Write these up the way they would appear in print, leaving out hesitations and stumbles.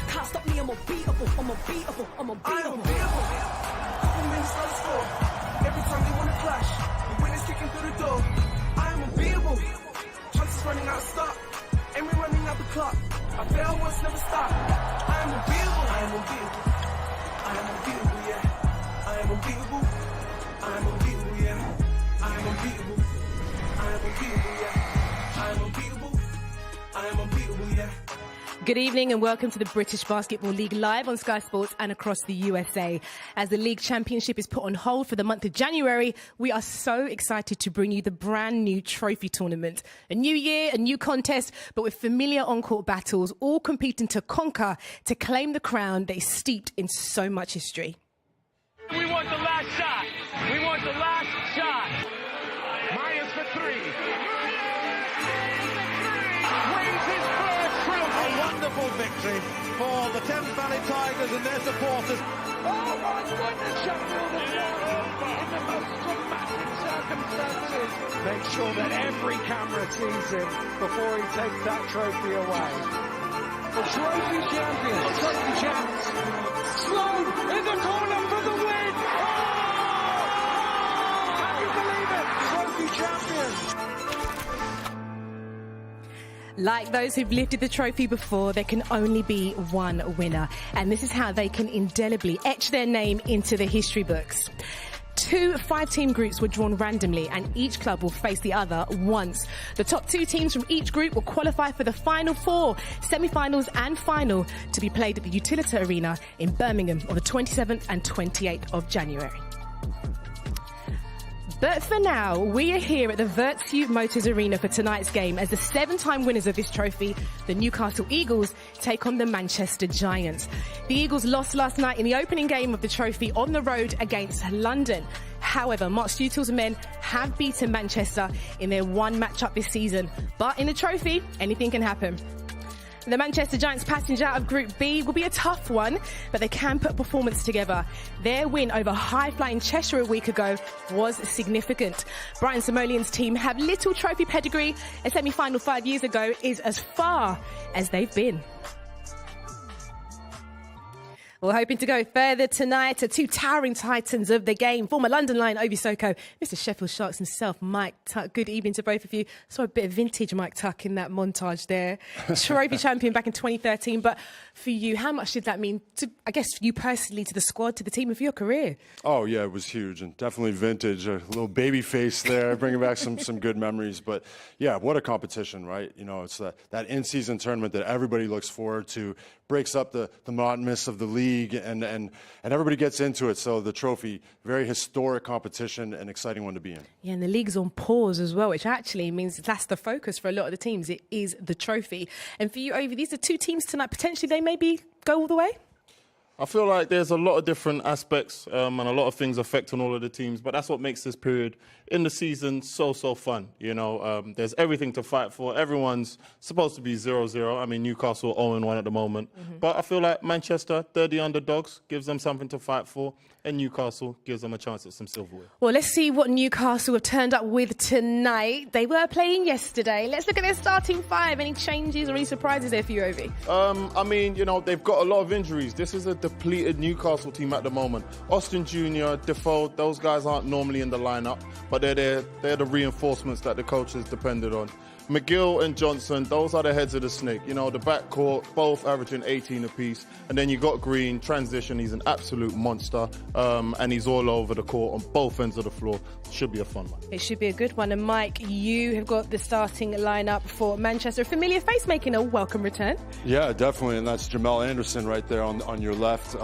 Can't stop me, I'm unbeatable, I'm unbeatable, I'm unbeatable. I am unbeatable. Couple minutes on the score. Every time they want to clash, the winners kicking through the door. I am unbeatable. Chances running out of stock, and we're running out the clock. I fail once, never stop. I am unbeatable. I am unbeatable. I am unbeatable, yeah. I am unbeatable. I am unbeatable, yeah. I am unbeatable. I am unbeatable, yeah. I am unbeatable. I am unbeatable, yeah. Good evening and welcome to the British Basketball League live on Sky Sports and across the USA. As the league championship is put on hold for the month of January, we are so excited to bring you the brand new trophy tournament. A new year, a new contest, but with familiar on-court battles, all competing to conquer, to claim the crown that is steeped in so much history. We want the last shot. We want the last shot. Myers for three. Wins his first trophy. A wonderful victory for the Thames Valley Tigers and their supporters. Oh my goodness, Sheffield has won in the most dramatic circumstances. Make sure that every camera sees him before he takes that trophy away. The trophy champion, the trophy champs. Sloan in the corner for the win. Oh! Can you believe it? Trophy champions. Like those who've lifted the trophy before, there can only be one winner. And this is how they can indelibly etch their name into the history books. 2 5-team groups were drawn randomly and each club will face the other once. The top 2 teams from each group will qualify for the final 4 semi-finals and final to be played at the Utilita Arena in Birmingham on the 27th and 28th of January. But for now, we are here at the Virtue Motors Arena for tonight's game as the 7-time winners of this trophy, the Newcastle Eagles, take on the Manchester Giants. The Eagles lost last night in the opening game of the trophy on the road against London. However, Mark Stutill's men have beaten Manchester in their one match-up this season. But in the trophy, anything can happen. The Manchester Giants passage out of Group B will be a tough one, but they can put performance together. Their win over high-flying Cheshire a week ago was significant. Brian Samolian's team have little trophy pedigree. A semi-final 5 years ago is as far as they've been. We're hoping to go further tonight to 2 towering titans of the game. Former London Lion Obi Soko, Mr. Sheffield Sharks himself, Mike Tuck. Good evening to both of you. Saw a bit of vintage Mike Tuck in that montage there. Trophy champion back in 2013. But for you, how much did that mean to, I guess, for you personally, to the squad, to the team, of your career? Oh, yeah, it was huge and definitely vintage. A little baby face there, bringing back some good memories. But, yeah, what a competition, right? You know, it's that in-season tournament that everybody looks forward to, breaks up the monotonous of the league, and everybody gets into it. So the trophy, very historic competition, an exciting one to be in. Yeah, and the league's on pause as well, which actually means that's the focus for a lot of the teams. It is the trophy. And for you, Ovi, these are 2 teams tonight. Potentially they maybe go all the way? I feel like there's a lot of different aspects and a lot of things affecting all of the teams, but that's what makes this period in the season so fun. You know, there's everything to fight for. Everyone's supposed to be 0-0. I mean, Newcastle 0-1 at the moment. But I feel like Manchester, they're the underdogs, gives them something to fight for, and Newcastle gives them a chance at some silverware. Well, let's see what Newcastle have turned up with tonight. They were playing yesterday. Let's look at their starting 5. Any changes or any surprises there for you, Ovi? I mean, you know, they've got a lot of injuries. This is a depleted Newcastle team at the moment. Austin Jr., Defoe, those guys aren't normally in the lineup, but they're the reinforcements that the coaches depended on. McGill and Johnson, those are the heads of the snake. You know, the backcourt, both averaging 18 apiece. And then you got Green, transition, he's an absolute monster. And he's all over the court on both ends of the floor. Should be a fun one. It should be a good one. And Mike, you have got the starting lineup for Manchester. A familiar face making a welcome return. Yeah, definitely. And that's Jamal Anderson right there on your left.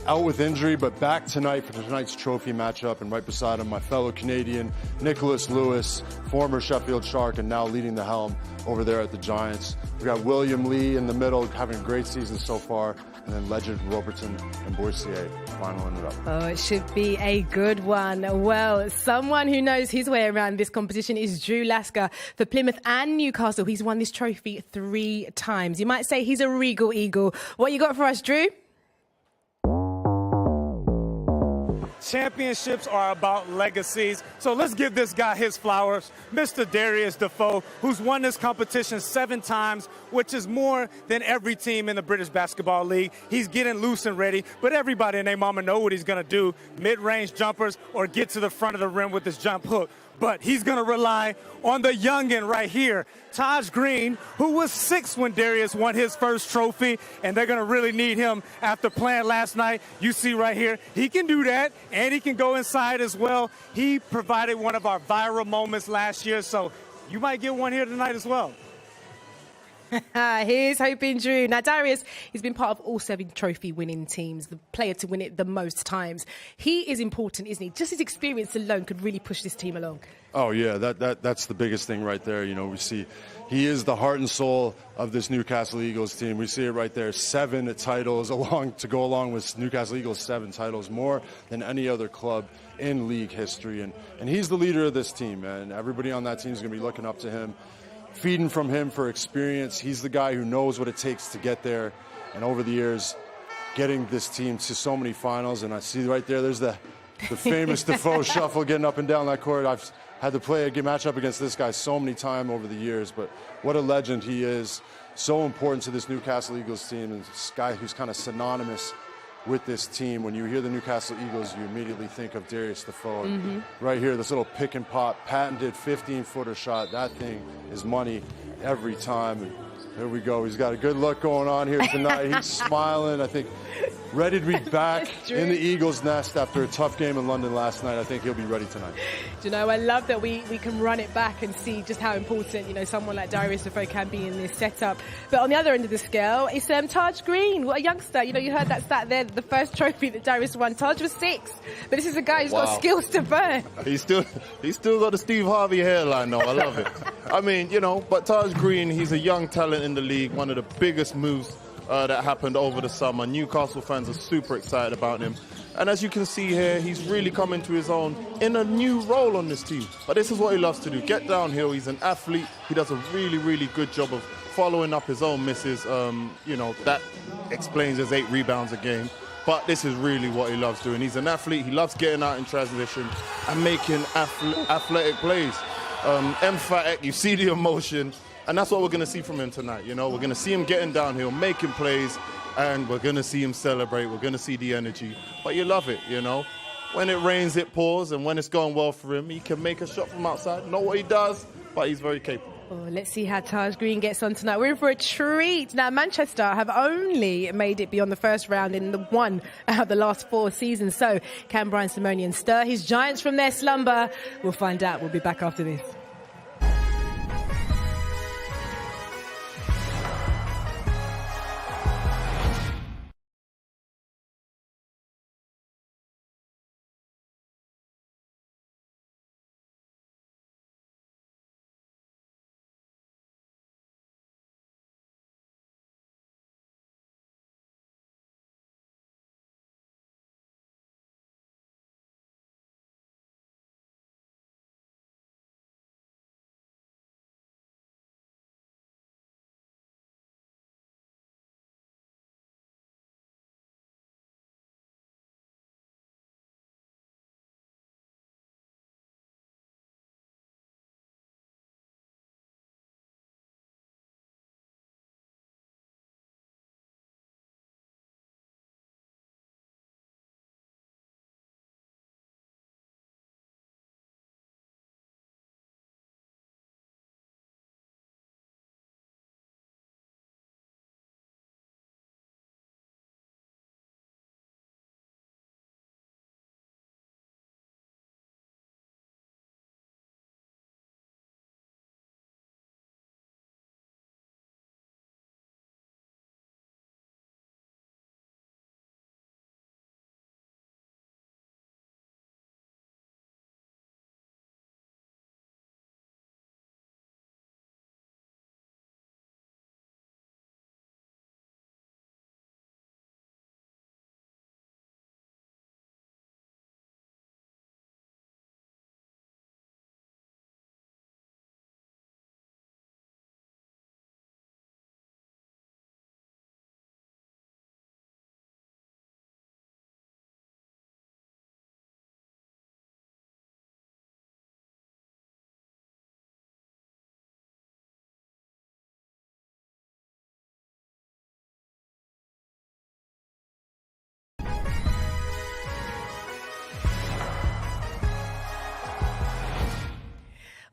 Out with injury, but back tonight for tonight's trophy matchup. And right beside him, my fellow Canadian, Nicholas Lewis, former Sheffield Shark, and now leading the helm over there at the Giants. We got William Lee in the middle, having a great season so far. And then legend Robertson and Boycier finaling it up. Oh, it should be a good one. Well, someone who knows his way around this competition is Drew Lasker for Plymouth and Newcastle. He's won this trophy 3 times. You might say he's a regal eagle. What you got for us, Drew? Championships are about legacies. So let's give this guy his flowers. Mr. Darius Defoe, who's won this competition 7 times, which is more than every team in the British Basketball League. He's getting loose and ready, but everybody and their mama know what he's going to do, mid-range jumpers or get to the front of the rim with his jump hook. But he's going to rely on the youngin' right here, Taj Green, who was 6 when Darius won his first trophy, and they're going to really need him after playing last night. You see right here, he can do that, and he can go inside as well. He provided one of our viral moments last year, so you might get one here tonight as well. Here's hoping Drew. Now, Darius, he's been part of all 7 trophy winning teams, the player to win it the most times. He is important, isn't he? Just his experience alone could really push this team along. Oh, yeah, that's the biggest thing right there. You know, we see he is the heart and soul of this Newcastle Eagles team. We see it right there, 7 titles to go along with Newcastle Eagles' 7 titles, more than any other club in league history. And he's the leader of this team, man. Everybody on that team is going to be looking up to him, feeding from him for experience. He's the guy who knows what it takes to get there. And over the years, getting this team to so many finals. And I see right there, there's the famous Defoe shuffle getting up and down that court. I've had to play a match up against this guy so many times over the years, but what a legend he is. So important to this Newcastle Eagles team, and this guy who's kind of synonymous with this team. When you hear the Newcastle Eagles, you immediately think of Darius Defoe. Right here, this little pick and pop, patented 15-footer shot. That thing is money every time. And here we go. He's got a good look going on here tonight. He's smiling, I think, ready to be back in the Eagles' nest after a tough game in London last night. I think he'll be ready tonight. Do you know, I love that we can run it back and see just how important, you know, someone like Darius Defoe can be in this setup. But on the other end of the scale, it's Taj Green, what a youngster. You know, you heard that stat there, the first trophy that Darius won. Taj was 6, but this is a guy who's got skills to burn. He's still got the Steve Harvey hairline, though. I love it. I mean, you know, but Taj Green, he's a young talent in the league, one of the biggest moves that happened over the summer. Newcastle fans are super excited about him. And as you can see here, he's really come into his own in a new role on this team. But this is what he loves to do, get downhill. He's an athlete. He does a really, really good job of following up his own misses. You know, that explains his 8 rebounds a game. But this is really what he loves doing. He's an athlete. He loves getting out in transition and making athletic plays. Emphatic, you see the emotion. And that's what we're going to see from him tonight. You know, we're going to see him getting downhill, making plays, and we're going to see him celebrate. We're going to see the energy. But you love it, you know. When it rains, it pours, and when it's going well for him, he can make a shot from outside. Not what he does, but he's very capable. Oh, let's see how Taj Green gets on tonight. We're in for a treat. Now, Manchester have only made it beyond the first round in the 1 out of the last 4 seasons. So can Brian Simonian stir his Giants from their slumber? We'll find out. We'll be back after this.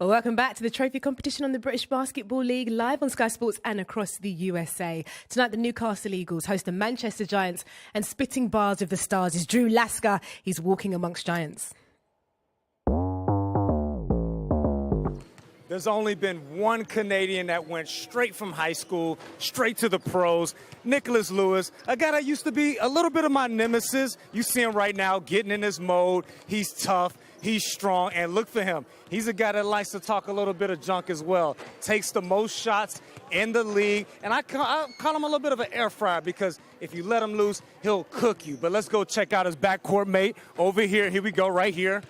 Well, welcome back to the trophy competition on the British Basketball League, live on Sky Sports and across the USA. Tonight, the Newcastle Eagles host the Manchester Giants, and spitting bars with the stars is Drew Lasker. He's walking amongst giants. There's only been one Canadian that went straight from high school, straight to the pros, Nicholas Lewis, a guy that used to be a little bit of my nemesis. You see him right now getting in his mode. He's tough, he's strong, and look for him. He's a guy that likes to talk a little bit of junk as well. Takes the most shots in the league, and I call him a little bit of an air fryer because if you let him loose, he'll cook you. But let's go check out his backcourt mate over here. Here we go, right here.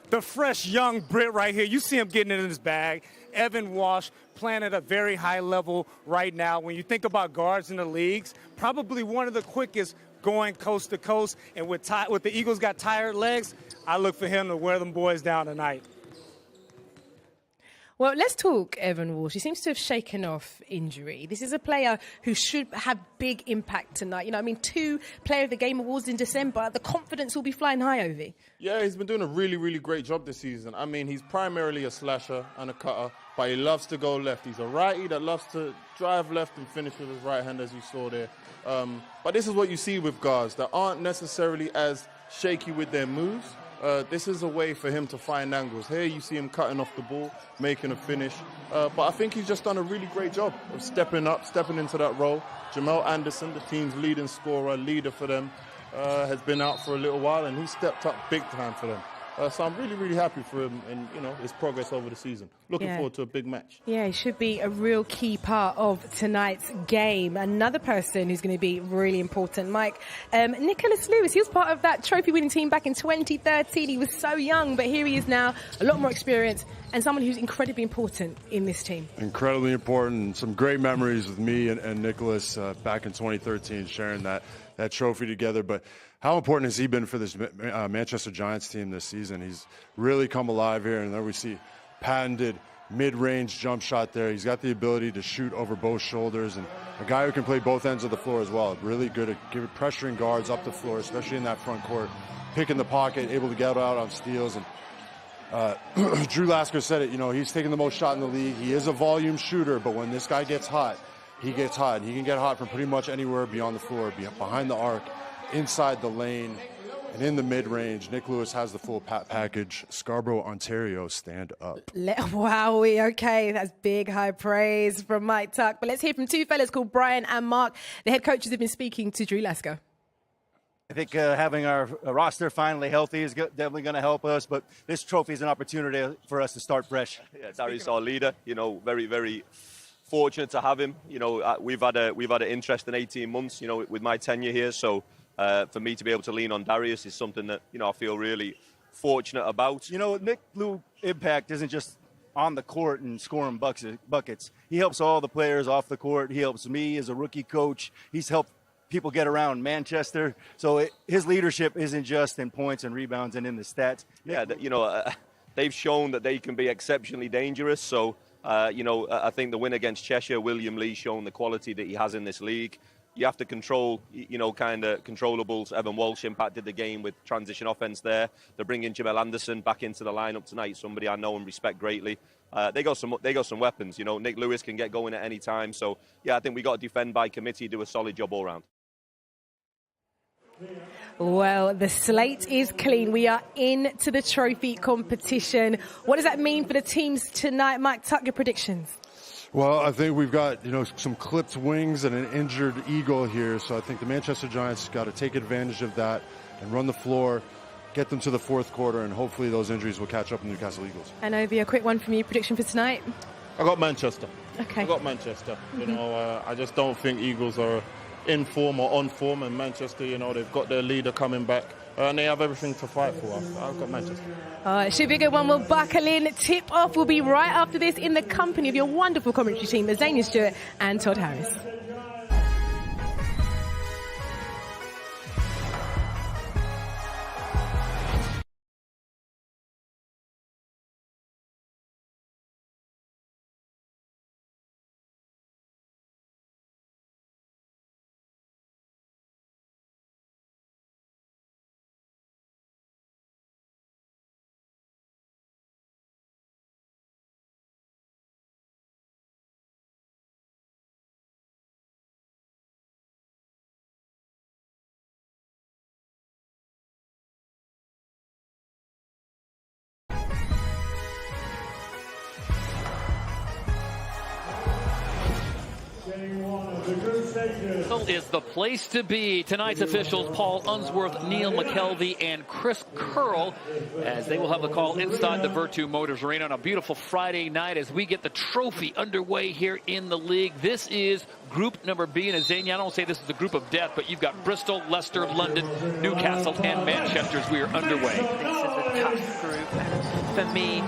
The fresh young Brit right here. You see him getting it in his bag. Evan Walsh playing at a very high level right now. When you think about guards in the leagues, probably one of the quickest going coast to coast. And with the Eagles got tired legs, I look for him to wear them boys down tonight. Well, let's talk Evan Walsh. He seems to have shaken off injury. This is a player who should have big impact tonight. 2 Player of the Game awards in December. The confidence will be flying high, Ovi. Yeah, he's been doing a really, really great job this season. I mean, he's primarily a slasher and a cutter, but he loves to go left. He's a righty that loves to drive left and finish with his right hand, as you saw there. But this is what you see with guards that aren't necessarily as shaky with their moves. This is a way for him to find angles. Here you see him cutting off the ball, making a finish. But I think he's just done a really great job of stepping up, stepping into that role. Jamal Anderson, the team's leading scorer, leader for them, has been out for a little while, and he stepped up big time for them. So I'm really, really happy for him and, his progress over the season. Looking forward to a big match. Yeah, he should be a real key part of tonight's game. Another person who's going to be really important, Mike, Nicholas Lewis. He was part of that trophy-winning team back in 2013. He was so young, but here he is now, a lot more experience, and someone who's incredibly important in this team. Incredibly important. Some great memories with me and Nicholas back in 2013, sharing that trophy together. But how important has he been for this Manchester Giants team this season? He's really come alive here, and there we see patented mid-range jump shot there. He's got the ability to shoot over both shoulders, and a guy who can play both ends of the floor as well. Really good at pressuring guards up the floor, especially in that front court, picking the pocket, able to get out on steals. And Drew Lasker said it, he's taking the most shot in the league. He is a volume shooter, but when this guy gets hot, he gets hot. He can get hot from pretty much anywhere beyond the floor, behind the arc, inside the lane, and in the mid-range. Nick Lewis has the full package. Scarborough, Ontario, stand up. Wow, okay, that's big high praise from Mike Tuck. But let's hear from 2 fellas called Brian and Mark. The head coaches have been speaking to Drew Lasker. I think having our roster finally healthy is definitely going to help us, but this trophy is an opportunity for us to start fresh. Yeah, Darius, our leader, very, very fortunate to have him. We've had an interesting 18 months, with my tenure here. So for me to be able to lean on Darius is something that, I feel really fortunate about. Nick Lew's impact isn't just on the court and scoring buckets. He helps all the players off the court. He helps me as a rookie coach. He's helped people get around Manchester. So his leadership isn't just in points and rebounds and in the stats. Yeah, they've shown that they can be exceptionally dangerous. So, I think the win against Cheshire, William Lee shown the quality that he has in this league. You have to control, kind of controllables. Evan Walsh impacted the game with transition offense there. They're bringing Jamal Anderson back into the lineup tonight, somebody I know and respect greatly. They got some weapons. Nick Lewis can get going at any time. So, yeah, I think we got to defend by committee, do a solid job all round. Well, the slate is clean. We are into the trophy competition. What does that mean for the teams tonight? Mike, Tuck, your predictions. Well, I think we've got, some clipped wings and an injured Eagle here. So I think the Manchester Giants got to take advantage of that and run the floor, get them to the fourth quarter, and hopefully those injuries will catch up with the Newcastle Eagles. And Ovi, a quick one from you. Prediction for tonight? I got Manchester. Okay. I got Manchester. I just don't think Eagles are in form or on form, and Manchester, they've got their leader coming back, and they have everything to fight for. I've got Manchester. It should be a good one. We'll buckle in. Tip off will be right after this in the company of your wonderful commentary team, Zania Stewart and Todd Harris. Is the place to be. Tonight's officials, Paul Unsworth, Neil McKelvey, and Chris Curl, as they will have the call inside the Virtu Motors Arena on a beautiful Friday night as we get the trophy underway here in the league. This is group number B, and Azania, I don't say this is the group of death, but you've got Bristol, Leicester, London, Newcastle, and Manchester as we are underway. This is a tough group, and for me,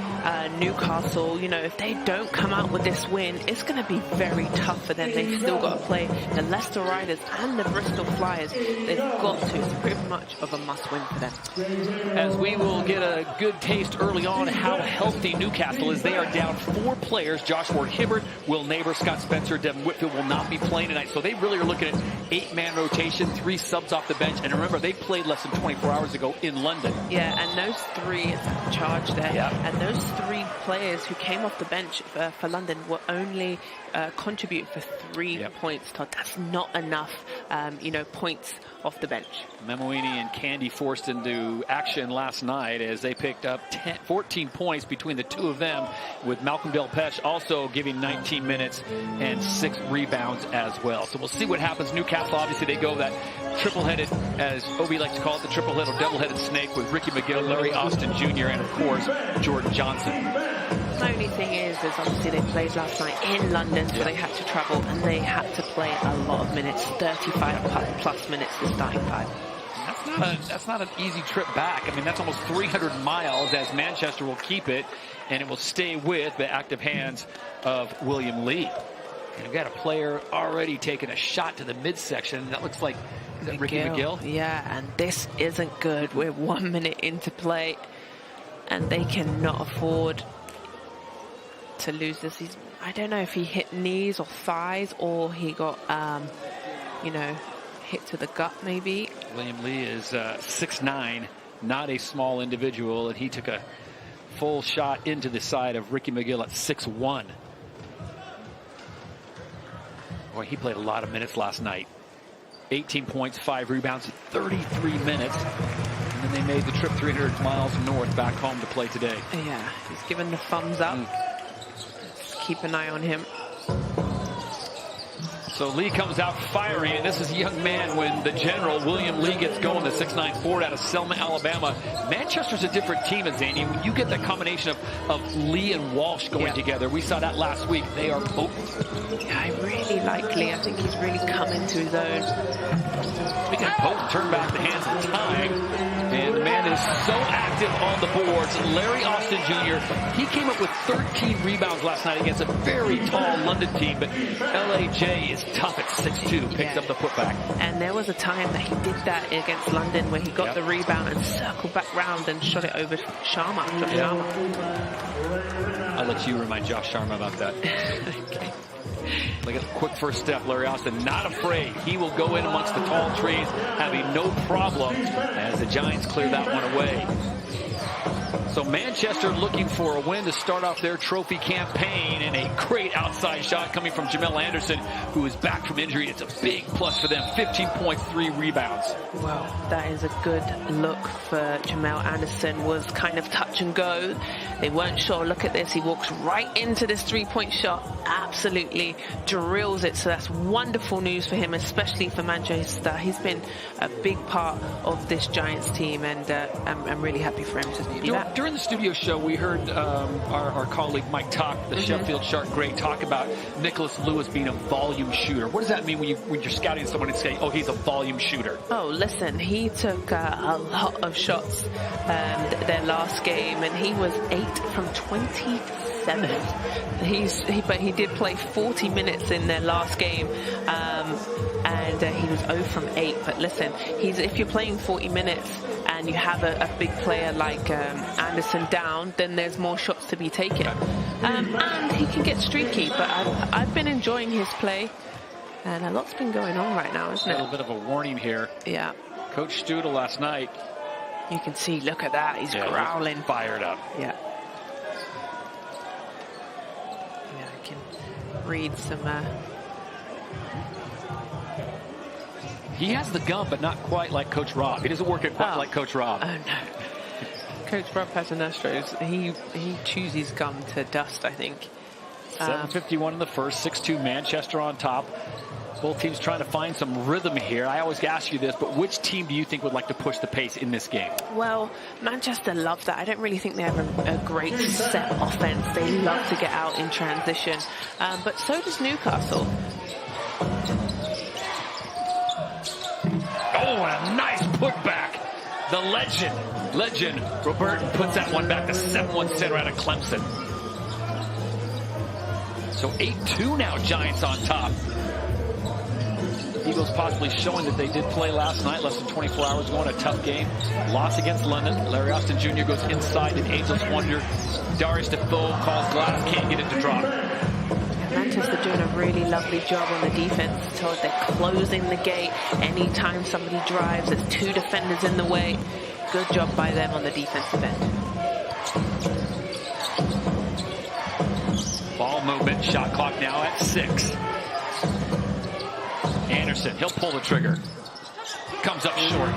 Newcastle, you know, if they don't come out with this win, it's going to be very tough for them. They've still got to play the Leicester Riders and the Bristol Flyers. They've got to. It's pretty much of a must-win for them. As we will get a good taste early on how healthy Newcastle is. They are down 4 players. Josh Ward-Hibbert, Will Neighbor, Scott Spencer, Devin Whitfield will not be playing tonight. So they really are looking at 8-man rotation, 3 subs off the bench. And remember, they played less than 24 hours ago in London. Yeah, and those 3 is in charge there. Yeah. And those 3 players who came off the bench for London were only contributing for 3 points, Todd. That's not enough, you know, points off the bench. Memoini and Candy forced into action last night as they picked up 14 points between the 2 of them, with Malcolm Delpeche also giving 19 minutes and 6 rebounds as well. So we'll see what happens. Newcastle, obviously, they go that triple-headed, as Obi likes to call it, the triple-headed or double-headed snake with Ricky McGill, Larry Austin Jr., and, of course, Jordan Johnson. The only thing is obviously they played last night in London, so they had to travel and they had to play a lot of minutes, 35 plus minutes the starting 5. That's not an easy trip back. I mean, that's almost 300 miles as Manchester will keep it, and it will stay with the active hands of William Lee. And we've got a player already taking a shot to the midsection. That looks like, is that Ricky McGill? Yeah, and this isn't good. We're 1 minute into play, and they cannot afford to lose this. I don't know if he hit knees or thighs, or he got, you know, hit to the gut maybe. William Lee is 6'9", not a small individual, and he took a full shot into the side of Ricky McGill at 6'1". Boy, he played a lot of minutes last night. 18 points, 5 rebounds, 33 minutes. And then they made the trip 300 miles north back home to play today. Yeah, he's given the thumbs up. Just keep an eye on him. So Lee comes out firing, and this is a young man when the general, William Lee, gets going, the 6'9" forward out of Selma, Alabama. Manchester's a different team, Azania. When you get that combination of Lee and Walsh going together, we saw that last week. They are potent. Yeah, I really like Lee. I think he's really come into his own. Speaking of potent, turn back the hands of time. And the man is so active on the boards. Larry Austin Jr., he came up with 13 rebounds last night against a very tall London team, but LAJ is tough at 6'2", picks up the putback. And there was a time that he did that against London where he got the rebound and circled back round and shot it over Sharma. I'll let you remind Josh Sharma about that. Okay. Look at the quick first step, Larry Austin, not afraid. He will go in amongst the tall trees, having no problem as the Giants clear that one away. So Manchester looking for a win to start off their trophy campaign, and a great outside shot coming from Jamel Anderson, who is back from injury. It's a big plus for them, 15.3 rebounds. Well, that is a good look for Jamel Anderson. Was kind of touch and go. They weren't sure. Look at this. He walks right into this 3-point shot. Absolutely drills it. So that's wonderful news for him, especially for Manchester. He's been a big part of this Giants team, and I'm really happy for him to be back. During the studio show, we heard our colleague Mike Talk, the Sheffield Shark great, talk about Nicholas Lewis being a volume shooter. What does that mean when you're scouting someone and say, oh, he's a volume shooter? Oh, listen, he took a lot of shots their last game, and he was 8 from 27. But he did play 40 minutes in their last game, and he was 0 from 8. But listen, if you're playing 40 minutes and you have a big player like Anderson down, then there's more shots to be taken. And he can get streaky, but I've been enjoying his play, and a lot's been going on right now, isn't it? A little bit of a warning here. Yeah. Coach Studel last night. You can see, look at that, he's growling. He's fired up. Yeah. Yeah, I can read some... He has the gum, but not quite like Coach Rob. He doesn't work it quite like Coach Rob. Oh, no. Coach Rob Paternoster, he chews his gum to dust, I think. 7:51 in the first, 6-2 Manchester on top. Both teams trying to find some rhythm here. I always ask you this, but which team do you think would like to push the pace in this game? Well, Manchester love that. I don't really think they have a great set offense. They love to get out in transition. But so does Newcastle. Oh, and a nice putback. The legend, Roberton puts that one back to 7-1 center out of Clemson. So 8-2 now, Giants on top. Eagles possibly showing that they did play last night, less than 24 hours ago in a tough game. Loss against London. Larry Austin Jr. goes inside an Angels wonder. Darius Defoe calls glass, can't get it to drop. Manchester doing a really lovely job on the defense. So they're closing the gate. Anytime somebody drives, there's 2 defenders in the way. Good job by them on the defensive end. Ball movement, shot clock now at 6. Anderson, he'll pull the trigger. Comes up short.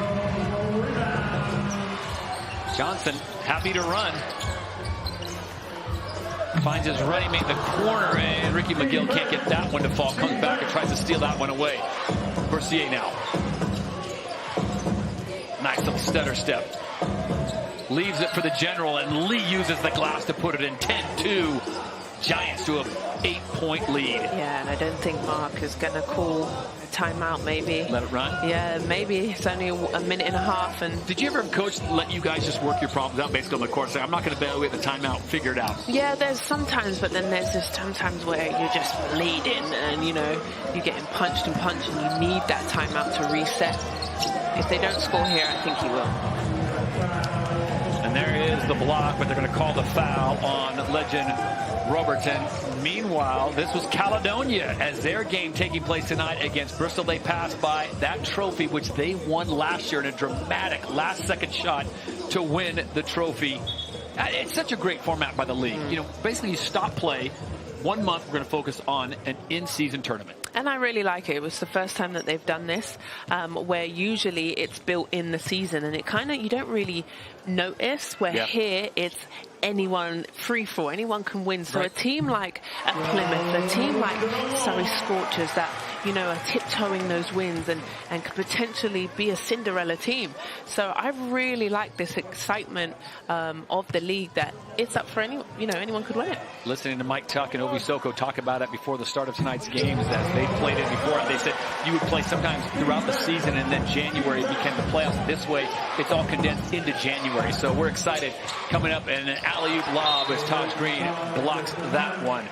Johnson, happy to run. Finds his running mate in the corner, and Ricky McGill can't get that one to fall. Comes back and tries to steal that one away. Bercier now. Nice little stutter step. Leaves it for the general, and Lee uses the glass to put it in 10-2. Giants to a 8-point lead. Yeah, and I don't think Mark is going to call a timeout, maybe. Let it run? Yeah, maybe. It's only a minute and a half. And did you ever have a coach let you guys just work your problems out basically on the court? Say, I'm not going to bail at the timeout, figure it out. Yeah, there's sometimes, but then there's just sometimes where you're just bleeding and, you know, you're getting punched and you need that timeout to reset. If they don't score here, I think he will. And there is the block, but they're going to call the foul on legend Roberton. Meanwhile, this was Caledonia as their game taking place tonight against Bristol. They passed by that trophy, which they won last year in a dramatic last-second shot to win the trophy. It's such a great format by the league. You know, basically you stop play. 1 month, we're going to focus on an in-season tournament. And I really like it. It was the first time that they've done this, where usually it's built in the season, and it kind of, you don't really notice, where here it's anyone free for, anyone can win. So a team like Plymouth, a team like Surrey Scorchers that, you know, are tiptoeing those wins and could potentially be a Cinderella team. So I really like this excitement of the league, that it's up for anyone, you know, anyone could win it. Listening to Mike Tuck and Obi Soko talk about it before the start of tonight's game, is that they played it before, and they said you would play sometimes throughout the season, and then January became the playoffs. This way, it's all condensed into January. So we're excited. Coming up, and an alley-oop lob as Taj Green blocks that one.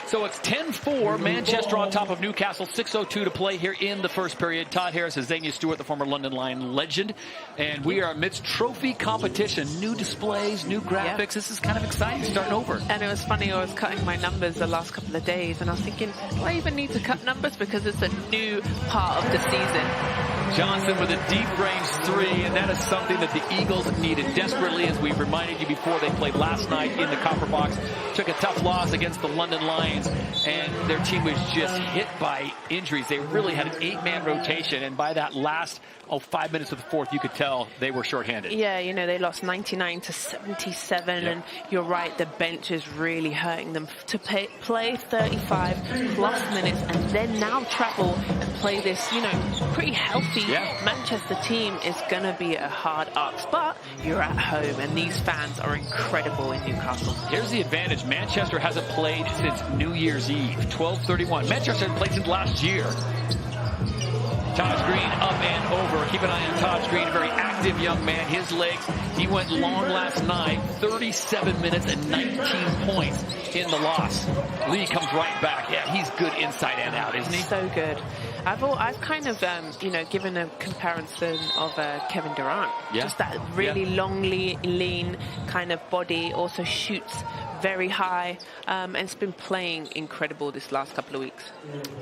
So it's 10-4, Manchester on top of Newcastle, 6:02 to play here in the first period. Todd Harris and Xenia Stewart, the former London Lion legend. And we are amidst trophy competition. New displays, new graphics. This is kind of exciting, starting over. And it was funny, I was cutting my numbers the last couple of days, and I was thinking, do I even need to cut numbers? Because it's a new part of the season. Johnson with a deep range 3, and that is something that the Eagles needed desperately, as we've reminded you before. They played last night in the Copper Box, took a tough loss against the London Lions, and their team was just hit by injuries. They really had an 8-man rotation, and by that last 5 minutes of the fourth, you could tell they were shorthanded. Yeah, you know, they lost 99-77, and you're right, the bench is really hurting them to play 35-plus minutes, and then now travel and play this, you know, pretty healthy Manchester team is going to be a hard ask. But you're at home, and these fans are incredible in Newcastle. Here's the advantage. Manchester hasn't played since New Year's Eve, 12/31. Manchester hasn't played since last year. Taj Green up and over. Keep an eye on Taj Green, a very active young man. His legs, he went long last night, 37 minutes and 19 points in the loss. Lee comes right back. Yeah, he's good inside and out, isn't he? So good. I've kind of, you know, given a comparison of Kevin Durant. Just that really long, lean kind of body, also shoots very high, and it's been playing incredible this last couple of weeks.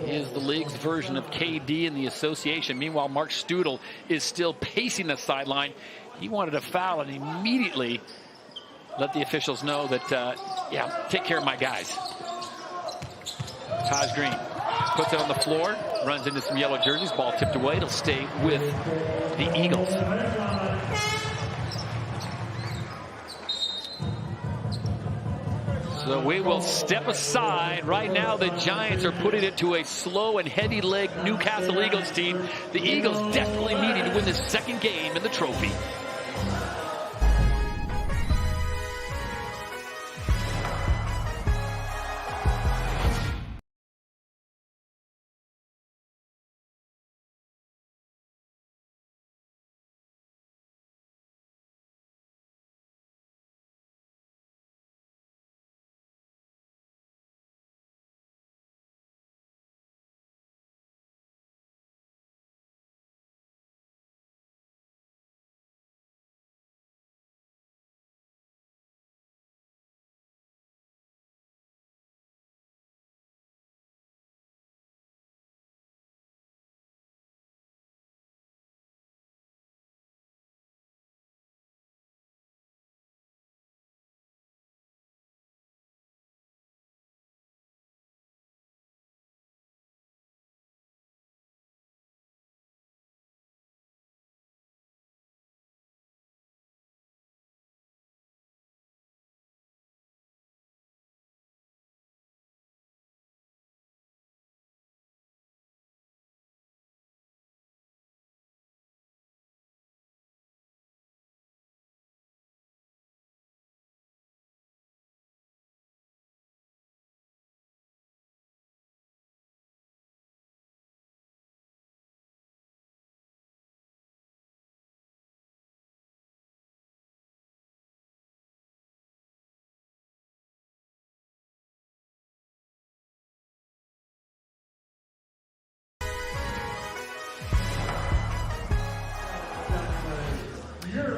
He is the league's version of KD in the association. Meanwhile, Mark Studel is still pacing the sideline. He wanted a foul and immediately let the officials know that, take care of my guys. Taj Green puts it on the floor, runs into some yellow jerseys, ball tipped away. It'll stay with the Eagles. So we will step aside. Right now, the Giants are putting it to a slow and heavy leg Newcastle Eagles team. The Eagles definitely needing to win this second game in the trophy.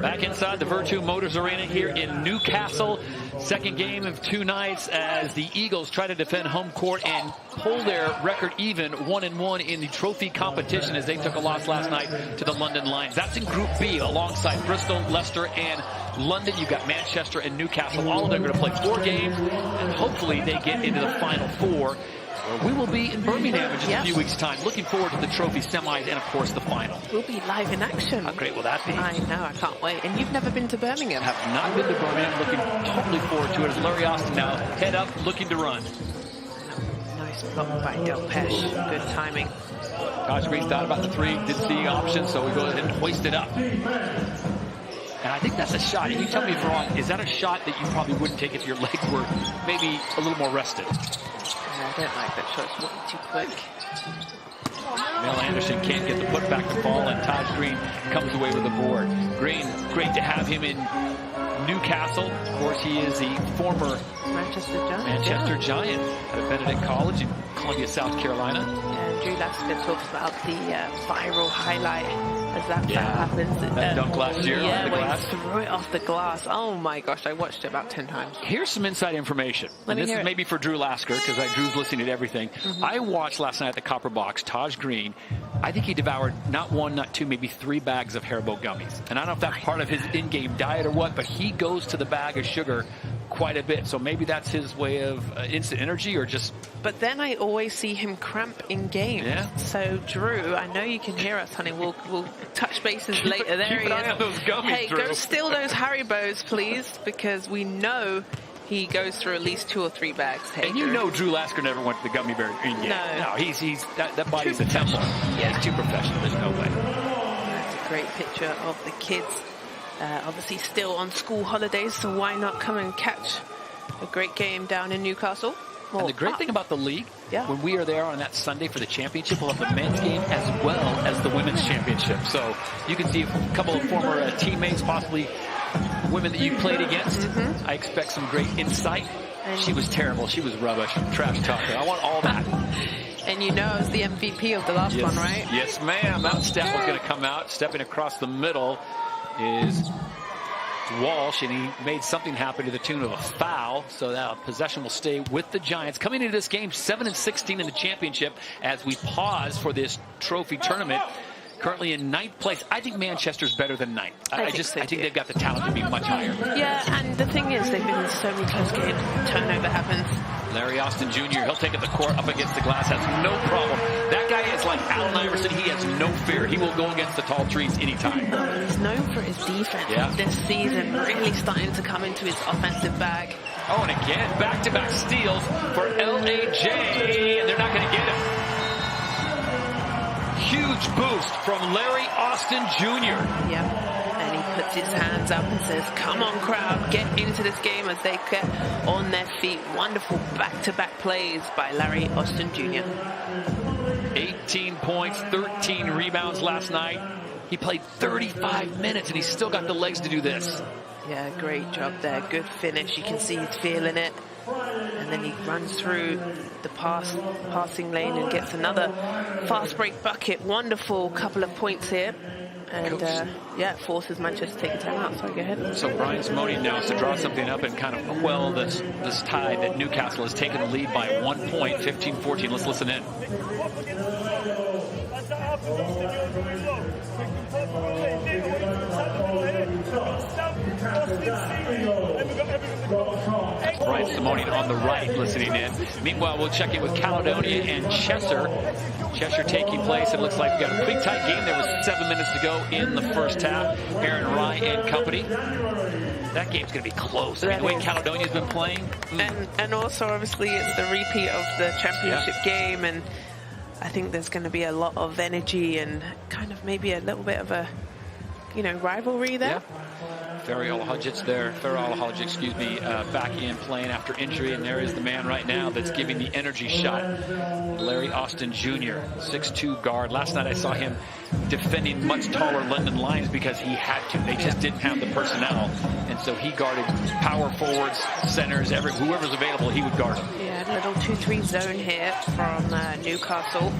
Back inside the Virtu Motors Arena here in Newcastle. Second game of 2 nights as the Eagles try to defend home court and pull their record even 1-1 in the trophy competition as they took a loss last night to the London Lions. That's in Group B alongside Bristol, Leicester, and London. You've got Manchester and Newcastle. All of them are going to play 4 games, and hopefully they get into the Final Four. We will be in Birmingham in just a few weeks' time. Looking forward to the trophy semis and, of course, the final. We'll be live in action. How great will that be? I know, I can't wait. And you've never been to Birmingham? Have not been to Birmingham. Looking totally forward to it as Larry Austin now head up, looking to run. Nice block by Delpesh. Good timing. Taj Green thought about the 3, didn't see the option, so we go ahead and hoist it up. And I think that's a shot. If you tell me if I'm wrong, is that a shot that you probably wouldn't take if your legs were maybe a little more rested? I don't like that shot. It's way too quick. Mel Anderson can't get the putback to fall, and Taj Green comes away with the board. Green, great to have him in Newcastle. Of course, he is the former Manchester Giant out of Benedict College in Columbia, South Carolina. And Drew Lasker talks about the viral highlight as that happens. That dunk last year yeah, off the glass. He threw it off the glass. Oh my gosh, I watched it about 10 times. Here's some inside information. And this is maybe for Drew Lasker, because Drew's listening to everything. I watched last night at the Copper Box, Taj Green. I think he devoured not 1, not 2, maybe 3 bags of Haribo gummies. And I don't know if that's part of his in-game diet or what, but he goes to the bag of sugar quite a bit. So maybe that's his way of instant energy or just... But then I always see him cramp in game. Yeah. So Drew, I know you can hear us, honey. We'll touch bases later. There he an eye on those gummies, Hey, Drew. go steal those Haribos, please, because we know he goes through at least 2 or 3 bags. Hey, and you know Drew Lasker never went to the gummy bear in game. No, he's that body's a temple. Yeah, he's too professional. There's no way. That's a great picture of the kids. Obviously still on school holidays, so why not come and catch a great game down in Newcastle? And the great thing about the league, when we are there on that Sunday for the championship, we'll have the men's game as well as the women's championship. So you can see a couple of former teammates, possibly women that you played against. I expect some great insight. She was terrible. She was rubbish. Trash talker. I want all that. And you know, it's the MVP of the last one, right? Yes, ma'am. That step was going to come out. Stepping across the middle is Walsh, and he made something happen to the tune of a foul, so that possession will stay with the Giants. Coming into this game, 7-16 in the championship as we pause for this trophy tournament. Currently in 9th place. I think Manchester's better than 9th. I think they've got the talent to be much higher. Yeah, and the thing is, they've been in so many close games. Turnover happens. Larry Austin Jr., he'll take it the court up against the glass, has no problem. That guy is like Allen Iverson. He has no fear. He will go against the tall trees anytime. He's known for his defense this season, really starting to come into his offensive bag. Oh, and again, back-to-back steals for LAJ, and they're not going to get him. Huge boost from Larry Austin Jr. Yep, and he puts his hands up and says, come on, crowd, get into this game as they get on their feet. Wonderful back-to-back plays by Larry Austin Jr. 18 points, 13 rebounds last night. He played 35 minutes, and he's still got the legs to do this. Yeah, great job there. Good finish. You can see he's feeling it. And then he runs through the passing lane and gets another fast break bucket. Wonderful couple of points here. And yeah, forces Manchester to take a timeout. Sorry, go ahead. So Brian Simone now has to draw something up and kind of quell this tide that Newcastle has taken the lead by 1 point, 15-14. Let's listen in. Brian Simone on the right listening in. Meanwhile, we'll check in with Caledonia and Cheshire. Cheshire taking place. It looks like we've got a pretty tight game. There was 7 minutes to go in the first half. Aaron Rye and company. That game's going to be close. I mean, the way Caledonia's been playing. And also, obviously, it's the repeat of the championship game. And I think there's going to be a lot of energy and kind of maybe a little bit of a, rivalry there. Yeah. Farrell Hodget's there. Farrell Hodget, excuse me, back in playing after injury, and there is the man right now that's giving the energy shot. Larry Austin Jr., 6'2" guard. Last night I saw him defending much taller London Lions because he had to. They just didn't have the personnel, and so he guarded power forwards, centers, whoever's available, he would guard them. Yeah, a little 2-3 zone here from Newcastle.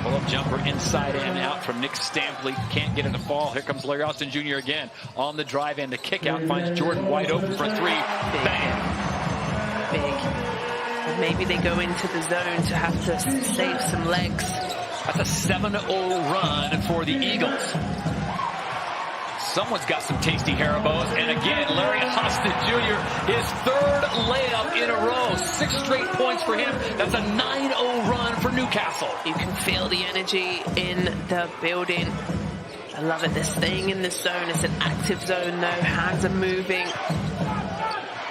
Pull-up jumper inside and out from Nick Stampley. Can't get it to fall. Here comes Larry Austin Jr. again on the drive and the kick out. Finds Jordan wide open for 3. Bam! Big. And maybe they go into the zone to have to save some legs. That's a 7-0 run for the Eagles. Someone's got some tasty Haribos. And again, Larry Austin Jr., his 3rd layup in a row. 6 straight points for him. That's a 9-0 run for Newcastle. You can feel the energy in the building. I love it. They're staying in this zone. It's an active zone, though. Hands are moving.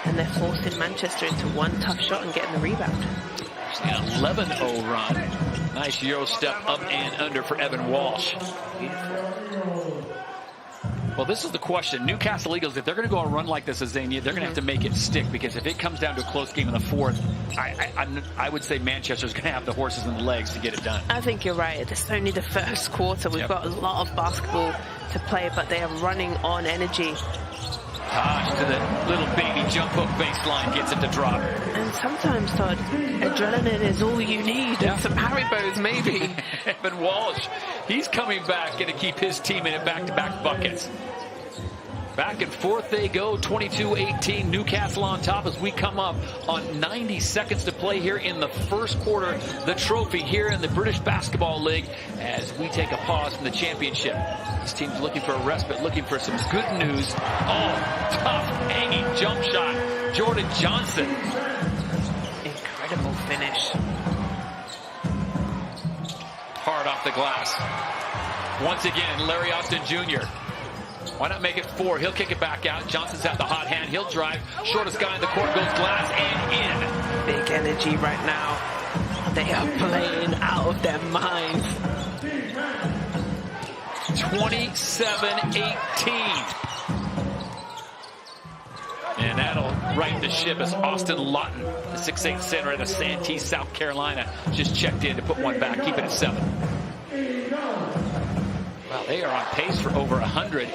And they're forcing Manchester into one tough shot and getting the rebound. An 11-0 run. Nice Euro step up and under for Evan Walsh. Beautiful. Well, this is the question. Newcastle Eagles, if they're going to go on a run like this, Azania, they're going to have to make it stick, because if it comes down to a close game in the 4th, I would say Manchester's going to have the horses and the legs to get it done. I think you're right. It's only the first quarter. We've got a lot of basketball to play, but they are running on energy. Tosh to the little baby jump hook baseline, gets it to drop. And sometimes, Todd, adrenaline is all you need, and some Haribos maybe. Evan Walsh, he's coming back, going to keep his team in it back-to-back buckets. Back and forth they go, 22-18, Newcastle on top as we come up on 90 seconds to play here in the first quarter. The trophy here in the British Basketball League as we take a pause from the championship. This team's looking for a respite, looking for some good news. Oh, tough, hanging jump shot. Jordan Johnson. Incredible finish. Hard off the glass. Once again, Larry Austin Jr. Why not make it 4? He'll kick it back out. Johnson's at the hot hand. He'll drive. Shortest guy in the court goes glass and in. Big energy right now. They are playing out of their minds. 27-18. And that'll right the ship as Austin Lawton, the 6'8" center out of Santee, South Carolina, just checked in to put one back, keep it at 7. Well, they are on pace for over 100.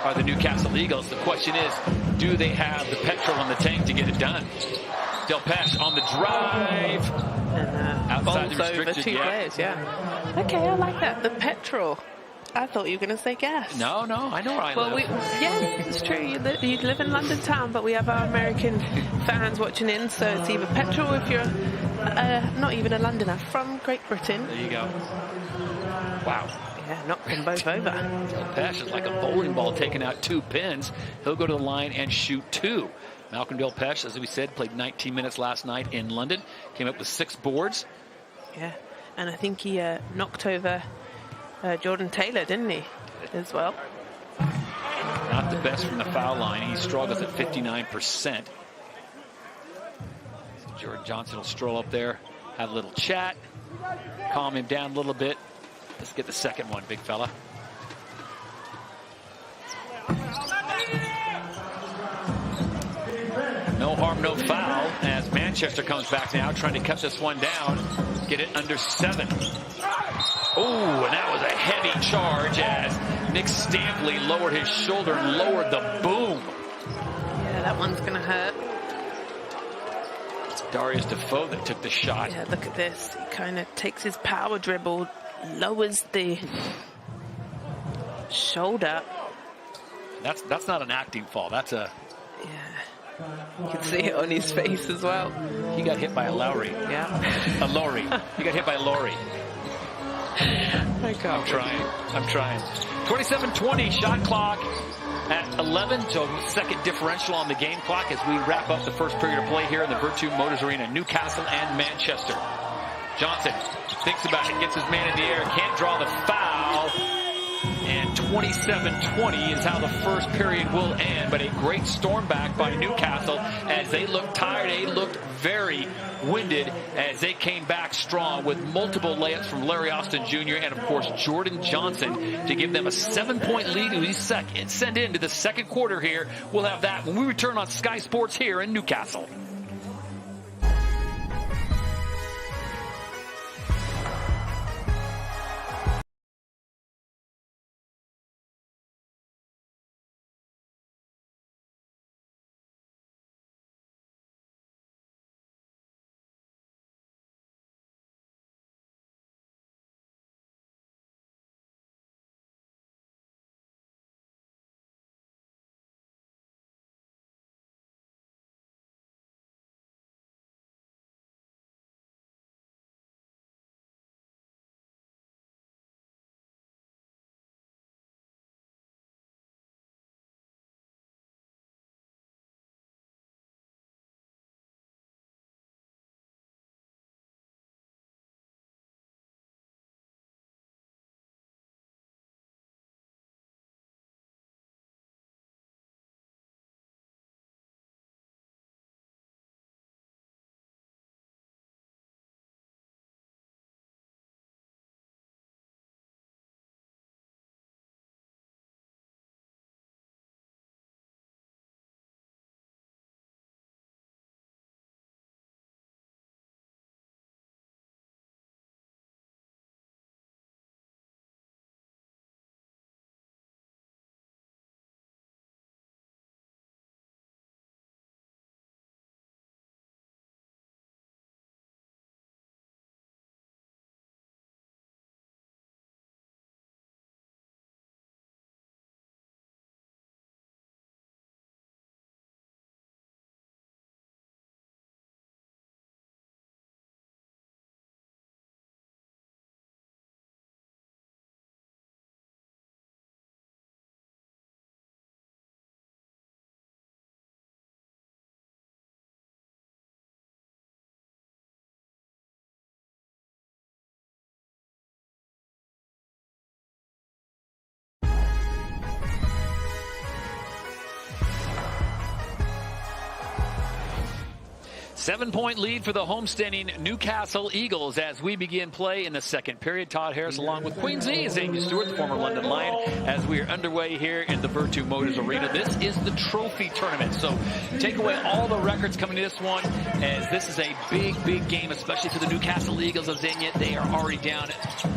Are the Newcastle Eagles. The question is, do they have the petrol in the tank to get it done? Del Pesh on the drive. And outside the over restricted, 2 players, yeah. Okay, I like that. The petrol. I thought you were going to say gas. No, I know where I live. Yeah, it's true. You live in London town, but we have our American fans watching in, so it's either petrol if you're not even a Londoner, from Great Britain. There you go. Wow. Yeah, knocked them both over. Pesh is like a bowling ball taking out 2 pins. He'll go to the line and shoot 2. Malcolm Del Pesh, as we said, played 19 minutes last night in London. Came up with 6 boards. Yeah, and I think he knocked over Jordan Taylor, didn't he, as well? Not the best from the foul line. He struggles at 59%. So Jordan Johnson will stroll up there, have a little chat, calm him down a little bit. Let's get the second one, big fella. No harm, no foul, as Manchester comes back now, trying to cut this one down, get it under 7. Oh, and that was a heavy charge as Nick Stampley lowered his shoulder and lowered the boom. Yeah, that one's going to hurt. It's Darius Defoe that took the shot. Yeah, look at this. He kind of takes his power dribble, lowers the shoulder. That's not an acting fall. That's a... Yeah. You can see it on his face as well. He got hit by a Lowry. Yeah. A Lowry. He got hit by a Lowry. I'm trying. 27-20 shot clock at 11. So second differential on the game clock as we wrap up the first period of play here in the Virtu Motors Arena. Newcastle and Manchester. Johnson thinks about it, gets his man in the air, can't draw the foul. And 27-20 is how the first period will end. But a great storm back by Newcastle as they looked tired. They looked very winded as they came back strong with multiple layups from Larry Austin Jr. and, of course, Jordan Johnson to give them a 7-point lead. We send into the second quarter here. We'll have that when we return on Sky Sports here in Newcastle. Seven-point lead for the homesteading Newcastle Eagles as we begin play in the second period. Todd Harris along with Queen Z, Xavier Stewart, the former London Lion, as we are underway here in the Virtu Motors Arena. This is the trophy tournament, so take away all the records coming to this one, as this is a big, big game, especially for the Newcastle Eagles of Xenia. They are already down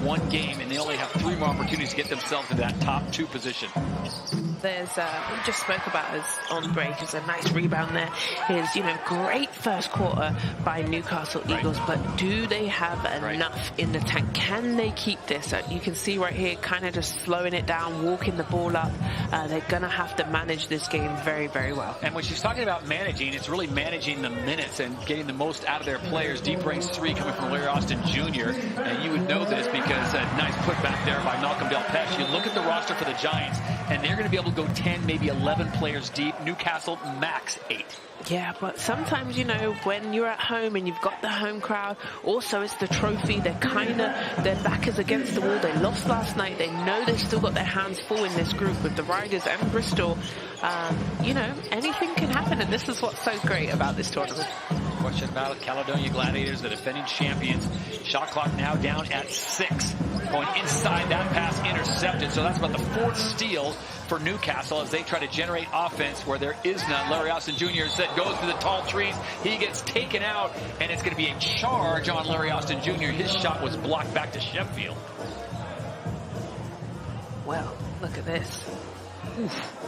one game, and they only have 3 more opportunities to get themselves into that top 2 position. There's, we just spoke about his on break. There's a nice rebound there. His, great first quarter by Newcastle Eagles, but do they have enough in the tank? Can they keep this? You can see right here, kind of just slowing it down, walking the ball up. They're going to have to manage this game very, very well. And when she's talking about managing, it's really managing the minutes and getting the most out of their players. Deep range 3 coming from Larry Austin Jr. And you would know this because a nice putback there by Malcolm Delpeche. You look at the roster for the Giants, and they're going to be able to go 10, maybe 11 players deep. Newcastle, max 8. Yeah, but sometimes, you know, when you're at home and you've got the home crowd, also it's the trophy, their back is against the wall. They lost last night. They know they've still got their hands full in this group with the Riders and Bristol. You know, anything can happen, and this is what's so great about this tournament. Question about it. Caledonia Gladiators, the defending champions. Shot clock now down at 6. Going inside, that pass intercepted. So that's about the 4th steal for Newcastle as they try to generate offense where there is none. Larry Austin Jr. said goes to the tall trees. He gets taken out, and it's going to be a charge on Larry Austin Jr. His shot was blocked back to Sheffield. Well, look at this. Oof.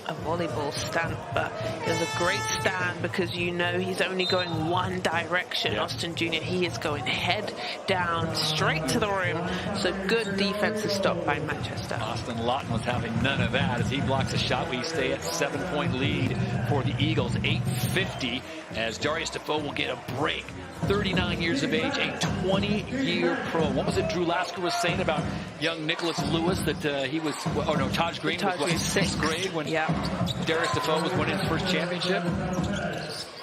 A volleyball stand, but it was a great stand because you know he's only going one direction. Yeah. Austin Jr., he is going head down straight to the rim. So good defensive stop by Manchester. Austin Lawton was having none of that as he blocks a shot. We stay at 7-point lead for the Eagles, 8:50, as Darius Defoe will get a break. 39 years of age, a 20-year pro. What was it Drew Lasker was saying about young Nicholas Lewis, that he was, oh no, Taj Green was in 6th grade when Darius Defoe was winning his first championship?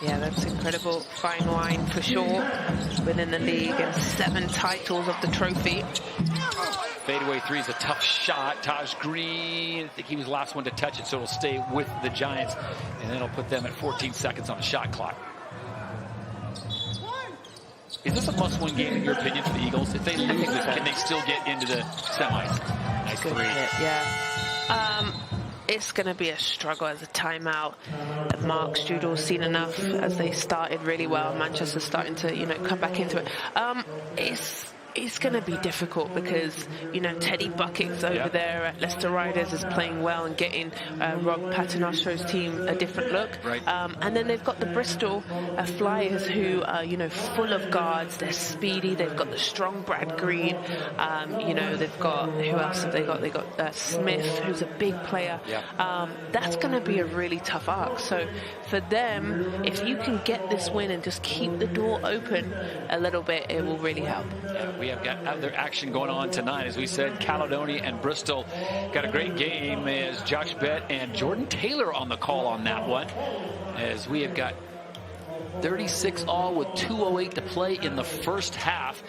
Yeah, that's incredible. Fine wine for sure. Been in the league and 7 titles of the trophy. Fadeaway 3 is a tough shot. Taj Green, I think he was the last one to touch it, so it'll stay with the Giants, and then it'll put them at 14 seconds on the shot clock. Is this a must-win game in your opinion for the Eagles? If they lose this, can they still get into the semis? Nice 3. Yeah. It's going to be a struggle as a timeout. Mark Strudel's seen enough as they started really well. Manchester's starting to, you know, come back into it. It's going to be difficult because, you know, Teddy Buckets over there at Leicester Riders is playing well and getting Rob Paternostro's team a different look. Right. And then they've got the Bristol Flyers who are, you know, full of guards. They're speedy. They've got the strong Brad Green. You know, they've got, who else have they got? They've got Smith, who's a big player. Yeah. That's going to be a really tough arc. So for them, if you can get this win and just keep the door open a little bit, it will really help. Yeah, we have got other action going on tonight. As we said, Caledonia and Bristol got a great game as Josh Bett and Jordan Taylor on the call on that one. As we have got 36 all with 2:08 to play in the first half.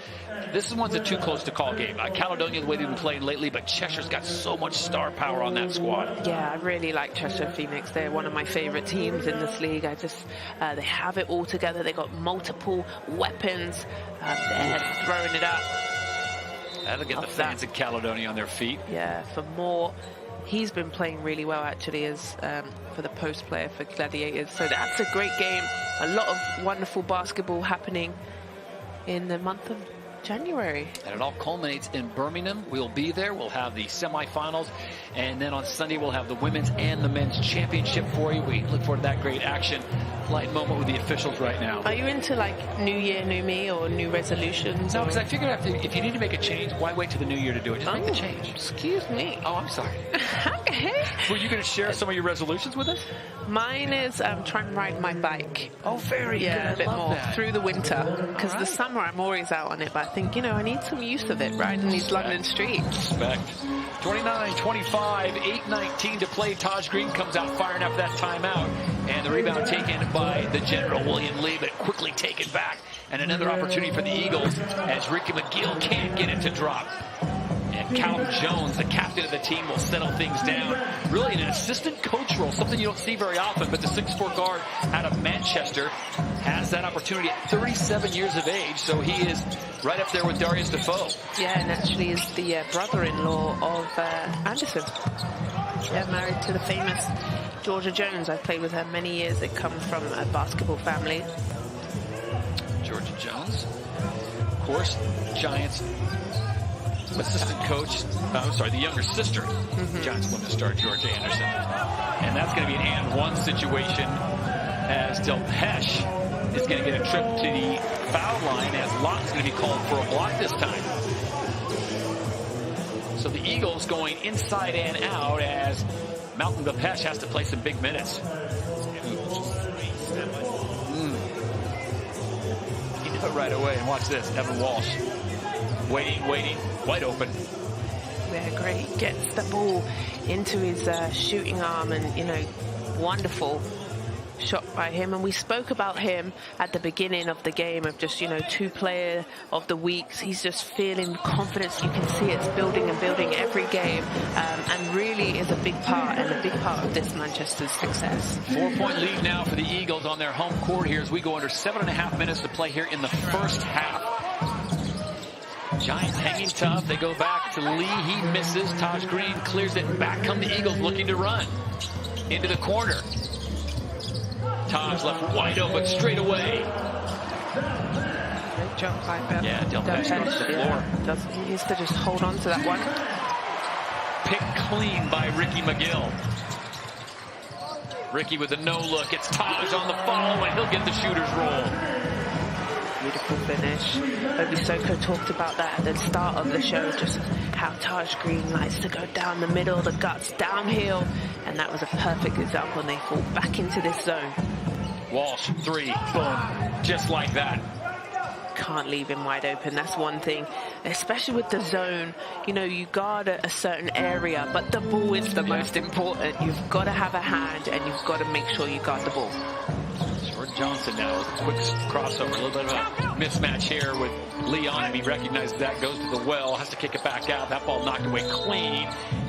This one's a too close to call game. Caledonia, the way they've been playing lately, but Cheshire's got so much star power on that squad. Yeah, I really like Cheshire Phoenix. They're one of my favorite teams in this league. I just, they have it all together. They got multiple weapons. They're throwing it up. That'll get the fans in Caledonia on their feet. Yeah, for more. He's been playing really well, actually, as for the post player for Gladiators. So that's a great game. A lot of wonderful basketball happening in the month of January. And it all culminates in Birmingham. We'll be there. We'll have the semifinals. And then on Sunday, we'll have the women's and the men's championship for you. We look forward to that great action. Light moment with the officials right now. Are you into like New Year, New Me or new resolutions? No, because I figured if you need to make a change, why wait till the new year to do it? Just make the change. Excuse me. Oh, I'm sorry. Okay. Were you going to share some of your resolutions with us? Mine is trying to ride my bike. Oh, very good. Yeah, a bit more that. through the winter. Because the summer I'm always out on it, but I think, you know, I need some use of it riding these London streets. Respect. 29-25, 8:19 to play. Taj Green comes out firing after that timeout. And the rebound taken by the general, William Lee, but quickly taken back. And another opportunity for the Eagles as Ricky McGill can't get it to drop. And Callum Jones, the captain of the team, will settle things down. Really an assistant coach role, something you don't see very often, but the 6'4" guard out of Manchester has that opportunity at 37 years of age, so he is right up there with Darius Defoe. Yeah, and actually is the brother-in-law of Anderson. Yeah, married to the famous Georgia Jones. I played with her many years. They come from a basketball family. Georgia Jones, of course, Giants assistant coach, the younger sister, Giants women's star, Georgia Anderson. And that's going to be an and one situation as Del Pesh is going to get a trip to the foul line as Lott's going to be called for a block this time. So the Eagles going inside and out as Malcolm Depeche has to play some big minutes. He knew it right away. And watch this, Evan Walsh. Waiting, wide open. Yeah, great. Gets the ball into his shooting arm, and, you know, wonderful shot by him. And we spoke about him at the beginning of the game of just, you know, 2 player of the weeks. He's just feeling confidence. You can see it's building and building every game, and really is a big part of this Manchester's success. 4-point lead now for the Eagles on their home court here as we go under 7.5 minutes to play here in the first half. Giants hanging tough. They go back to Lee. He misses. Taj Green clears it. Back come the Eagles looking to run into the corner. Taj left wide open straight away. Great jump by Bell. Yeah, Del Pesh goes to the floor. He needs to just hold on to that one. Picked clean by Ricky McGill. Ricky with a no-look. It's Taj on the follow, and he'll get the shooter's roll. Beautiful finish. Obisoko talked about that at the start of the show, just how Taj Green likes to go down the middle, the guts downhill, and that was a perfect example, and they fall back into this zone. Walsh, 3, boom, just like that. Can't leave him wide open. That's one thing, especially with the zone. You know, you guard a certain area, but the ball is the most important. You've got to have a hand, and you've got to make sure you guard the ball. Jordan Johnson now with a quick crossover. A little bit of a mismatch here with Leon, and he recognizes that, goes to the well, has to kick it back out. That ball knocked away clean,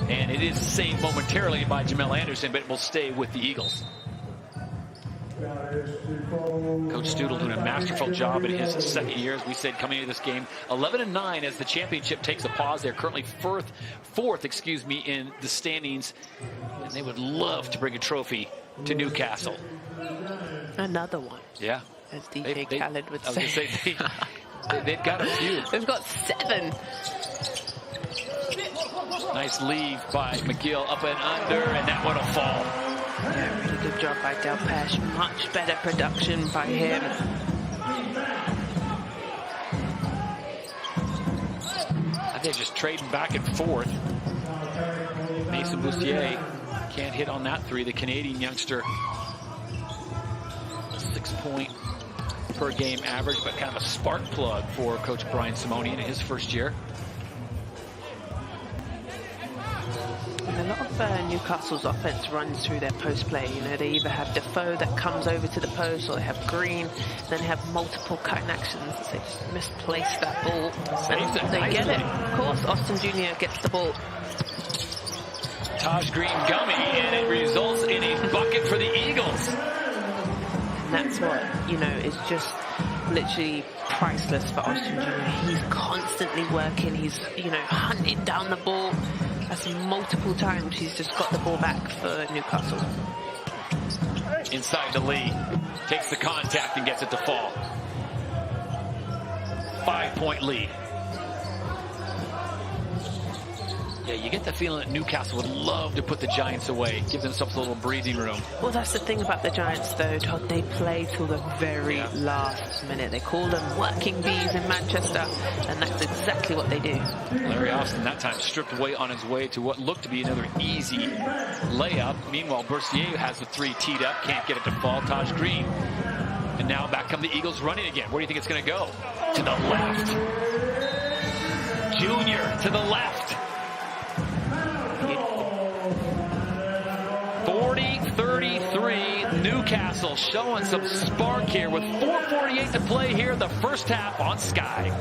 and it is saved momentarily by Jamel Anderson, but it will stay with the Eagles. Coach Studel doing a masterful job in his second year, as we said, coming into this game. 11-9 as the championship takes a pause. They're currently fourth, in the standings, and they would love to bring a trophy to Newcastle. Another one. Yeah. As DJ Khaled would say. They've got a few. They've got 7. Nice leave by McGill, up and under, and that one will fall. Yeah, really good job by Del Pesh. Much better production by him. They're just trading back and forth. Mason Bustier can't hit on that 3. The Canadian youngster, 6-point per game average, but kind of a spark plug for Coach Brian Simone in his first year. And a lot of Newcastle's offense runs through their post play. You know, they either have Defoe that comes over to the post, or they have Green, then they have multiple cutting actions. They just misplace that ball. They get it. Of course, Austin Jr. gets the ball. Taj Green gummy, and it results in a bucket for the Eagles. And that's what, you know, is just literally priceless for Austin Jr. He's constantly working. He's, you know, hunting down the ball. That's multiple times he's just got the ball back for Newcastle. Inside the lead, takes the contact and gets it to fall. 5-point lead. Yeah, you get the feeling that Newcastle would love to put the Giants away, give themselves a little breathing room. Well, that's the thing about the Giants, though, Todd. They play till the very last minute. They call them working bees in Manchester, and that's exactly what they do. Larry Austin that time stripped away on his way to what looked to be another easy layup. Meanwhile, Bercier has the 3 teed up, can't get it to fall. Taj Green. And now back come the Eagles running again. Where do you think it's going to go? To the left. Junior to the left. 40-33, Newcastle showing some spark here with 4:48 to play here in the first half on Sky.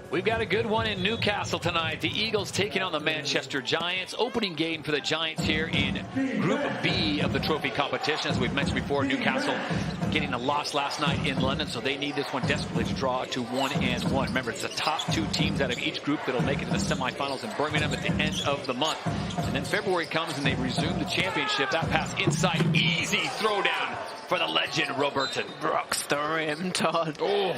We've got a good one in Newcastle tonight. The Eagles taking on the Manchester Giants. Opening game for the Giants here in Group B of the trophy competition. As we've mentioned before, Newcastle getting a loss last night in London, so they need this one desperately to draw to 1-1. Remember, it's the top 2 teams out of each group that'll make it to the semifinals in Birmingham at the end of the month. And then February comes and they resume the championship. That pass inside, easy throwdown for the legend, Robertson. Rocks the rim, Todd. Oh.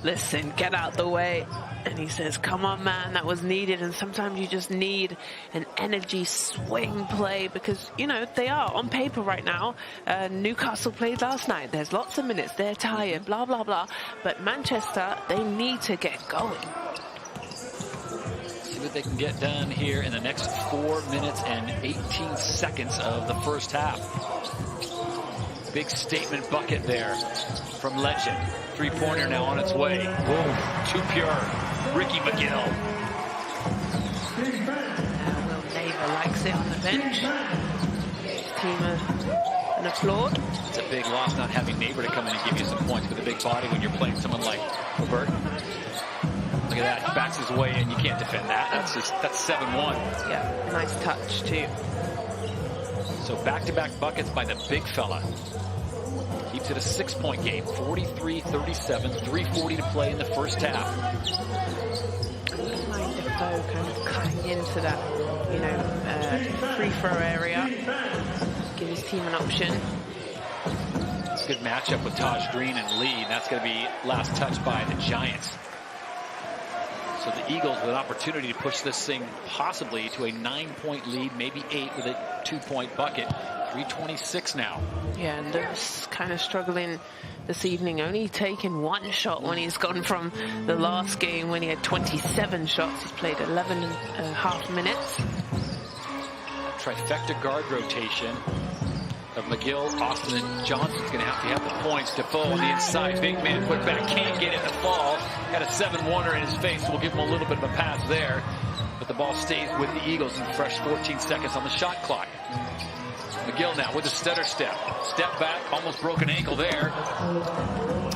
Listen, get out the way. And he says, come on, man, that was needed. And sometimes you just need an energy swing play because, you know, they are on paper right now. Newcastle played last night. There's lots of minutes. They're tired, blah, blah, blah. But Manchester, they need to get going. See what they can get done here in the next 4 minutes and 18 seconds of the first half. Big statement bucket there from Legend. 3-pointer now on its way. Boom. Too pure. Ricky McGill. Will Naver likes it on the bench. Team an applaud. It's a big loss not having Naver to come in and give you some points with a big body when you're playing someone like Robert. Look at that. He backs his way in. You can't defend that. That's 7-1. Yeah, nice touch too. So back-to-back buckets by the big fella. Keeps it a 6-point game, 43-37, 3:40 to play in the first half. Mind Defoe kind of cutting into that, you know, free throw area. Give his team an option. It's a good matchup with Taj Green and Lee, and that's going to be last touch by the Giants. So the Eagles with an opportunity to push this thing possibly to a 9-point lead, maybe 8 with a 2-point bucket. 3:26 now. Yeah, and Lewis kind of struggling this evening, only taking 1 shot when he's gone from the last game when he had 27 shots. He's played 11 and a half minutes. Trifecta guard rotation of McGill, Austin, and Johnson's going to have the points. Defoe on the inside, big man put back, can't get it to fall. Had a 7-1er in his face, so we'll give him a little bit of a pass there. But the ball stays with the Eagles in fresh 14 seconds on the shot clock. McGill now with a stutter step. Step back, almost broken ankle there.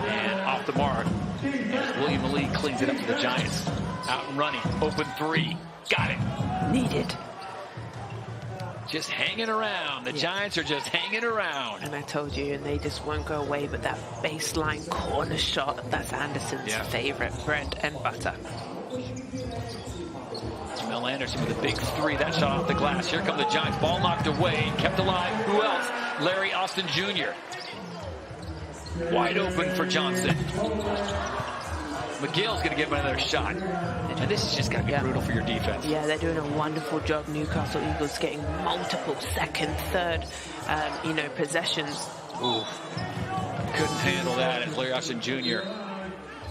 And off the mark. As William Ali cleans it up for the Giants. Out and running, open 3. Got it. Needed. Just hanging around. The Giants are just hanging around. And I told you, and they just won't go away, but that baseline corner shot, that's Anderson's favorite, bread and butter. Mel Anderson with a big 3. That shot off the glass. Here come the Giants. Ball knocked away. Kept alive. Who else? Larry Austin Jr. Wide open for Johnson. McGill's going to give him another shot. And this is just going to be brutal for your defense. Yeah, they're doing a wonderful job. Newcastle Eagles getting multiple second, third, you know, possessions. Ooh. Couldn't handle that. And Larry Austin Jr.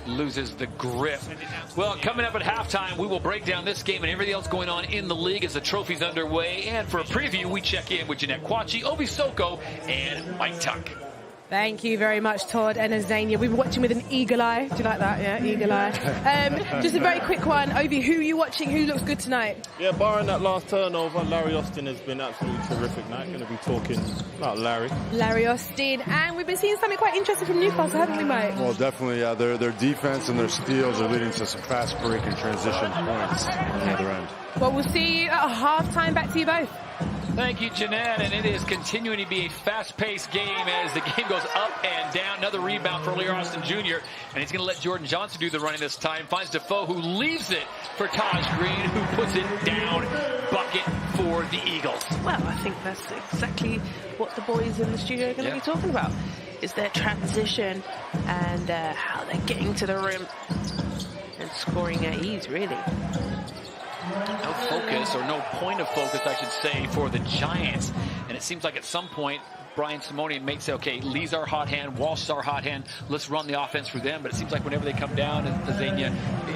loses the grip. Well, coming up at halftime, we will break down this game and everything else going on in the league as the trophy's underway. And for a preview, we check in with Jeanette Kwachi, Obi Soko, and Mike Tuck. Thank you very much, Todd and Azania. We've been watching with an eagle eye. Do you like that? Yeah, eagle eye. Just a very quick one. Obi, who are you watching? Who looks good tonight? Yeah, barring that last turnover, Larry Austin has been absolutely terrific tonight. Going to be talking about Larry. Larry Austin. And we've been seeing something quite interesting from Newcastle, haven't we, Mike? Well, definitely, yeah. Their defense and their steals are leading to some fast break and transition points on the other end. Well, we'll see you at halftime. Back to you both. Thank you, Jeanette. And it is continuing to be a fast-paced game as the game goes up and down. Another rebound for Larry Austin Jr. And he's going to let Jordan Johnson do the running this time. Finds Defoe, who leaves it for Taj Green, who puts it down. Bucket for the Eagles. Well, I think that's exactly what the boys in the studio are going to be talking about. Is their transition and how they're getting to the rim and scoring at ease, really. No focus, or no point of focus, I should say, for the Giants. And it seems like at some point, Brian Simonian may say, okay, Lee's our hot hand, Walsh is our hot hand, let's run the offense for them. But it seems like whenever they come down, Azania,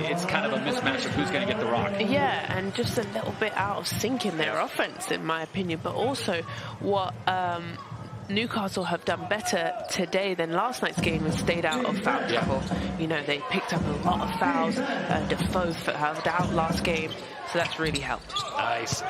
it's kind of a mismatch of who's going to get the rock. Yeah, and just a little bit out of sync in their offense, in my opinion. But also what Newcastle have done better today than last night's game and stayed out of foul trouble. You know, they picked up a lot of fouls. Defoe fouled out last game, so that's really helped. Nice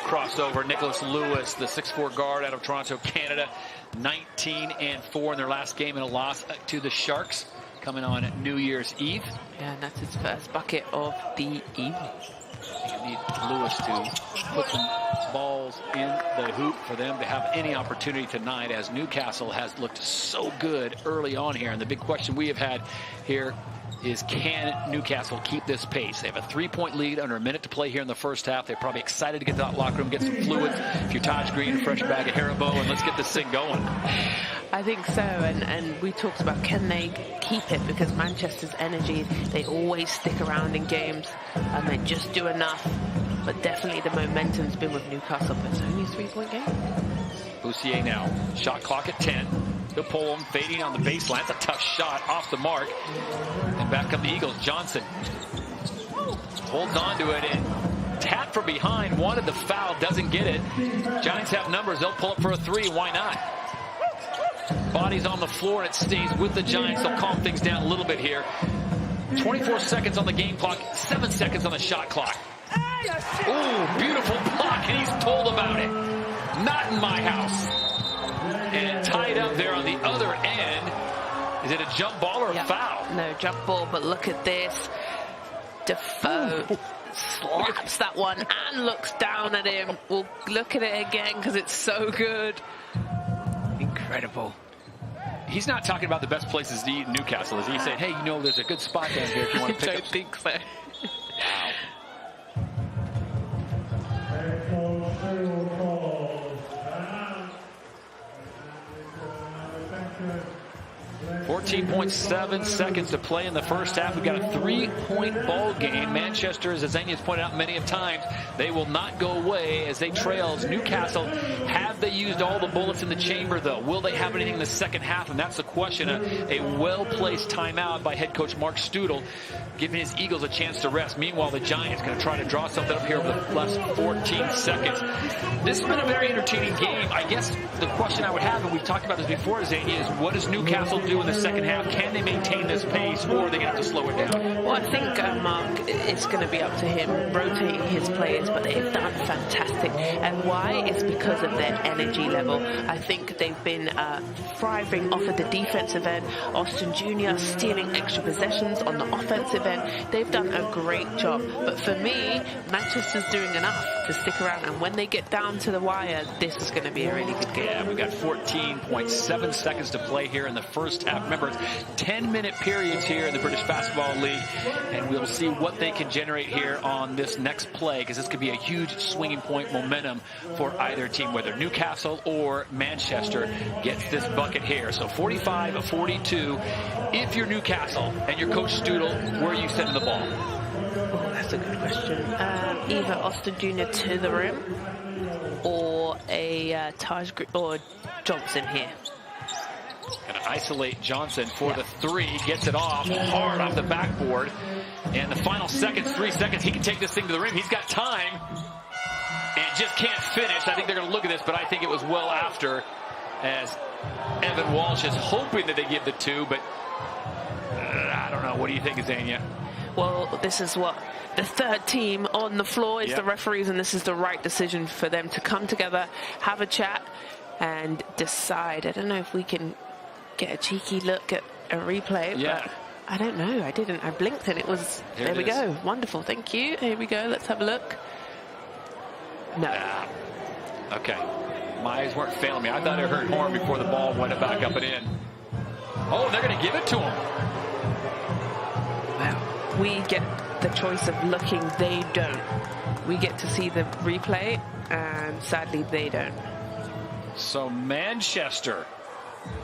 crossover. Nicholas Lewis, the 6'4" guard out of Toronto, Canada, 19-4 in their last game in a loss to the Sharks. coming on New Year's Eve. Yeah, and that's his first bucket of the evening. You need Lewis to put some balls in the hoop for them to have any opportunity tonight, as Newcastle has looked so good early on here. And the big question we have had here is, can Newcastle keep this pace? They have a 3-point lead under a minute to play here in the first half. They're probably excited to get to that locker room, get some fluids, a few Taj Green, a fresh bag of Haribo, and let's get this thing going. I think so, and we talked about, can they keep it, because Manchester's energy, they always stick around in games and they just do enough, but definitely the momentum's been with Newcastle, but it's only a 3-point game. Boussier now, shot clock at 10. He'll pull him, fading on the baseline. It's a tough shot off the mark. And back come the Eagles. Johnson holds on to it and tap from behind. Wanted the foul, doesn't get it. Giants have numbers. They'll pull up for a 3. Why not? Body's on the floor and it stays with the Giants. They'll calm things down a little bit here. 24 seconds on the game clock, 7 seconds on the shot clock. Ooh, beautiful block, and he's told about it. Not in my house. And tied up there on the other end. Is it a jump ball or a foul? No, jump ball, but look at this. Defoe slaps that one and looks down at him. We'll look at it again because it's so good. Incredible. He's not talking about the best places to eat in Newcastle, is he? He's saying, hey, you know, there's a good spot down here if you want to pick up. I don't think so. Wow. 14.7 seconds to play in the first half. We've got a 3-point ball game. Manchester, as Xenia's pointed out many of times, they will not go away as they trail. Newcastle, have they used all the bullets in the chamber, though? Will they have anything in the second half? And that's the question. A well-placed timeout by head coach Mark Studel, giving his Eagles a chance to rest. Meanwhile, the Giants going to try to draw something up here over the last 14 seconds. This has been a very entertaining game. I guess the question I would have, and we've talked about this before, Xenia, is what does Newcastle do in the second half? Can they maintain this pace, or are they going to have to slow it down? Well, I think, Mark, it's going to be up to him rotating his players, but they've done fantastic. And why? It's because of their energy level. I think they've been thriving off of the defensive end. Austin Jr. stealing extra possessions on the offensive end. They've done a great job. But for me, Manchester's doing enough to stick around. And when they get down to the wire, this is going to be a really good game. Yeah, we've got 14.7 seconds to play here in the first half. Remember, it's 10-minute periods here in the British Basketball League, and we'll see what they can generate here on this next play, because this could be a huge swinging point momentum for either team, whether Newcastle or Manchester gets this bucket here. So 45-42. If you're Newcastle and you're Coach Studel, where are you sending the ball? Oh, that's a good question. Either Austin Jr. to the rim or a Taj or Johnson here. Going to isolate Johnson for the 3. Gets it off hard off the backboard. And the final seconds, 3 seconds, he can take this thing to the rim. He's got time. And just can't finish. I think they're going to look at this, but I think it was well after, as Evan Walsh is hoping that they give the 2, but I don't know. What do you think, Xenia? Well, this is what the third team on the floor is the referees, and this is the right decision for them to come together, have a chat, and decide. I don't know if we can get a cheeky look at a replay, but I don't know. I didn't. I blinked and it was, there we go. Wonderful. Thank you. Here we go. Let's have a look. No. Okay. My eyes weren't failing me. I thought I heard horn before the ball went back up and in. Oh, they're going to give it to him. Wow. We get the choice of looking. They don't. We get to see the replay, and sadly they don't. So Manchester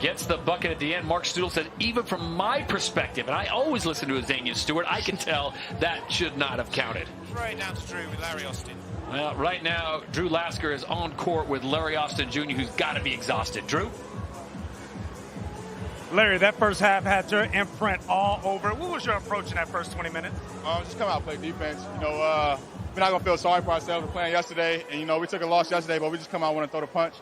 gets the bucket at the end. Mark Studel said, even from my perspective, and I always listen to Xenia Stewart, I can tell that should not have counted. Right down to Drew with Larry Austin. Well, right now, Drew Lasker is on court with Larry Austin Jr., who's got to be exhausted. Drew? Larry, that first half had your imprint all over it. What was your approach in that first 20 minutes? Just come out and play defense. You know, we're not going to feel sorry for ourselves for playing yesterday. And, you know, we took a loss yesterday, but we just come out and want to throw the punch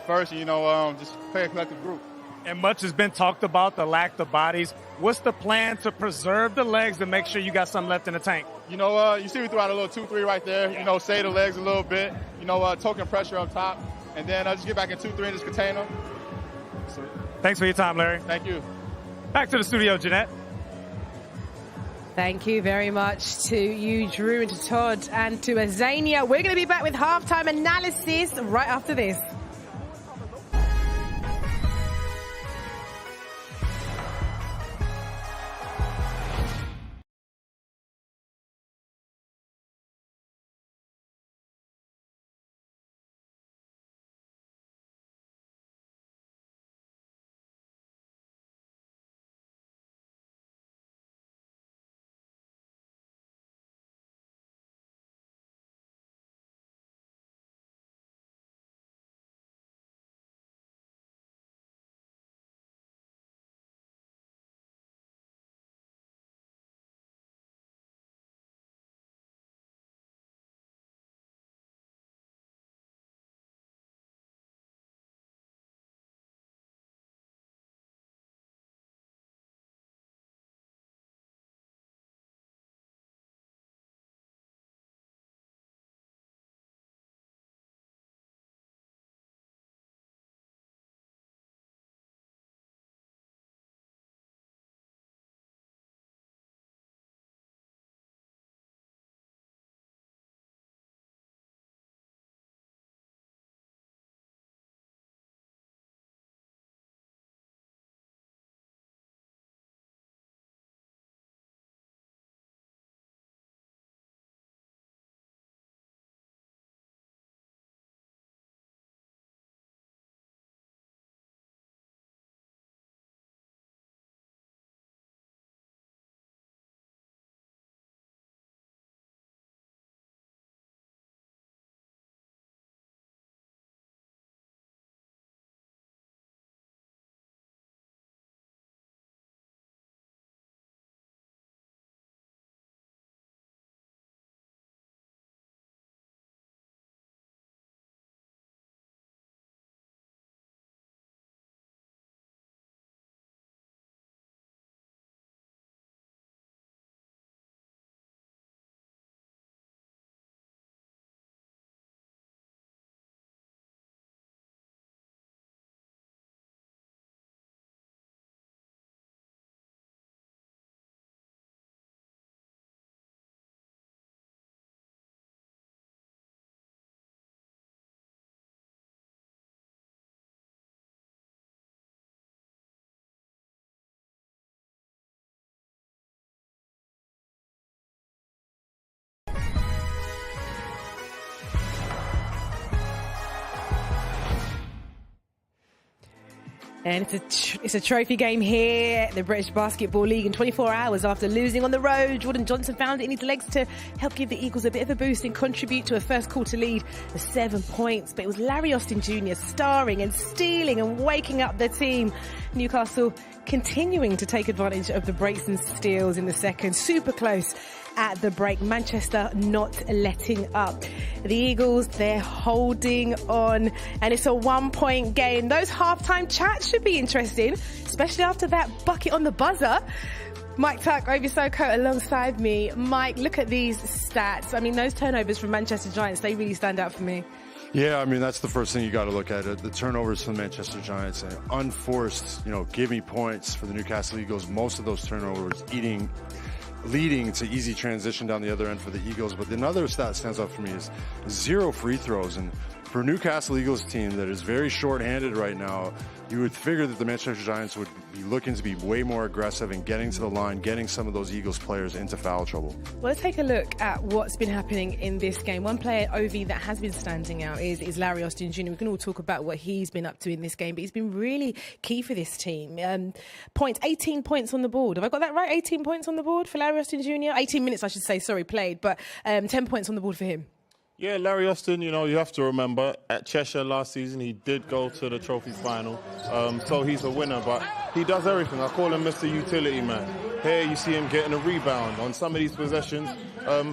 first, and, you know, just play a collective group. And much has been talked about the lack of bodies. What's the plan to preserve the legs to make sure you got something left in the tank? You know, you see we threw out a little 2-3 right there. You know, save the legs a little bit. You know, token pressure up top. And then just get back in 2-3 and just contain them. Thanks for your time, Larry. Thank you. Back to the studio, Jeanette. Thank you very much to you, Drew, and to Todd, and to Azania. We're going to be back with halftime analysis right after this. And it's a trophy game here at the British Basketball League. In 24 hours after losing on the road, Jordan Johnson found it in his legs to help give the Eagles a bit of a boost and contribute to a first quarter lead of 7 points. But it was Larry Austin Jr. starring and stealing and waking up the team. Newcastle continuing to take advantage of the breaks and steals in the second. Super close at the break. Manchester not letting up. The Eagles, they're holding on, and it's a 1 point game. Those halftime chats should be interesting, especially after that bucket on the buzzer. Mike Tuck, Ovi Soko alongside me. Mike, look at these stats. I mean, those turnovers from Manchester Giants, they really stand out for me. Yeah, I mean, that's the first thing you got to look at. The turnovers from the Manchester Giants, and unforced, give me points for the Newcastle Eagles. Most of those turnovers leading to easy transition down the other end for the Eagles. But another stat that stands out for me is 0 free throws. And for a Newcastle Eagles team that is very short-handed right now, you would figure that the Manchester Giants would be looking to be way more aggressive and getting to the line, getting some of those Eagles players into foul trouble. Well, let's take a look at what's been happening in this game. One player, Ovi, that has been standing out is Larry Austin Jr. We can all talk about what he's been up to in this game, but he's been really key for this team. 18 points on the board. Have I got that right? 18 points on the board for Larry Austin Jr.? 18 minutes, I should say, played, but 10 points on the board for him. Yeah, Larry Austin, you have to remember, at Cheshire last season, he did go to the trophy final. So he's a winner, but he does everything. I call him Mr. Utility Man. Here you see him getting a rebound. On some of these possessions,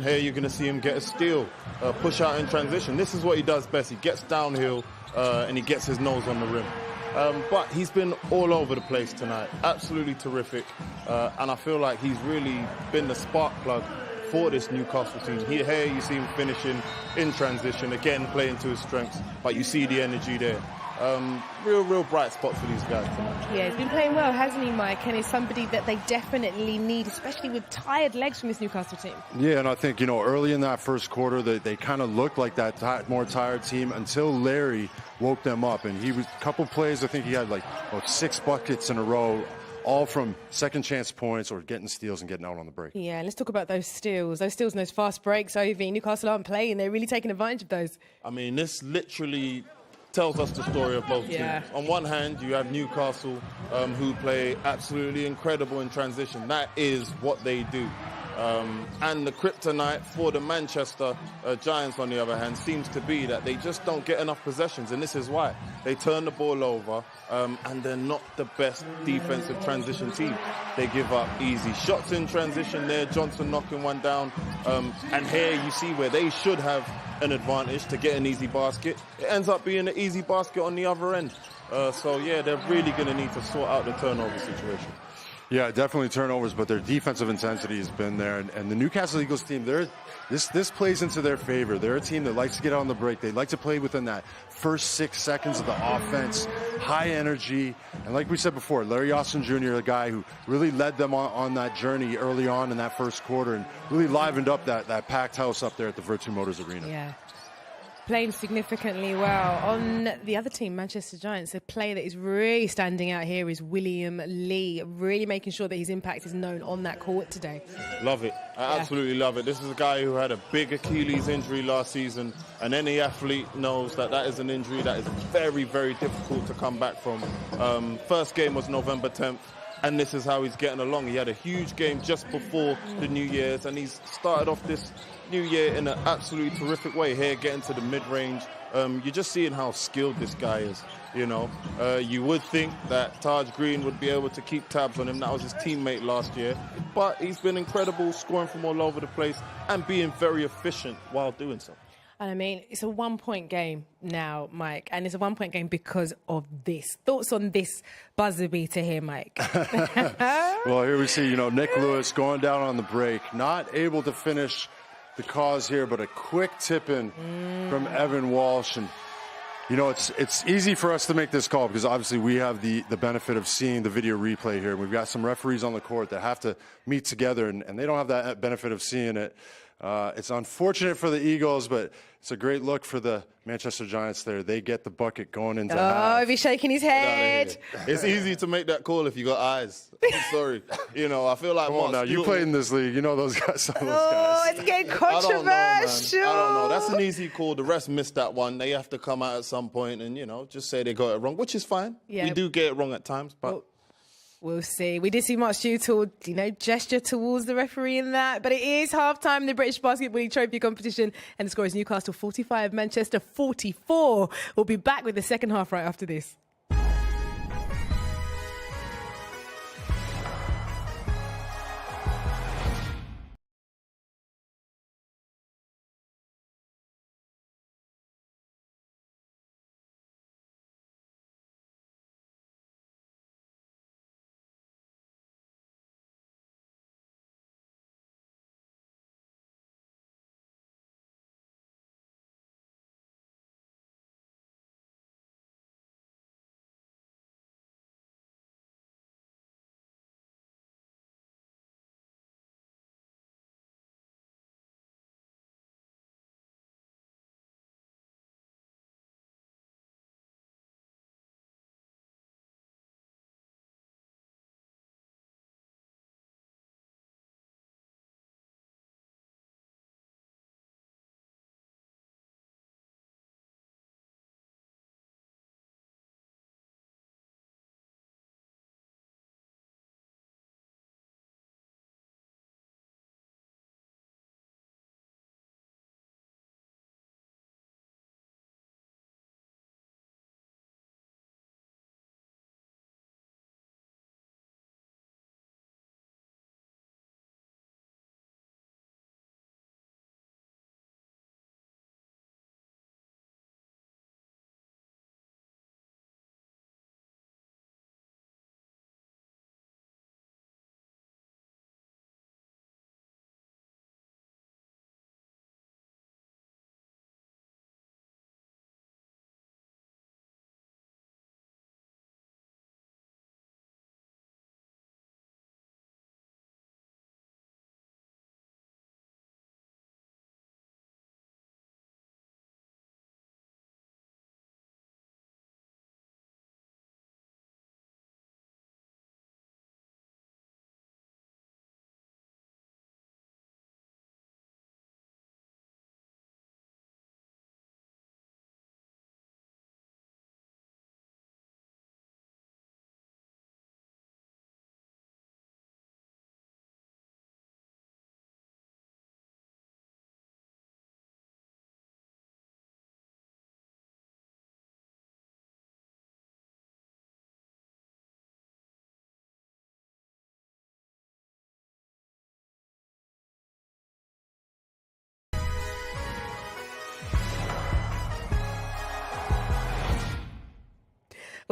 here you're going to see him get a steal, push out in transition. This is what he does best. He gets downhill and he gets his nose on the rim. But he's been all over the place tonight. Absolutely terrific. And I feel like he's really been the spark plug for this Newcastle team. Here you see him finishing in transition, again playing to his strengths, but you see the energy there. Real bright spot for these guys. Yeah, he's been playing well, hasn't he, Mike? And he's somebody that they definitely need, especially with tired legs from this Newcastle team. Yeah, and I think, early in that first quarter, they kind of looked like that more tired team until Larry woke them up. And he was a couple plays, I think he had 6 buckets in a row, all from second chance points or getting steals and getting out on the break. Yeah, let's talk about those steals. Those steals and those fast breaks, Ovi. Newcastle aren't playing. They're really taking advantage of those. I mean, this literally tells us the story of both teams. On one hand, you have Newcastle, who play absolutely incredible in transition. That is what they do. And the kryptonite for the Manchester Giants, on the other hand, seems to be that they just don't get enough possessions, and this is why. They turn the ball over, and they're not the best defensive transition team. They give up easy shots in transition there, Johnson knocking one down, and here you see where they should have an advantage to get an easy basket. It ends up being an easy basket on the other end. So, yeah, they're really going to need to sort out the turnover situation. Yeah, definitely turnovers, but their defensive intensity has been there. And the Newcastle Eagles team, this plays into their favor. They're a team that likes to get out on the break. They like to play within that first 6 seconds of the offense, high energy. And like we said before, Larry Austin Jr., the guy who really led them on that journey early on in that first quarter and really livened up that packed house up there at the Virtu Motors Arena. Yeah. Playing significantly well. On the other team, Manchester Giants, the player that is really standing out here is William Lee, really making sure that his impact is known on that court today. Love it. I absolutely love it. This is a guy who had a big Achilles injury last season, and any athlete knows that is an injury that is very, very difficult to come back from. First game was November 10th. And this is how he's getting along. He had a huge game just before the New Year's, and he's started off this new year in an absolutely terrific way here, getting to the mid-range. You're just seeing how skilled this guy is, You would think that Taj Green would be able to keep tabs on him. That was his teammate last year. But he's been incredible, scoring from all over the place and being very efficient while doing so. And I mean, it's a 1-point game now, Mike, and it's a 1-point game because of this. Thoughts on this buzzer beater here, Mike? Well, here we see, Nick Lewis going down on the break, not able to finish the cause here, but a quick tip-in from Evan Walsh. And, it's easy for us to make this call because obviously we have the benefit of seeing the video replay here. We've got some referees on the court that have to meet together, and they don't have that benefit of seeing it. It's unfortunate for the Eagles, but it's a great look for the Manchester Giants there. They get the bucket going into half. He's shaking his head. It's easy to make that call if you got eyes. I'm sorry. I feel like... Come on now, you played in this league. You know those guys. Some of those guys. Oh, it's getting controversial. I don't know. That's an easy call. The rest missed that one. They have to come out at some point and, just say they got it wrong, which is fine. Yeah. We do get it wrong at times, but... We'll see. We did see Mark Stutel, gesture towards the referee in that. But it is halftime in the British Basketball League Trophy competition. And the score is Newcastle 45, Manchester 44. We'll be back with the second half right after this.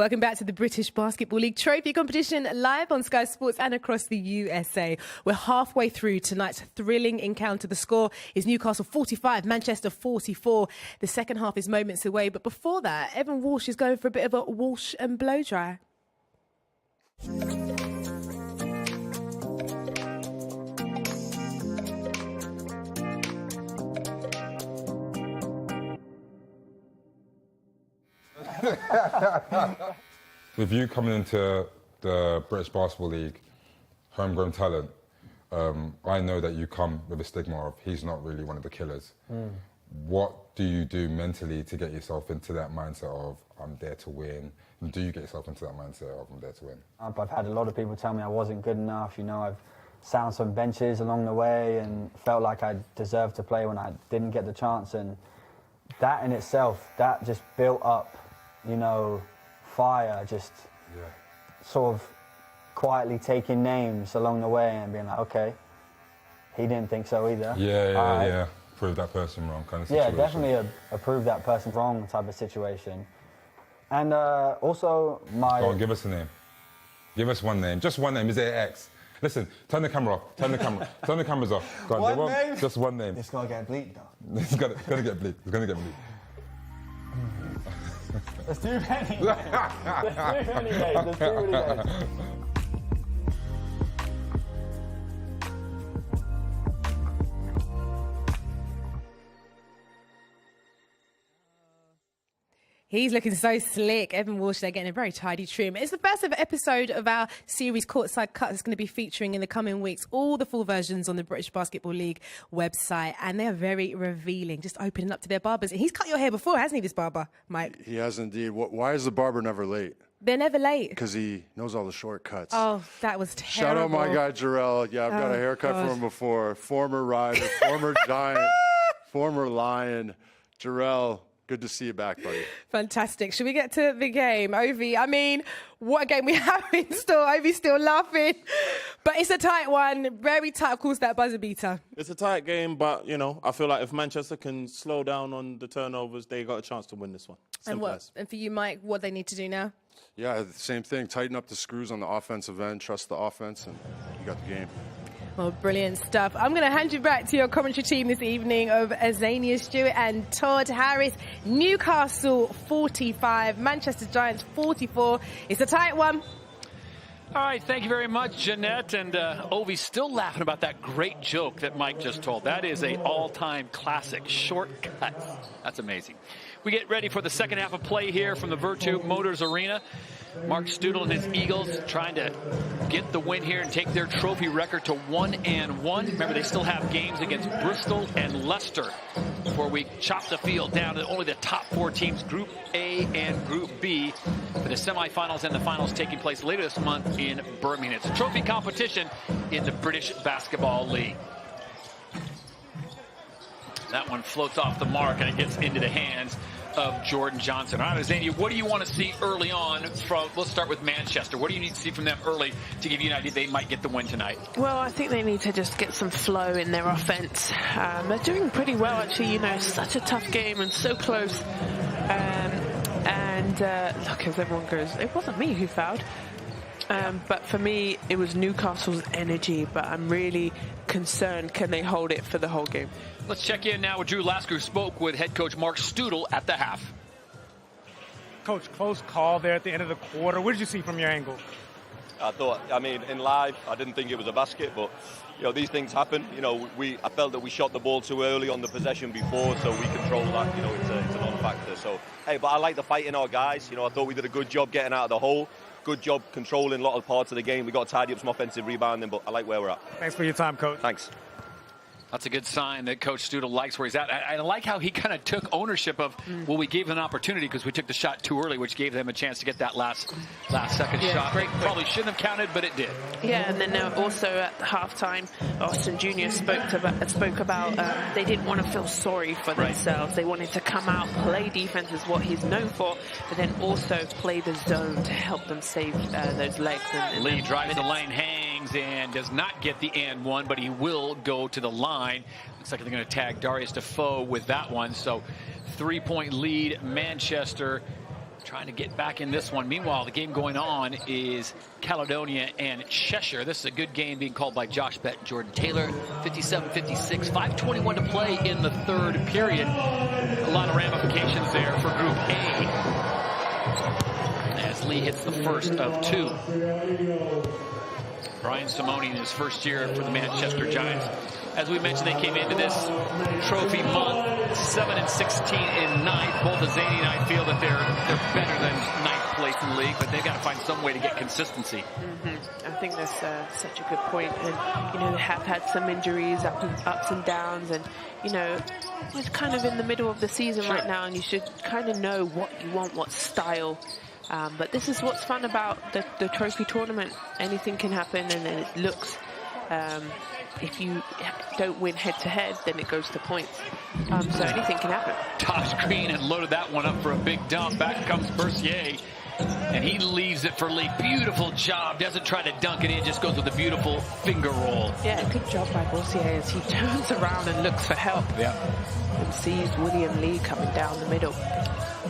Welcome back to the British Basketball League Trophy Competition, live on Sky Sports and across the USA. We're halfway through tonight's thrilling encounter. The score is Newcastle 45, Manchester 44. The second half is moments away. But before that, Evan Walsh is going for a bit of a Walsh and blow dry. With you coming into the British Basketball League, homegrown talent, I know that you come with a stigma of he's not really one of the killers. What do you do mentally to get yourself into that mindset of I'm there to win? And do you get yourself into that mindset of I'm there to win? I've had a lot of people tell me I wasn't good enough. You know, I've sat on some benches along the way and felt like I deserved to play when I didn't get the chance. And that in itself, that just built up, you know, fire, just sort of quietly taking names along the way and being like, okay, he didn't think so either. Yeah. Prove that person wrong kind of situation. Yeah, definitely a prove that person wrong type of situation. And also my... Go on, give us a name. Give us one name. Just one name. Is it an X? Listen, turn the camera off. Turn the camera. Turn the cameras off. Go on, One name? Just one name. It's gonna get bleak though. It's gonna get bleak. It's gonna get bleak. There's too many names. There's too many names. There's too many names. He's looking so slick. Evan Walsh, they're getting a very tidy trim. It's the first ever episode of our series Courtside Cut. It's going to be featuring in the coming weeks all the full versions on the British Basketball League website. And they're very revealing, just opening up to their barbers. And he's cut your hair before, hasn't he, this barber, Mike? He has indeed. Why is the barber never late? They're never late. Because he knows all the shortcuts. Oh, that was terrible. Shout out my guy, Jarrell. Yeah, I've got a haircut from him before. Former rider, former giant, former lion. Jarrell, good to see you back, buddy. Fantastic. Should we get to the game? Ovi, I mean, what a game we have in store. Ovi's still laughing. But it's a tight one. Very tight, of course, that buzzer beater. It's a tight game, but, you know, I feel like if Manchester can slow down on the turnovers, they got a chance to win this one. And for you, Mike, what they need to do now? Yeah, the same thing. Tighten up the screws on the offensive end. Trust the offense, and you got the game. Well, brilliant stuff. I'm going to hand you back to your commentary team this evening of Azania Stewart and Todd Harris. Newcastle 45, Manchester Giants 44. It's a tight one. All right, thank you very much, Jeanette. And Ovi's still laughing about that great joke that Mike just told. That is an all-time classic, shortcut. That's amazing. We get ready for the second half of play here from the Virtu Motors Arena. Mark Studel and his Eagles trying to get the win here and take their trophy record to 1-1. Remember, they still have games against Bristol and Leicester before we chop the field down to only the top four teams, Group A and Group B, for the semifinals and the finals taking place later this month in Birmingham. It's a trophy competition in the British Basketball League. That one floats off the mark and it gets into the hands of Jordan Johnson. All right, Azania, what do you want to see early on from, let's start with Manchester. What do you need to see from them early to give you an idea they might get the win tonight? Well, I think they need to just get some flow in their offense. They're doing pretty well, actually. You know, such a tough game and so close. Look, as everyone goes, it wasn't me who fouled. But for me, it was Newcastle's energy, but I'm really concerned, can they hold it for the whole game? Let's check in now with Drew Lasker, who spoke with head coach Mark Studel at the half. Coach, close call there at the end of the quarter. What did you see from your angle? In live, I didn't think it was a basket, but, you know, these things happen. You know, I felt that we shot the ball too early on the possession before, so we control that. You know, it's a non-factor. So, hey, but I like the fight in our guys. You know, I thought we did a good job getting out of the hole. Good job controlling a lot of parts of the game. We got to tidy up some offensive rebounding, but I like where we're at. Thanks for your time, Coach. Thanks. That's a good sign that Coach Studel likes where he's at. I like how he kind of took ownership of, well, we gave them an opportunity because we took the shot too early, which gave them a chance to get that last second shot. Great. Probably shouldn't have counted, but it did. Yeah, and then also at halftime, Austin Jr. spoke about they didn't want to feel sorry for themselves. They wanted to come out, play defense is what he's known for, but then also play the zone to help them save those legs. Lee drives the lane, hangs, and does not get the and one, but he will go to the line. Looks like they're going to tag Darius Defoe with that one. So 3-point lead, Manchester trying to get back in this one. Meanwhile, the game going on is Caledonia and Cheshire. This is a good game being called by Josh Bett and Jordan Taylor. 57-56, 5:21 to play in the third period. A lot of ramifications there for Group A, as Lee hits the first of two. Brian Simone in his first year for the Manchester Giants. As we mentioned, they came into this trophy month 7-16 in ninth. Both Azani and I feel that they're better than ninth place in the league, but they've got to find some way to get consistency. I think that's such a good point. And, you know, they have had some injuries, ups and downs, and, you know, we're kind of in the middle of the season right now, and you should kind of know what you want, what style. But this is what's fun about the trophy tournament. Anything can happen, and then it looks, if you don't win head-to-head, then it goes to points. So anything can happen. Tosh Green had loaded that one up for a big dump. Back comes Bercier, and he leaves it for Lee. Beautiful job. Doesn't try to dunk it in, just goes with a beautiful finger roll. Yeah, good job by Bercier as he turns around and looks for help. Yeah. And sees William Lee coming down the middle.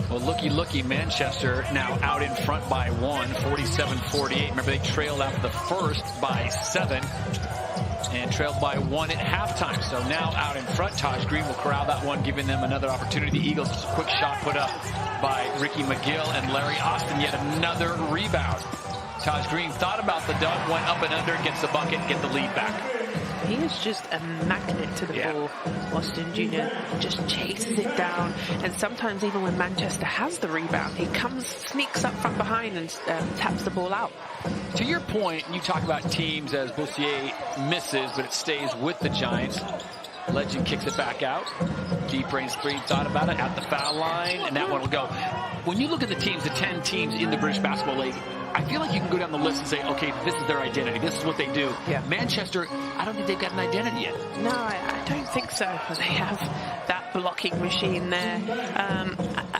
Well, looky, Manchester now out in front by 1, 47-48. Remember, they trailed after the first by 7 and trailed by 1 at halftime. So now out in front, Tosh Green will corral that one, giving them another opportunity. The Eagles, quick shot put up by Ricky McGill, and Larry Austin yet another rebound. Tosh Green thought about the dunk, went up and under, gets the bucket, get the lead back. He is just a magnet to the ball. Austin Jr. just chases it down. And sometimes even when Manchester has the rebound, he sneaks up from behind and taps the ball out. To your point, you talk about teams as Bercier misses, but it stays with the Giants. Legend kicks it back out. Deep range three, thought about it at the foul line, and that one will go. When you look at the teams, the 10 teams in the British Basketball League, I feel like you can go down the list and say, okay, this is their identity. This is what they do. Yeah. Manchester, I don't think they've got an identity yet. No, I don't think so. They have that blocking machine there.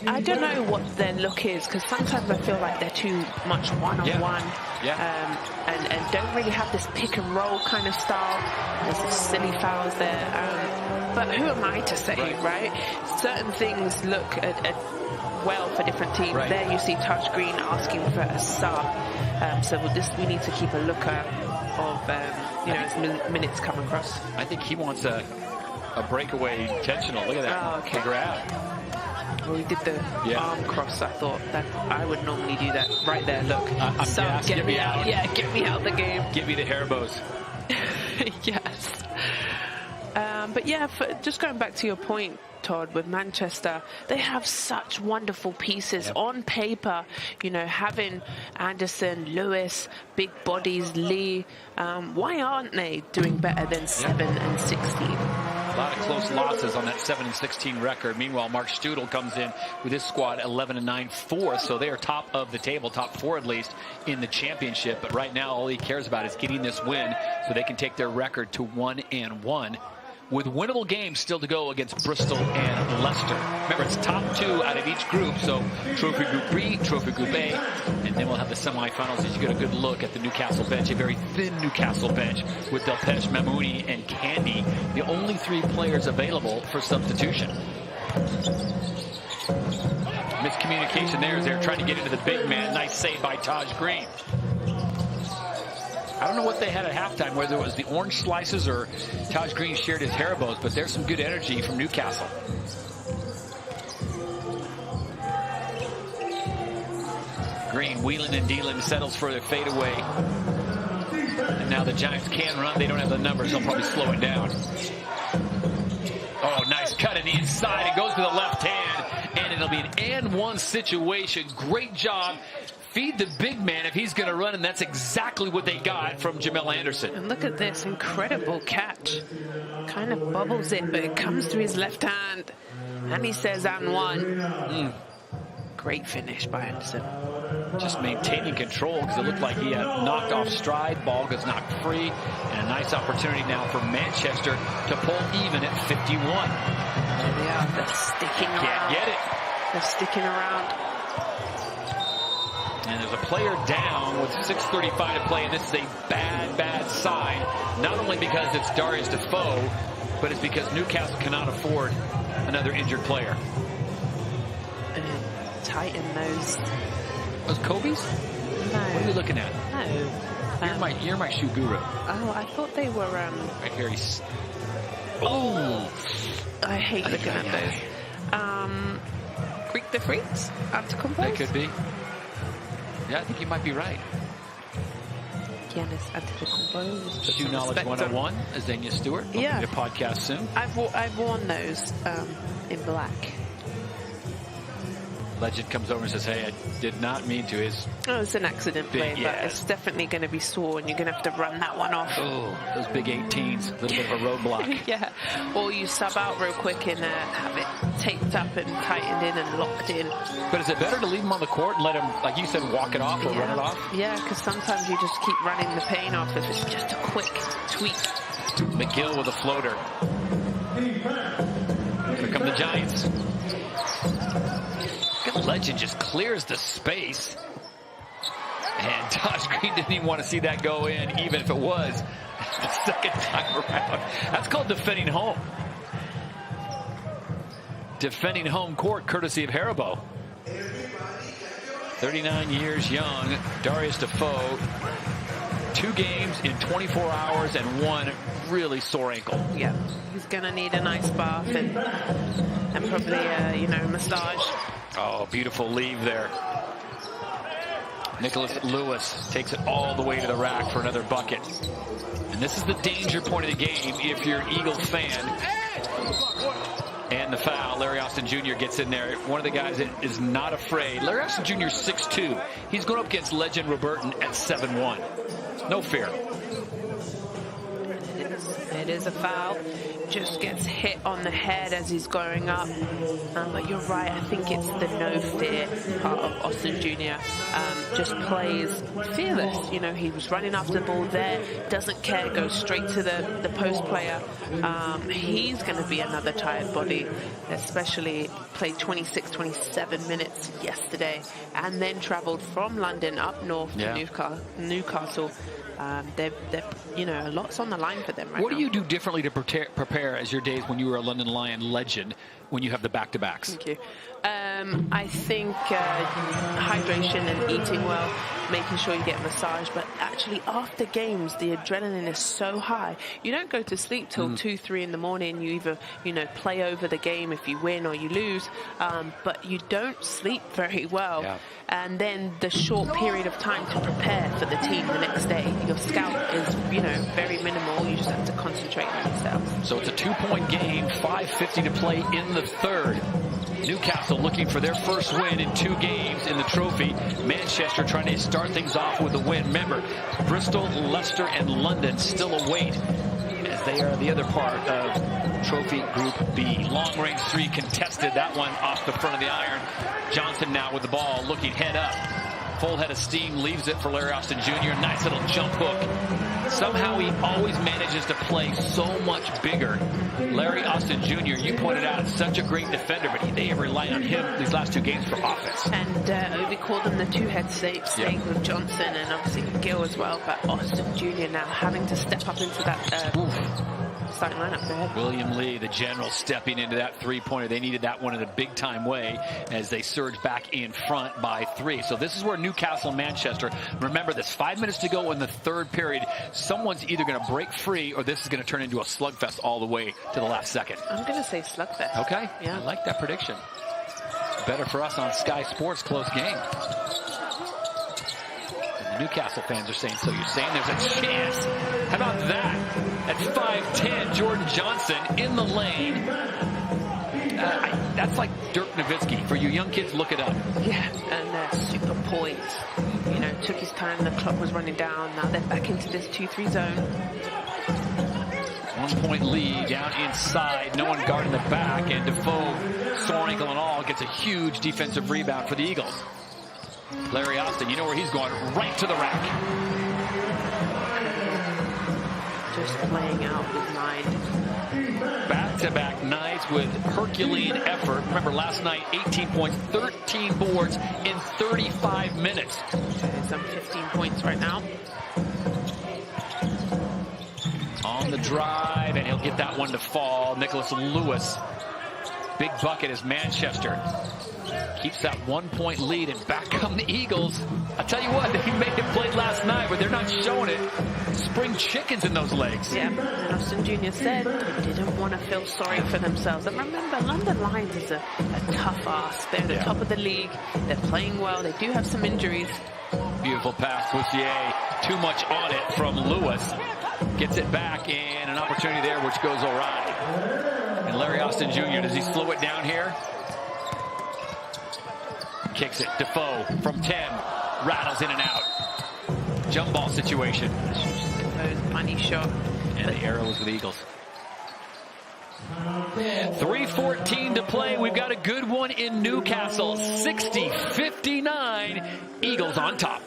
I don't know what their look is, because sometimes I feel like they're too much one-on-one. And don't really have this pick and roll kind of style. There's some silly fouls there. But who am I to say, right? Certain things look well for different teams. There you see Tosh Green asking for a sub. So we need to keep a lookout of as minutes come across. I think he wants a breakaway intentional. Look at that. The grab. Well, he did the arm cross. I thought that I would normally do that right there. Look, get me out. Yeah, get me out the game. Give me the hair bows. Yes. But yeah, just going back to your point, Todd, with Manchester, they have such wonderful pieces on paper. You know, having Anderson, Lewis, big bodies, Lee. Why aren't they doing better than 7-16? A lot of close losses on that 7-16 record. Meanwhile, Mark Studel comes in with his squad 11-9 fourth, so they are top of the table, top 4 at least in the championship. But right now, all he cares about is getting this win so they can take their record to 1-1. With winnable games still to go against Bristol and Leicester. Remember, it's top 2 out of each group, so Trophy Group B, Trophy Group A, and then we'll have the semifinals as you get a good look at the Newcastle bench, a very thin Newcastle bench with Delpesh, Mamouni, and Candy, the only 3 players available for substitution. Miscommunication there as they're trying to get into the big man. Nice save by Tosh Green. I don't know what they had at halftime, whether it was the orange slices or Tosh Green shared his hair bows, but there's some good energy from Newcastle. Green wheeling and dealing, settles for their fadeaway. And now the Giants can run. They don't have the numbers. They'll probably slow it down. Oh, nice cut in the inside. It goes to the left hand, and it'll be an and one situation. Great job. Feed the big man if he's going to run, and that's exactly what they got from Jamel Anderson. And look at this incredible catch. Kind of bubbles it, but it comes through his left hand. And he says, and one. Great finish by Anderson. Just maintaining control because it looked like he had knocked off stride. Ball gets knocked free. And a nice opportunity now for Manchester to pull even at 51. Yeah, they're sticking around. Can't get it. They're sticking around. And there's a player down with 6:35 to play, and this is a bad, bad sign. Not only because it's Darius Defoe, but it's because Newcastle cannot afford another injured player. tighten those. Those Kobe's? No. What are you looking at? No. You're my shoe guru. Oh, I thought they were. Right here, he's. Oh! I hate looking at those. Greek the Freaks? Antetokounmpo? They could be. Yeah, I think you might be right. Giannis Antetokounmpo. Shoe Knowledge 101, Azania Stewart. Yeah. The podcast soon. I've worn those in black. Legend comes over and says, hey, I did not mean to. Oh, it's an accident play, yeah. but it's definitely going to be sore, and you're going to have to run that one off. Oh, those big 18s, a little bit of a roadblock. Yeah, or you sub out real quick and have it taped up and tightened in and locked in. But is it better to leave him on the court and let him, like you said, walk it off or run it off? Yeah, because sometimes you just keep running the pain off if it's just a quick tweak. McGill with a floater. Here come the Giants. Legend just clears the space. And Josh Green didn't even want to see that go in, even if it was the second time around. That's called defending home. Defending home court, courtesy of Haribo. 39 years young, Darius Defoe. 2 games in 24 hours and 1 really sore ankle. Yeah, he's going to need a nice bath and probably a, massage. Oh, beautiful leave there. Nicholas Lewis takes it all the way to the rack for another bucket. And this is the danger point of the game if you're an Eagles fan. And the foul, Larry Austin Jr. gets in there. One of the guys that is not afraid. Larry Austin Jr. is 6'2". He's going up against legend Roberton at 7'1". No fear. It is a foul. Just gets hit on the head as he's going up. But you're right, I think it's the no fear part of Austin Jr. Just plays fearless. He was running after the ball there, doesn't care, goes straight to the post player. He's going to be another tired body, especially played 26, 27 minutes yesterday and then traveled from London up north to Newcastle. They're a lot's on the line for them right now. What do you do differently to prepare as your days when you were a London Lion legend when you have the back-to-backs? Thank you. I think hydration and eating well, making sure you get a massage, but actually after games, the adrenaline is so high. You don't go to sleep till 2, 3 in the morning. You either, play over the game if you win or you lose, but you don't sleep very well. Yeah. And then the short period of time to prepare for the team the next day, your scout is, very minimal. You just have to concentrate on yourself. So it's a 2-point game, 5:50 to play in the third. Newcastle looking for their first win in 2 games in the trophy. Manchester trying to start things off with a win. Remember, Bristol, Leicester, and London still await, as they are the other part of Trophy Group B. Long-range 3 contested. That one off the front of the iron. Johnson now with the ball, looking head up. Full head of steam, leaves it for Larry Austin Jr. Nice little jump hook. Somehow he always manages to play so much bigger. Larry Austin Jr., you pointed out, such a great defender, but they have relied on him these last 2 games for offense. And Obi called him the 2-head snake with Johnson and obviously Gill as well, but Austin Jr. now having to step up into that starting lineup. Go ahead. William Lee, the general, stepping into that 3-pointer. They needed that one in a big-time way as they surge back in front by 3. So this is where Newcastle, Manchester. Remember, there's 5 minutes to go in the third period. Someone's either going to break free or this is going to turn into a slugfest all the way to the last second. I'm going to say slugfest. Okay. Yeah. I like that prediction. Better for us on Sky Sports, close game. Newcastle fans are saying, so you're saying there's a chance. How about that? At 5'10", Jordan Johnson in the lane. That's like Dirk Nowitzki. For you young kids, look it up. Yeah, and super poised. Took his time. The clock was running down. Now they're back into this 2-3 zone. 1-point lead down inside. No one guarding the back. And Defoe, sore ankle and all, gets a huge defensive rebound for the Eagles. Larry Austin, you know where he's going, right to the rack. Just playing out his mind. Back-to-back nights with Herculean effort. Remember, last night, 18 points, 13 boards in 35 minutes. He's on 15 points right now. On the drive, and he'll get that one to fall. Nicholas Lewis. Big bucket is Manchester. keeps that 1-point lead, and back come the Eagles. I'll tell you what, they made it play last night, but they're not showing it. Spring chickens in those legs. Yeah, and Austin Jr. said they didn't want to feel sorry for themselves. And remember, London Lions is a tough ask. They're the top of the league. They're playing well. They do have some injuries. Beautiful pass, Boussier. Too much on it from Lewis. Gets it back, and an opportunity there which goes awry. And Larry Austin Jr., does he slow it down here? Kicks it. Defoe from 10. Rattles in and out. Jump ball situation. Funny shot. And the arrow is with the Eagles. 3:14 to play. We've got a good one in Newcastle. 60-59. Eagles on top.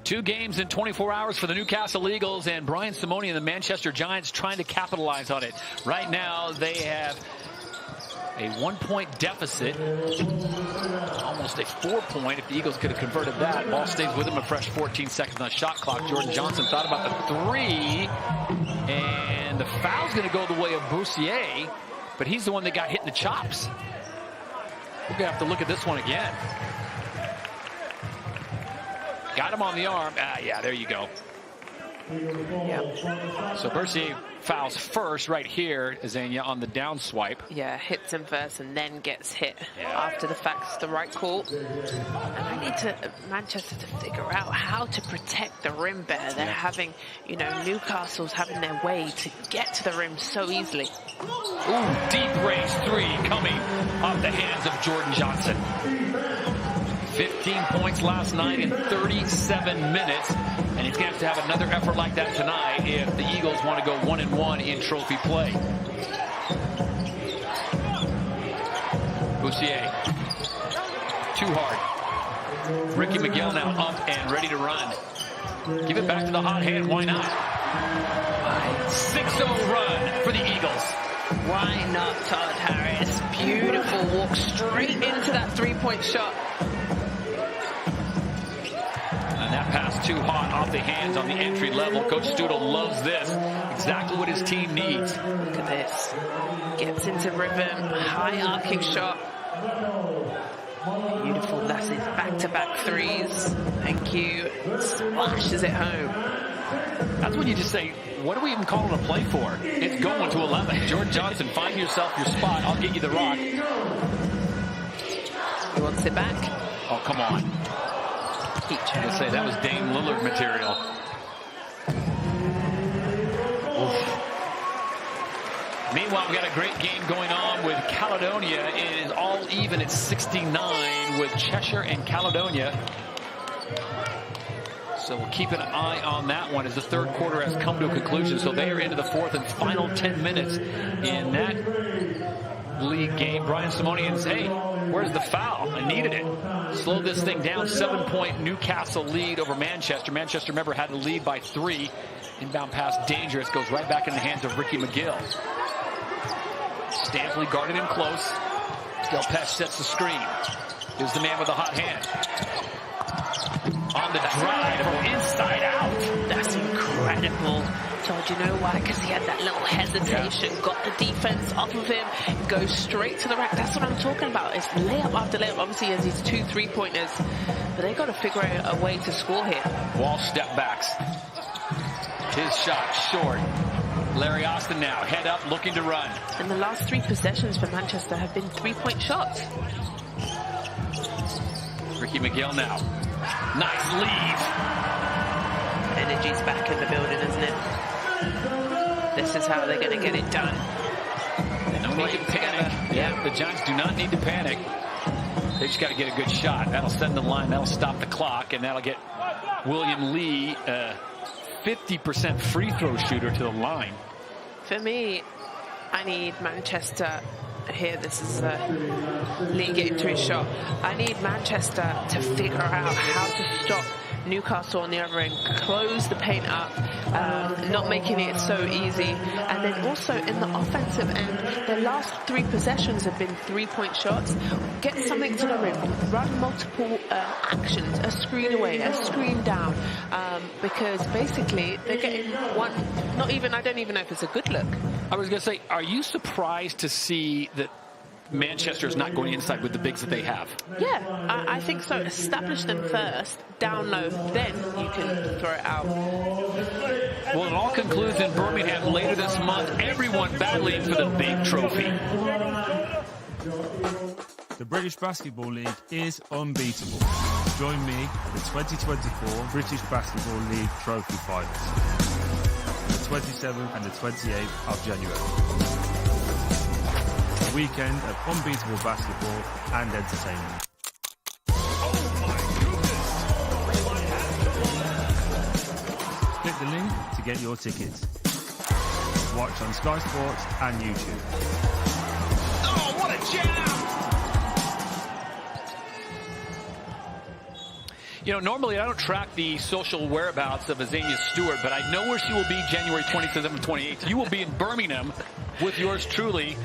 Two games in 24 hours for the Newcastle Eagles, and Brian Simone and the Manchester Giants trying to capitalize on it. Right now, they have a 1-point deficit, almost a 4-point if the Eagles could have converted that. Ball stays with them, a fresh 14 seconds on the shot clock. Jordan Johnson thought about the 3, and the foul's going to go the way of Boussier, but he's the one that got hit in the chops. We're going to have to look at this one again. Got him on the arm. Yeah, there you go. Yeah. So Boussier fouls first right here, Azania, on the down swipe. Yeah, hits him first and then gets hit after the fact. It's the right call. And I need Manchester to figure out how to protect the rim better. They're having, Newcastle's having their way to get to the rim so easily. Ooh, deep range 3 coming off the hands of Jordan Johnson. 15 points last night in 37 minutes, and he's going to have another effort like that tonight if the Eagles want to go 1-1 in trophy play. Boussier, too hard. Ricky Miguel now up and ready to run. Give it back to the hot hand, why not? 6-0 run for the Eagles. Why not, Todd Harris? Beautiful walk straight into that 3-point shot. And that pass too hot off the hands on the entry level. Coach Studel loves this. Exactly what his team needs. Look at this. Gets into rhythm. High arcing shot. Beautiful. That's his back-to-back 3s. Thank you. Splashes it home. That's when you just say, what are we even calling a play for? It's going to 11. Jordan Johnson, find yourself your spot. I'll get you the rock. He wants it back. Oh, come on. I was going to say, that was Dame Lillard material. Oof. Meanwhile, we got a great game going on with Caledonia. It is all even at 69 with Cheshire and Caledonia. So we'll keep an eye on that one as the third quarter has come to a conclusion. So they are into the fourth and final 10 minutes in that league game. Brian Simonian says, hey, where's the foul? I needed it. slow this thing down. 7-point Newcastle lead over Manchester. Manchester, remember, had the lead by 3. Inbound pass dangerous, goes right back in the hands of Ricky McGill. Stampley guarded him close. Delpesh sets the screen. Here's the man with the hot hand. On the drive from inside out. That's incredible. Told you know why? Because he had that little hesitation, got the defense off of him, goes straight to the rack. That's what I'm talking about. It's layup after layup. Obviously, he has these 2 3-pointers, but they got to figure out a way to score here. Walsh step backs. His shot short. Larry Austin now, head up, looking to run. And the last 3 possessions for Manchester have been 3-point shots. Ricky McGill now. Nice lead. Energy's back in the building, isn't it? This is how they're going to get it done. No need to panic. Yeah, the Giants do not need to panic. They just got to get a good shot. That'll send the line. That'll stop the clock, and that'll get William Lee, 50% free throw shooter, to the line. For me, I need Manchester. Here, this is Lee getting to his shot. I need Manchester to figure out how to stop Newcastle on the other end, close the paint up, not making it so easy. And then also in the offensive end, their last 3 possessions have been 3-point shots. Get something to the rim, run multiple actions, a screen away, a screen down, because basically they're getting one, not even, I don't even know if it's a good look. I was going to say, are you surprised to see that Manchester is not going inside with the bigs that they have? Yeah, I think so. Establish them first, down low, then you can throw it out. Well, it all concludes in Birmingham later this month. Everyone battling for the big trophy. The British Basketball League is unbeatable. Join me at the 2024 British Basketball League Trophy Finals, the 27th and the 28th of January. A weekend of unbeatable basketball and entertainment. Click the link to get your tickets. Watch on Sky Sports and YouTube. Oh, what a jam! You know, normally I don't track the social whereabouts of Azania Stewart, but I know where she will be January 27th and 28th. You will be in Birmingham with yours truly,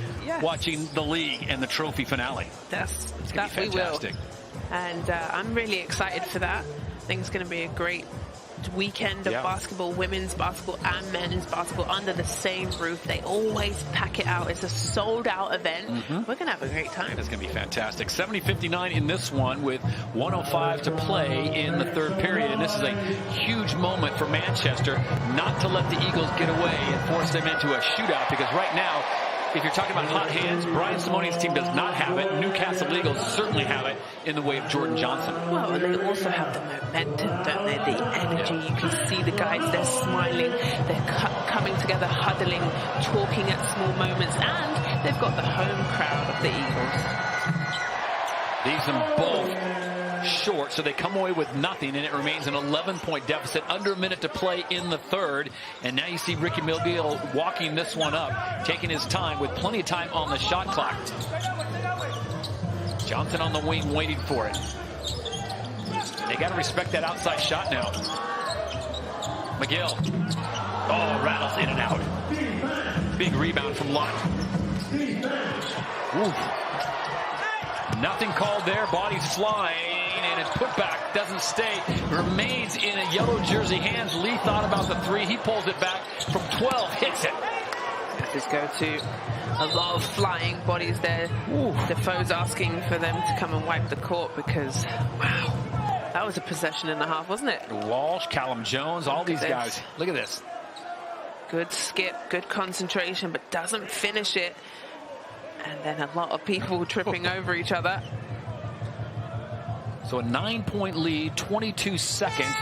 watching the league and the trophy finale. That we will. And I'm really excited for that. I think it's going to be a great weekend of basketball, women's basketball and men's basketball under the same roof. They always pack it out. It's a sold-out event. We're going to have a great time. It's going to be fantastic. 70-59 in this one with 1:05 to play in the 3rd period. And this is a huge moment for Manchester not to let the Eagles get away and force them into a shootout, because right now, if you're talking about hot hands, Brian Simone's team does not have it. Newcastle Eagles certainly have it in the way of Jordan Johnson. Well, and they also have the momentum, don't they? The energy. You can see the guys, they're smiling, they're coming together, huddling, talking at small moments, and they've got the home crowd of the Eagles. Leaves them both short, so they come away with nothing, and it remains an 11-point deficit, under a minute to play in the 3rd. And now you see Ricky McGill walking this one up, taking his time with plenty of time on the shot clock. Johnson on the wing waiting for it. They got to respect that outside shot now. McGill. Oh, rattles in and out. Big rebound from Lott. Oof. Nothing called there. Bodies flying, and it's put back. Doesn't stay. Remains in a yellow jersey hands. Lee thought about the 3. He pulls it back from 12. Hits it. Just go to a lot of flying bodies there. Defoe's asking for them to come and wipe the court because, wow, that was a possession and a half, wasn't it? Walsh, Callum Jones, all these guys. Look at this. Good skip, good concentration, but doesn't finish it. And then a lot of people tripping over each other. So a 9-point lead, 22 seconds.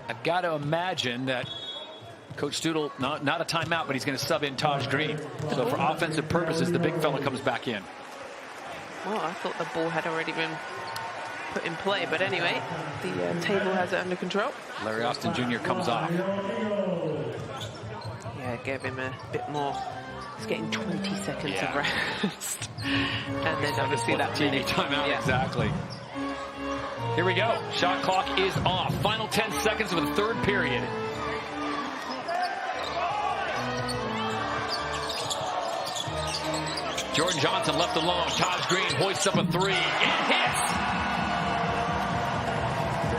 I've got to imagine that Coach Stootle, not a timeout, but he's going to sub in Taj Green. So for offensive purposes, the big fella comes back in. Well, I thought the ball had already been put in play, but anyway, the table has it under control. Larry Austin Jr. comes off. Yeah, gave him a bit more. He's getting 20 seconds of rest. And then obviously that TV timeout, exactly. Here we go. Shot clock is off. Final 10 seconds of the third period. Jordan Johnson left alone. Taj Green hoists up a three. It hits.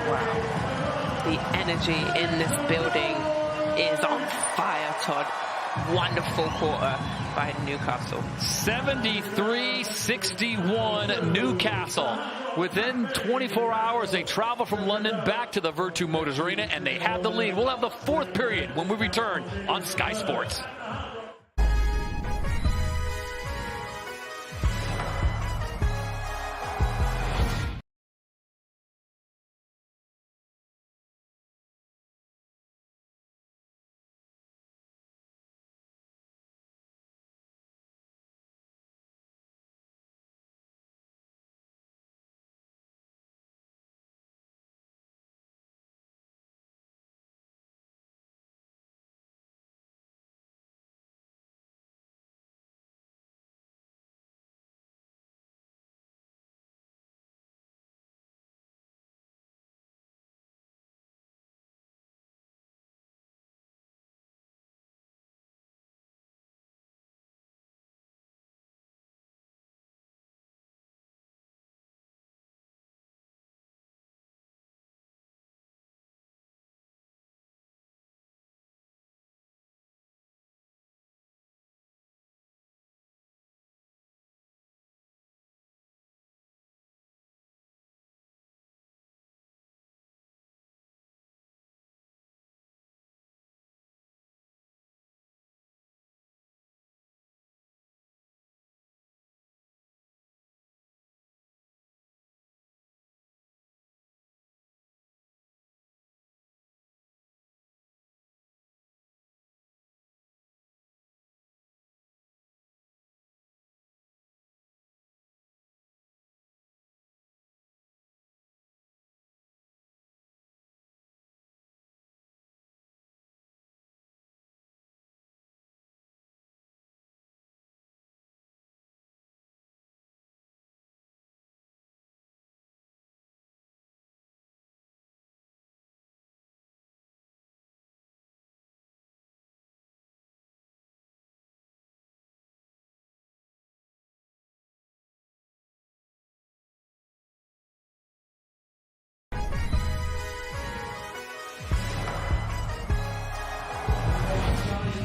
Wow. The energy in this building is on fire, Todd. Wonderful quarter by Newcastle. 73-61 Newcastle. Within 24 hours, they travel from London back to the Virtu Motors Arena, and they have the lead. We'll have the fourth period when we return on Sky Sports.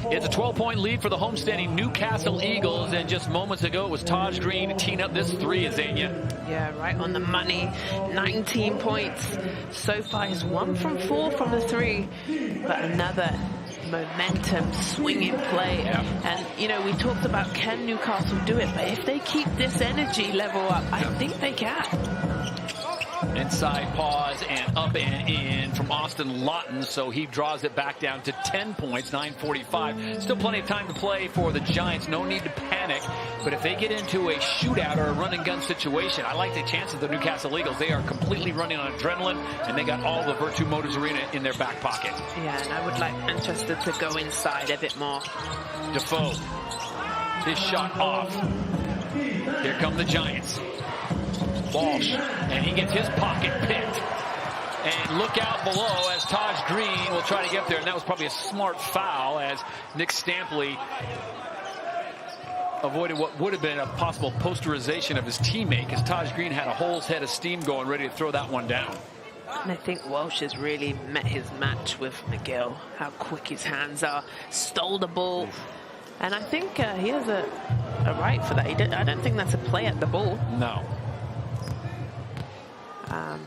It's a 12-point lead for the homestanding Newcastle Eagles, and just moments ago it was Taj Green teeing up this three, Azania. Yeah, right on the money. 19 points. So far, he's 1 from 4 from the three, but another momentum swinging play. Yeah. And, you know, we talked about can Newcastle do it, but if they keep this energy level up, I think they can. Inside pause and up and in from Austin Lawton, so he draws it back down to 10 points, 9:45. Still plenty of time to play for the Giants. No need to panic, but if they get into a shootout or a run and gun situation, I like the chances of the Newcastle Eagles. They are completely running on adrenaline, and they got all the Virtu Motors Arena in their back pocket. Yeah, and I would like Manchester to go inside a bit more. Defoe, his shot off. Here come the Giants. Walsh, and he gets his pocket picked. And look out below as Taj Green will try to get there. And that was probably a smart foul as Nick Stampley avoided what would have been a possible posterization of his teammate, because Taj Green had a whole head of steam going, ready to throw that one down. And I think Walsh has really met his match with McGill. How quick his hands are. Stole the ball. And I think he has a right for that. I don't think that's a play at the ball. No.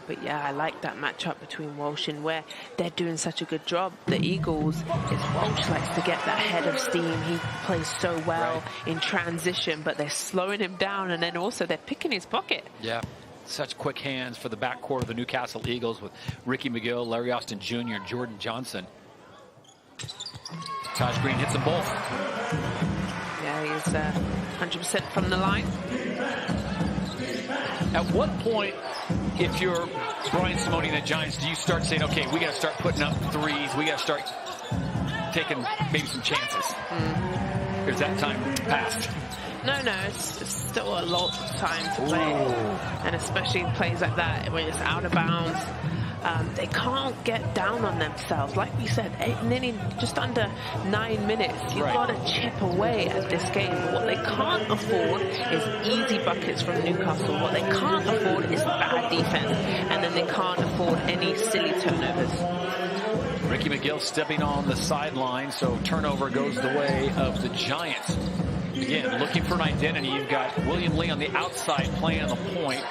But yeah, I like that matchup between Walsh and where they're doing such a good job. The Eagles, is Walsh likes to get that head of steam. He plays so well in transition, but they're slowing him down, and then also they're picking his pocket. Yeah, such quick hands for the backcourt of the Newcastle Eagles with Ricky McGill, Larry Austin Jr., and Jordan Johnson. Taj Green hits them both. Yeah, he's 100% from the line. At what point, if you're Brian Simone and the Giants, do you start saying, okay, we got to start putting up threes, we got to start taking maybe some chances? Is that time passed? No, it's still a lot of time to play. And especially plays like that, when it's out of bounds. They can't get down on themselves. Like we said, nearly just under 9 minutes. You've got to chip away at this game. But what they can't afford is easy buckets from Newcastle. What they can't afford is bad defense. And then they can't afford any silly turnovers. Ricky McGill stepping on the sideline, so turnover goes the way of the Giants. Again, looking for an identity. You've got William Lee on the outside playing on the point,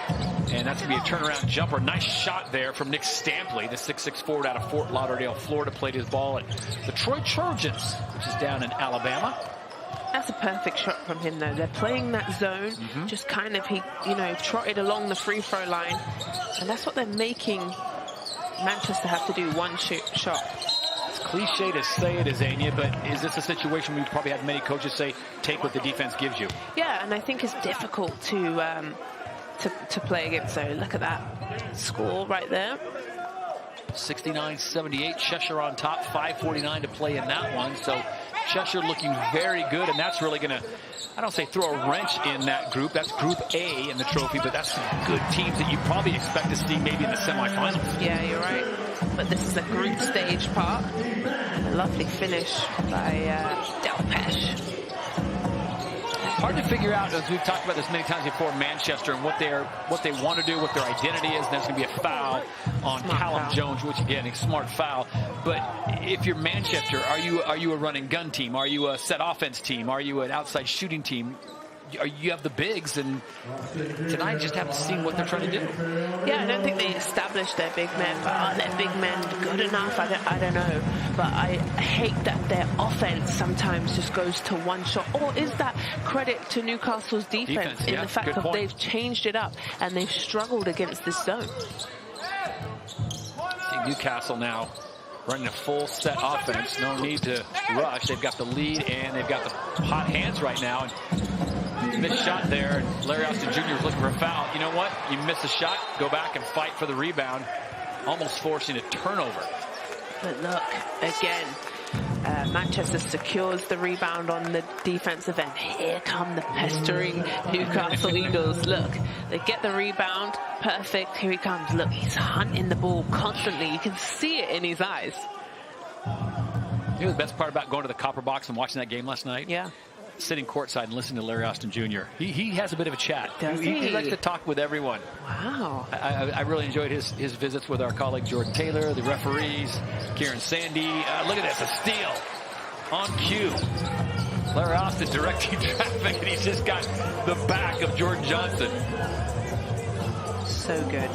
and that's going to be a turnaround jumper. Nice shot there from Nick Stampley, the 6'6" forward out of Fort Lauderdale, Florida, played his ball at the Troy Trojans, which is down in Alabama. That's a perfect shot from him, though. They're playing that zone, just kind of, he trotted along the free throw line, and that's what they're making Manchester have to do, one shot. It's cliche to say it, Azania, but is this a situation we've probably had many coaches say, take what the defense gives you? Yeah, and I think it's difficult to play against. So look at that score right there. 69-78, Cheshire on top, 5:49 to play in that one. So Cheshire looking very good, and that's really going to, I don't say throw a wrench in that group. That's Group A in the trophy, but that's some good teams that you probably expect to see maybe in the semifinals. Yeah, you're right. But this is a group stage part. A lovely finish by Delpesh. Hard to figure out, as we've talked about this many times before, Manchester and what they want to do, what their identity is. And there's going to be a foul on Callum Jones, which again, a smart foul. But if you're Manchester, are you a run and gun team? Are you a set offense team? Are you an outside shooting team? You have the bigs, and tonight just haven't seen what they're trying to do. Yeah, I don't think they established their big men, but are their big men good enough? I don't know. But I hate that their offense sometimes just goes to one shot. Or is that credit to Newcastle's defense in the fact that they've changed it up and they've struggled against this zone? See Newcastle now running a full set offense. No need to rush. They've got the lead and they've got the hot hands right now. And missed shot there, and Larry Austin Jr. is looking for a foul. You know what? You miss a shot, go back and fight for the rebound, almost forcing a turnover. But look, again, Manchester secures the rebound on the defensive end. Here come the pestering Newcastle Eagles. Look, they get the rebound. Perfect. Here he comes. Look, he's hunting the ball constantly. You can see it in his eyes. You know the best part about going to the Copper Box and watching that game last night? Yeah. Sitting courtside and listening to Larry Austin Jr. He has a bit of a chat. Does he likes to talk with everyone. Wow. I really enjoyed his visits with our colleague Jordan Taylor, the referees, Kieran Sandy. Look at this, a steal on cue. Larry Austin directing traffic, and he's just got the back of Jordan Johnson. So good.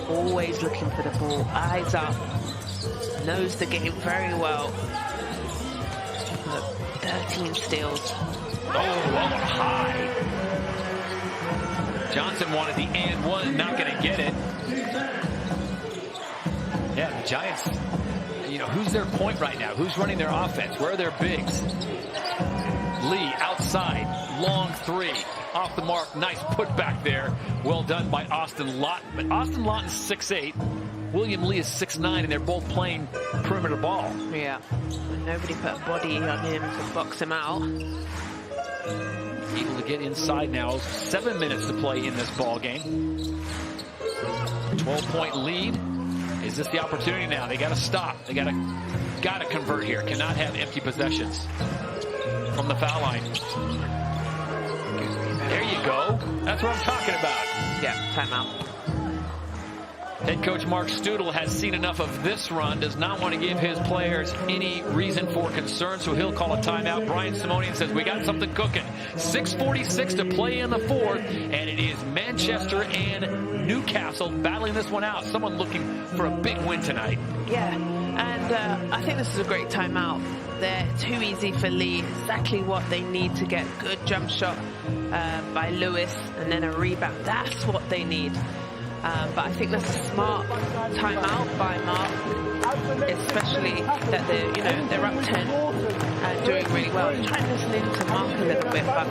Always looking for the ball. Eyes up. Knows the game very well. Look, 13 steals. Oh, high. Johnson wanted the and one, not going to get it. Yeah, the Giants, who's their point right now? Who's running their offense? Where are their bigs? Lee outside, long three, off the mark. Nice putback there. Well done by Austin Lawton. But Austin Lawton's 6'8". William Lee is 6'9", and they're both playing perimeter ball. Yeah, and nobody put a body on him to box him out. Able to get inside now. 7 minutes to play in this ball game. 12-point lead. Is this the opportunity now? They got to stop. They got to convert here. Cannot have empty possessions from the foul line. There you go. That's what I'm talking about. Yeah, timeout. Head coach Mark Studel has seen enough of this run, does not want to give his players any reason for concern, so he'll call a timeout. Brian Simonian says, we got something cooking. 6:46 to play in the fourth, and it is Manchester and Newcastle battling this one out. Someone looking for a big win tonight. Yeah, and I think this is a great timeout. They're too easy for Lee. Exactly what they need to get. Good jump shot by Lewis, and then a rebound. That's what they need. But I think that's a smart timeout by Mark, especially that they're up 10 and doing really well. I'm trying to listen in to Mark a little bit, but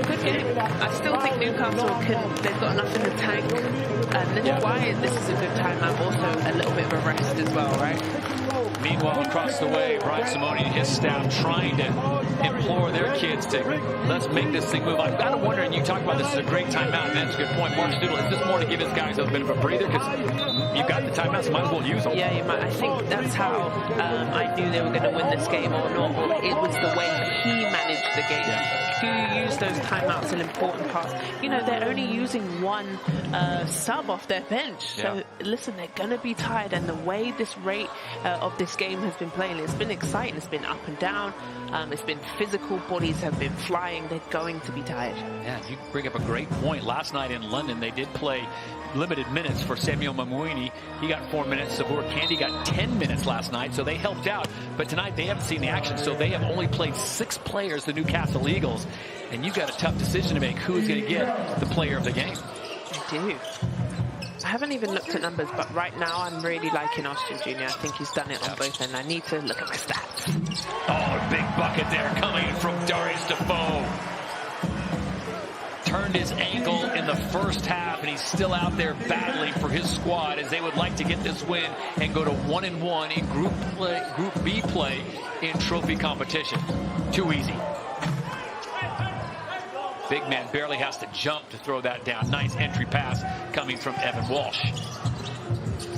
good game. I still think Newcastle they've got enough in the tank, and that's why this is a good timeout. Also a little bit of a rest as well, right? Meanwhile, across the way, Brian Simone and his staff trying to implore their kids to let's make this thing move. I've got to wonder, and you talk about this is a great timeout, and that's a good point. Mark Stoodle, is this more to give his guys a bit of a breather? Because you've got the timeouts, might as well use them. Yeah, you might. I think that's how I knew they were going to win this game or not. It was the way that he managed the game. Do you use those timeouts in important parts? You know, they're only using one sub off their bench. So, listen, they're going to be tired. And the way this rate of this game has been playing, it's been exciting. It's been up and down. It's been physical. Bodies have been flying. They're going to be tired. Yeah, you bring up a great point. Last night in London, they did play limited minutes for Samuel Mamuini. He got 4 minutes. Sabur Candy got 10 minutes last night, so they helped out. But tonight, they haven't seen the action, so they have only played 6 players, the Newcastle Eagles. And you've got a tough decision to make. Who's going to get the player of the game? I do. I haven't even looked at numbers, but right now I'm really liking Austin Jr. I think he's done it on both ends. I need to look at my stats. Oh, big bucket there coming from Darius Defoe. Turned his ankle in the first half, and he's still out there battling for his squad as they would like to get this win and go to 1-1 in Group B play in trophy competition. Too easy. Big man barely has to jump to throw that down. Nice entry pass coming from Evan Walsh.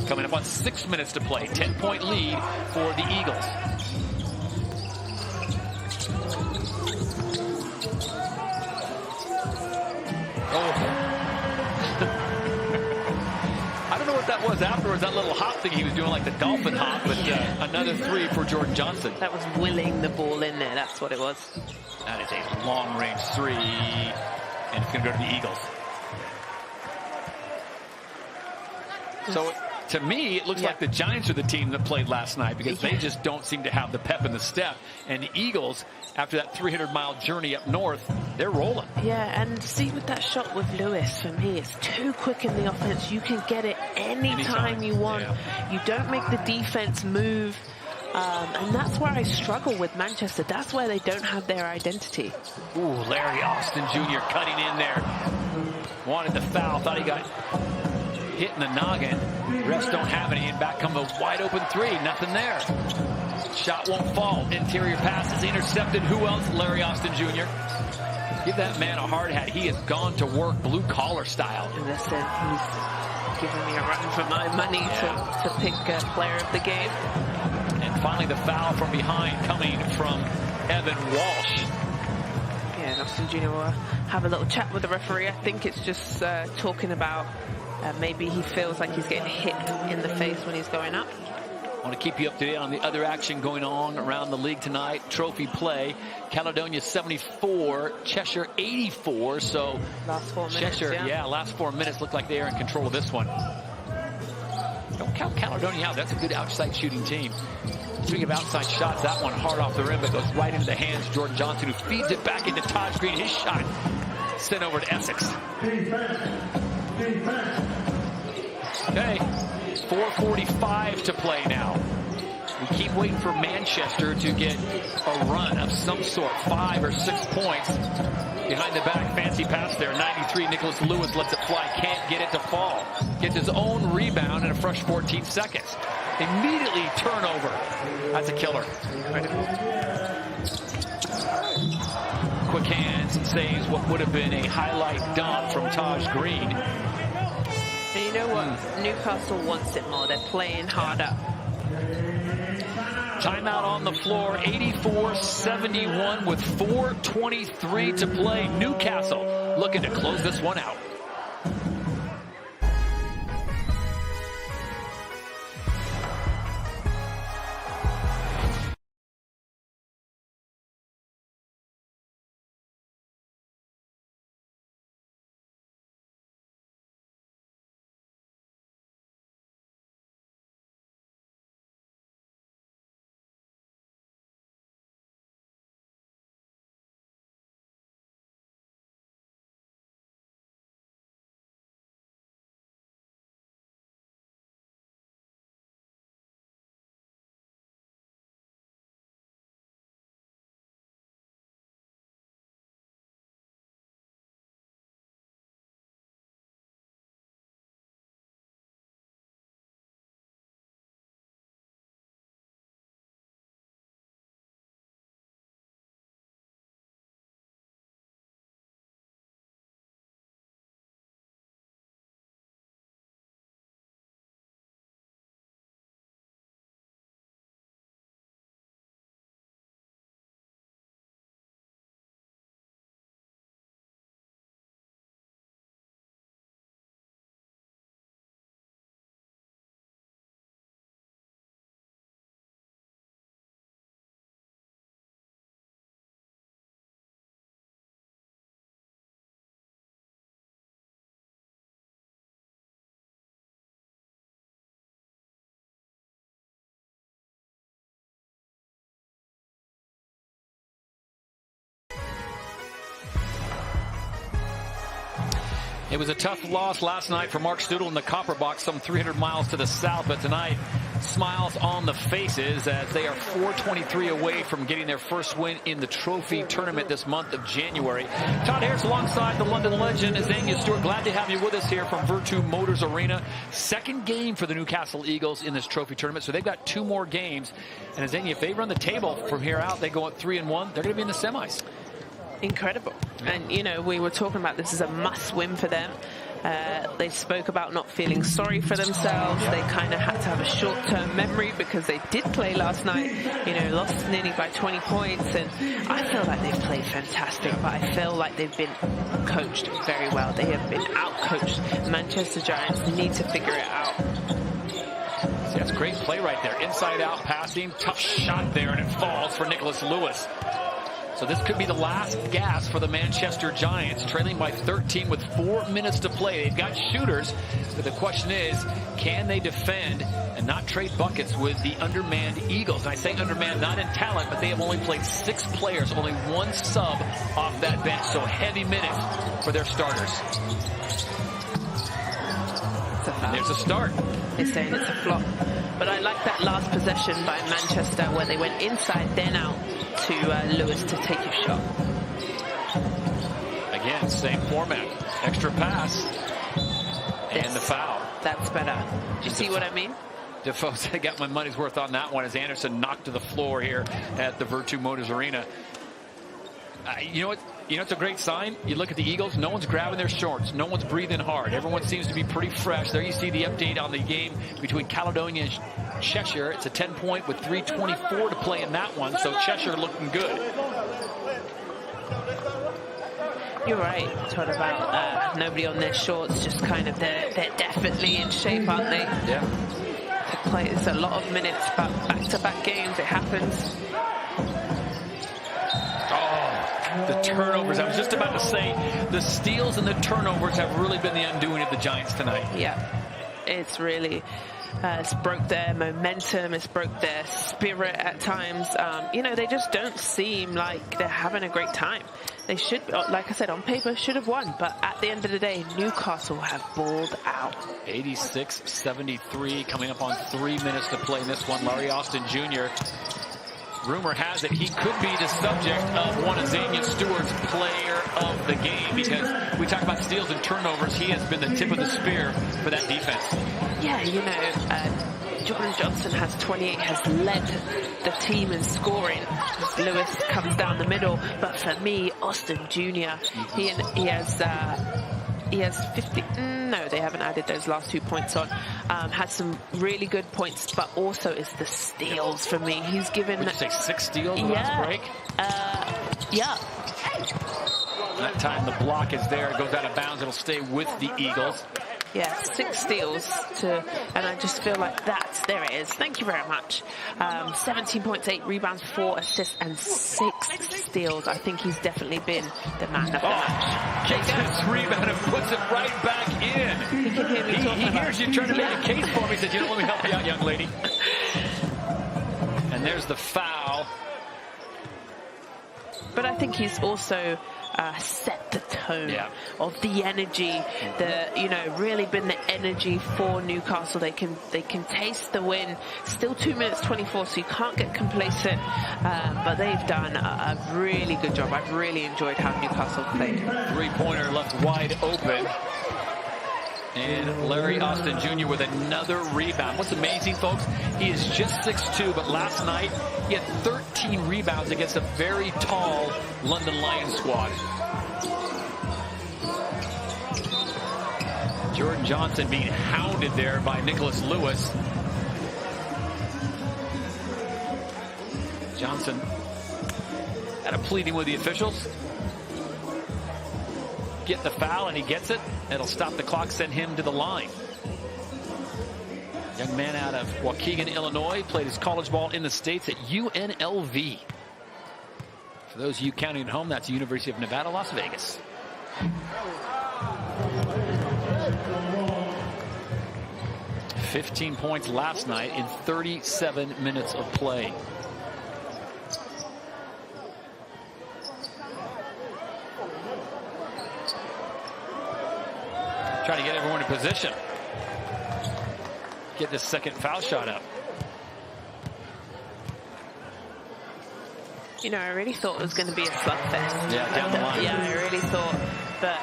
Coming up on 6 minutes to play. 10-point lead for the Eagles. Oh. I don't know what that was afterwards, that little hop thing he was doing, like the dolphin hop, but another 3 for Jordan Johnson. That was willing the ball in there, that's what it was. That is a long-range 3, and it's going to go to the Eagles. So, to me, it looks like the Giants are the team that played last night because they just don't seem to have the pep in the step. And the Eagles, after that 300-mile journey up north, they're rolling. Yeah, and see with that shot with Lewis, for me, it's too quick in the offense. You can get it anytime you want. Yeah. You don't make the defense move. And that's where I struggle with Manchester. That's where they don't have their identity. Ooh, Larry Austin Jr. cutting in there. Wanted the foul, thought he got hit in the noggin. Refs don't have any, and back comes a wide open 3. Nothing there. Shot won't fall. Interior pass is intercepted. Who else? Larry Austin Jr. Give that man a hard hat. He has gone to work blue collar style. Listen, he's giving me a run for my money to pick player of the game. And finally the foul from behind coming from Evan Walsh. Yeah, and Austin Jr. will have a little chat with the referee. I think it's just talking about maybe he feels like he's getting hit in the face when he's going up. I want to keep you up to date on the other action going on around the league tonight. Trophy play. Caledonia 74, Cheshire 84. So last 4 minutes, Cheshire, last 4 minutes look like they are in control of this one. Don't count Caledonia out. That's a good outside shooting team. Speaking of outside shots, that one hard off the rim, but goes right into the hands of Jordan Johnson, who feeds it back into Taj Green. His shot sent over to Essex. Okay, 4:45 to play now. We keep waiting for Manchester to get a run of some sort, 5 or 6 points. Behind the back, fancy pass there. 93, Nicholas Lewis lets it fly, can't get it to fall. Gets his own rebound in a fresh 14 seconds. Immediately turnover. That's a killer. Quick hands saves what would have been a highlight dunk from Taj Green. And you know what? Newcastle wants it more. They're playing harder. Timeout on the floor, 84-71 with 4:23 to play. Newcastle looking to close this one out. It was a tough loss last night for Mark Stoodle in the Copper Box, some 300 miles to the south, but tonight, smiles on the faces as they are 4:23 away from getting their first win in the trophy tournament this month of January. Todd Harris alongside the London legend, Azania Stewart. Glad to have you with us here from Virtu Motors Arena. Second game for the Newcastle Eagles in this trophy tournament, so they've got 2 more games. And Azania, if they run the table from here out, they go up 3-1, they're going to be in the semis. Incredible. And, you know, we were talking about this is a must-win for them. They spoke about not feeling sorry for themselves. They kind of had to have a short-term memory because they did play last night, you know, lost nearly by 20 points. And I feel like they've played fantastic, but I feel like they've been coached very well. They have been out-coached. Manchester Giants need to figure it out. See, that's great play right there. Inside-out passing, tough shot there, and it falls for Nicholas Lewis. So this could be the last gasp for the Manchester Giants, trailing by 13 with 4 minutes to play. They've got shooters, but the question is, can they defend and not trade buckets with the undermanned Eagles? And I say undermanned not in talent, but they have only played 6 players, only 1 sub off that bench. So heavy minutes for their starters. And there's a start. They're saying it's a flop. But I like that last possession by Manchester where they went inside, then out to Lewis to take his shot. Again, same format. Extra pass. And the foul. That's better. Do you see what I mean? Defoe said I got my money's worth on that one as Anderson knocked to the floor here at the Virtu Motors Arena. You know what? You know, it's a great sign. You look at the Eagles, no one's grabbing their shorts. No one's breathing hard. Everyone seems to be pretty fresh. There you see the update on the game between Caledonia and Cheshire. It's a 10-point with 3:24 to play in that one, so Cheshire looking good. You're right, Todd, about nobody on their shorts, just kind of, they're definitely in shape, aren't they? Yeah. They play, it's a lot of minutes, but back-to-back games, it happens. The turnovers, I was just about to say, the steals and the turnovers have really been the undoing of the Giants tonight. Yeah, it's really, it's broke their momentum, it's broke their spirit at times. You know, they just don't seem like they're having a great time. They should, like I said, on paper, should have won, but at the end of the day, Newcastle have balled out. 86-73, coming up on 3 minutes to play in this one. Larry Austin Jr., rumor has it he could be the subject of one of Azania Stewart's player of the game, because we talk about steals and turnovers. He has been the tip of the spear for that defense. Yeah, you know, Jordan Johnson has 28, has led the team in scoring. Lewis comes down the middle, but for me, Austin Jr., he has 50. No, they haven't added those last 2 points on. Had some really good points, but also is the steals for me. He's given. Would you say 6 steals last break? Yeah. That time the block is there. It goes out of bounds. It'll stay with the Eagles. Yeah, 6 steals and I just feel like there it is. Thank you very much. 17 points, 8 rebounds, 4 assists, and 6 steals. I think he's definitely been the man of the match. Takes this rebound and puts it right back in. He can hear me talking He hears you trying to make a case for me. He said, you know, let me help you out, young lady. And there's the foul. But I think he's also set the tone of the energy, really been the energy for Newcastle. They can taste the win. Still 2 minutes 24, so you can't get complacent. But they've done a really good job. I've really enjoyed how Newcastle played. 3-pointer left wide open. And Larry Austin Jr. with another rebound. What's amazing, folks, he is just 6'2", but last night he had 13 rebounds against a very tall London Lions squad. Jordan Johnson being hounded there by Nicholas Lewis. Johnson had a pleading with the officials. Get the foul, and he gets it. It'll stop the clock, send him to the line. Young man out of Waukegan, Illinois, played his college ball in the States at UNLV. For those of you counting at home, that's the University of Nevada, Las Vegas. $15 points last night in 37 minutes of play. Trying to get everyone in position. Get this second foul shot up. You know, I really thought it was going to be a slugfest. Yeah, down the line. Yeah, I really thought. But,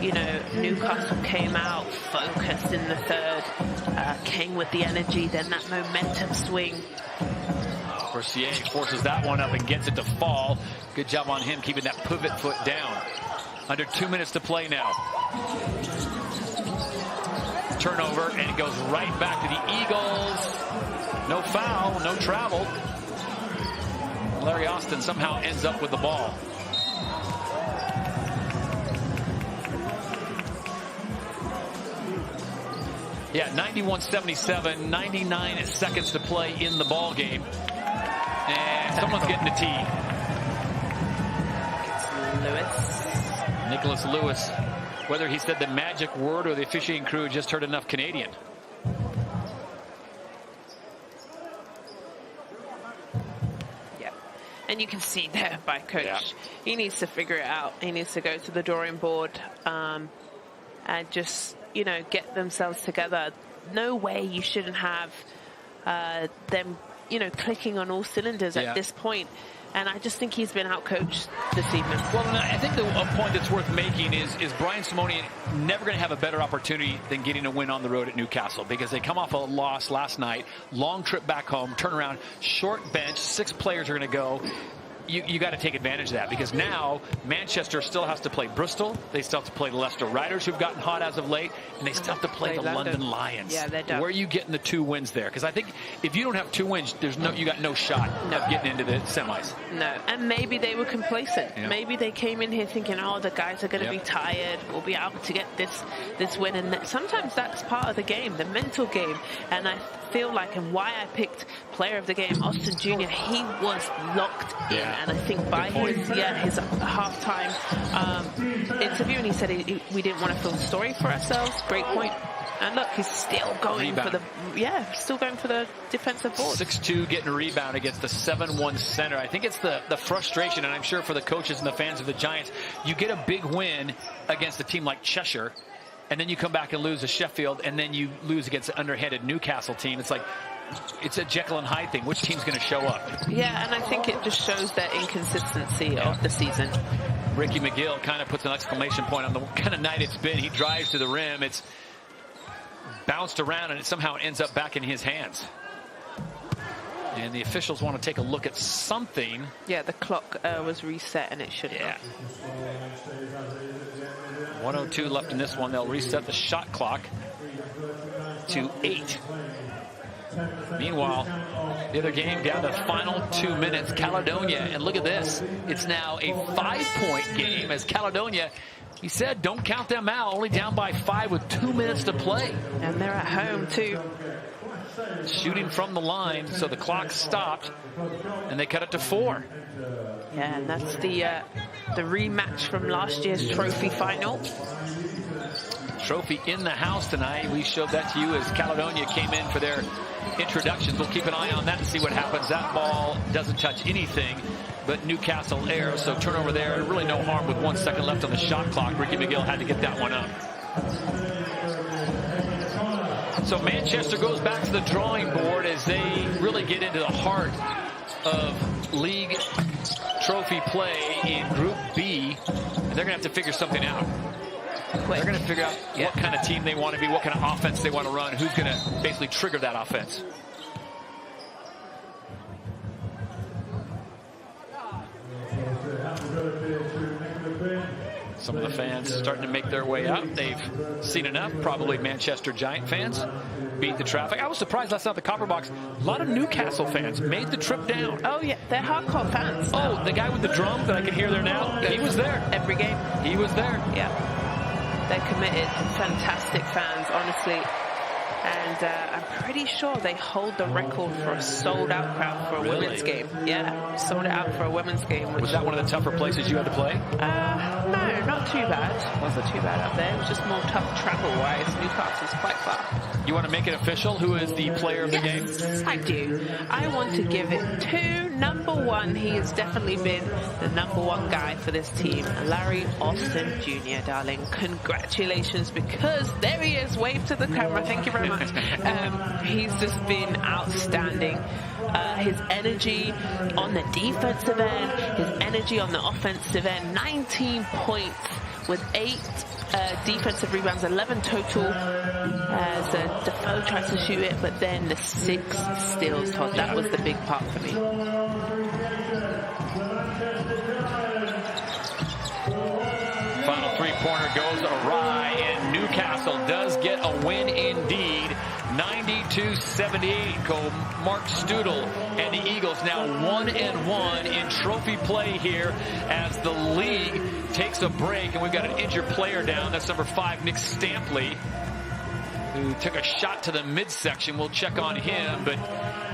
you know, Newcastle came out focused in the third, came with the energy, then that momentum swing. Corsier forces that one up and gets it to fall. Good job on him keeping that pivot foot down. Under 2 minutes to play now. Turnover, and it goes right back to the Eagles. No foul, no travel. Larry Austin somehow ends up with the ball. Yeah, 91-77, 99 seconds to play in the ball game. And someone's getting the tee. Nicholas Lewis. Whether he said the magic word or the officiating crew just heard enough Canadian. Yeah, and you can see there by coach. Yeah. He needs to figure it out. He needs to go to the drawing board and just, you know, get themselves together. No way you shouldn't have them, you know, clicking on all cylinders at this point. And I just think he's been outcoached this evening. Well, I think a point that's worth making is Brian Simone never going to have a better opportunity than getting a win on the road at Newcastle, because they come off a loss last night, long trip back home, turn around, short bench, 6 players are going to go. You got to take advantage of that, because now Manchester still has to play Bristol. They still have to play the Leicester Riders, who've gotten hot as of late, and they still have to play the London Lions. Yeah, they're done. Where are you getting the 2 wins there? Because I think if you don't have 2 wins, you got no shot of getting into the semis. No, and maybe they were complacent. Yeah. Maybe they came in here thinking, oh, the guys are going to be tired. We'll be able to get this win. And sometimes that's part of the game, the mental game. And I feel like, and why I picked player of the game, Austin Jr., he was locked in. And I think by his halftime interview, and he said we didn't want to feel sorry for ourselves. Great point. And look, he's still going for the defensive board. 6-2, getting a rebound against the 7-1 center. I think it's the frustration, and I'm sure for the coaches and the fans of the Giants, you get a big win against a team like Cheshire, and then you come back and lose to Sheffield, and then you lose against an underhanded Newcastle team. It's like, it's a Jekyll and Hyde thing. Which team's going to show up? Yeah, and I think it just shows that inconsistency of the season. Ricky McGill kind of puts an exclamation point on the kind of night it's been. He drives to the rim. It's bounced around, and it somehow ends up back in his hands. And the officials want to take a look at something. Yeah, the clock was reset, and it shouldn't have. 1:02 left in this one. They'll reset the shot clock to 8. Meanwhile, the other game down to the final 2 minutes. Caledonia, and look at this. It's now a 5-point game as Caledonia, he said, don't count them out. Only down by 5 with 2 minutes to play. And they're at home, too. Shooting from the line, so the clock stopped, and they cut it to 4. Yeah, and that's the rematch from last year's trophy final. Trophy in the house tonight. We showed that to you as Caledonia came in for their introductions. We'll keep an eye on that and see what happens. That ball doesn't touch anything, but Newcastle airs, so turnover there. Really no harm with 1 second left on the shot clock. Ricky McGill had to get that one up. So Manchester goes back to the drawing board as they really get into the heart of league trophy play in Group B, and they're going to have to figure something out. They're going to figure out what kind of team they want to be, what kind of offense they want to run, who's going to basically trigger that offense. Some of the fans starting to make their way out. They've seen enough. Probably Manchester Giant fans beat the traffic. I was surprised last night at the Copper Box. A lot of Newcastle fans made the trip down. Oh, yeah. They're hardcore fans. Oh, the guy with the drum that I can hear there now, he was there. Every game. He was there. Yeah. They're committed. Fantastic fans, honestly. And I'm pretty sure they hold the record for a sold-out crowd for a women's game. Yeah, sold it out for a women's game. Was that one of the tougher places you had to play? No, not too bad. Wasn't too bad up there. It was just more tough travel-wise. Newcastle's quite far. You want to make it official? Who is the player of the game? I do. I want to give it to number one. He has definitely been the number one guy for this team, Larry Austin Jr., darling. Congratulations, because there he is. Wave to the camera. Thank you very much. He's just been outstanding. His energy on the defensive end, his energy on the offensive end, 19 points with 8 defensive rebounds, 11 total as Defoe tries to shoot it, but then the 6 steals, Todd. That was the big part for me. Final three-pointer goes awry, and Newcastle does get a win indeed. 92-78. Go Mark Studel and the Eagles now 1-1 in trophy play here as the league takes a break, and we've got an injured player down. That's number 5, Nick Stampley, who took a shot to the midsection. We'll check on him, but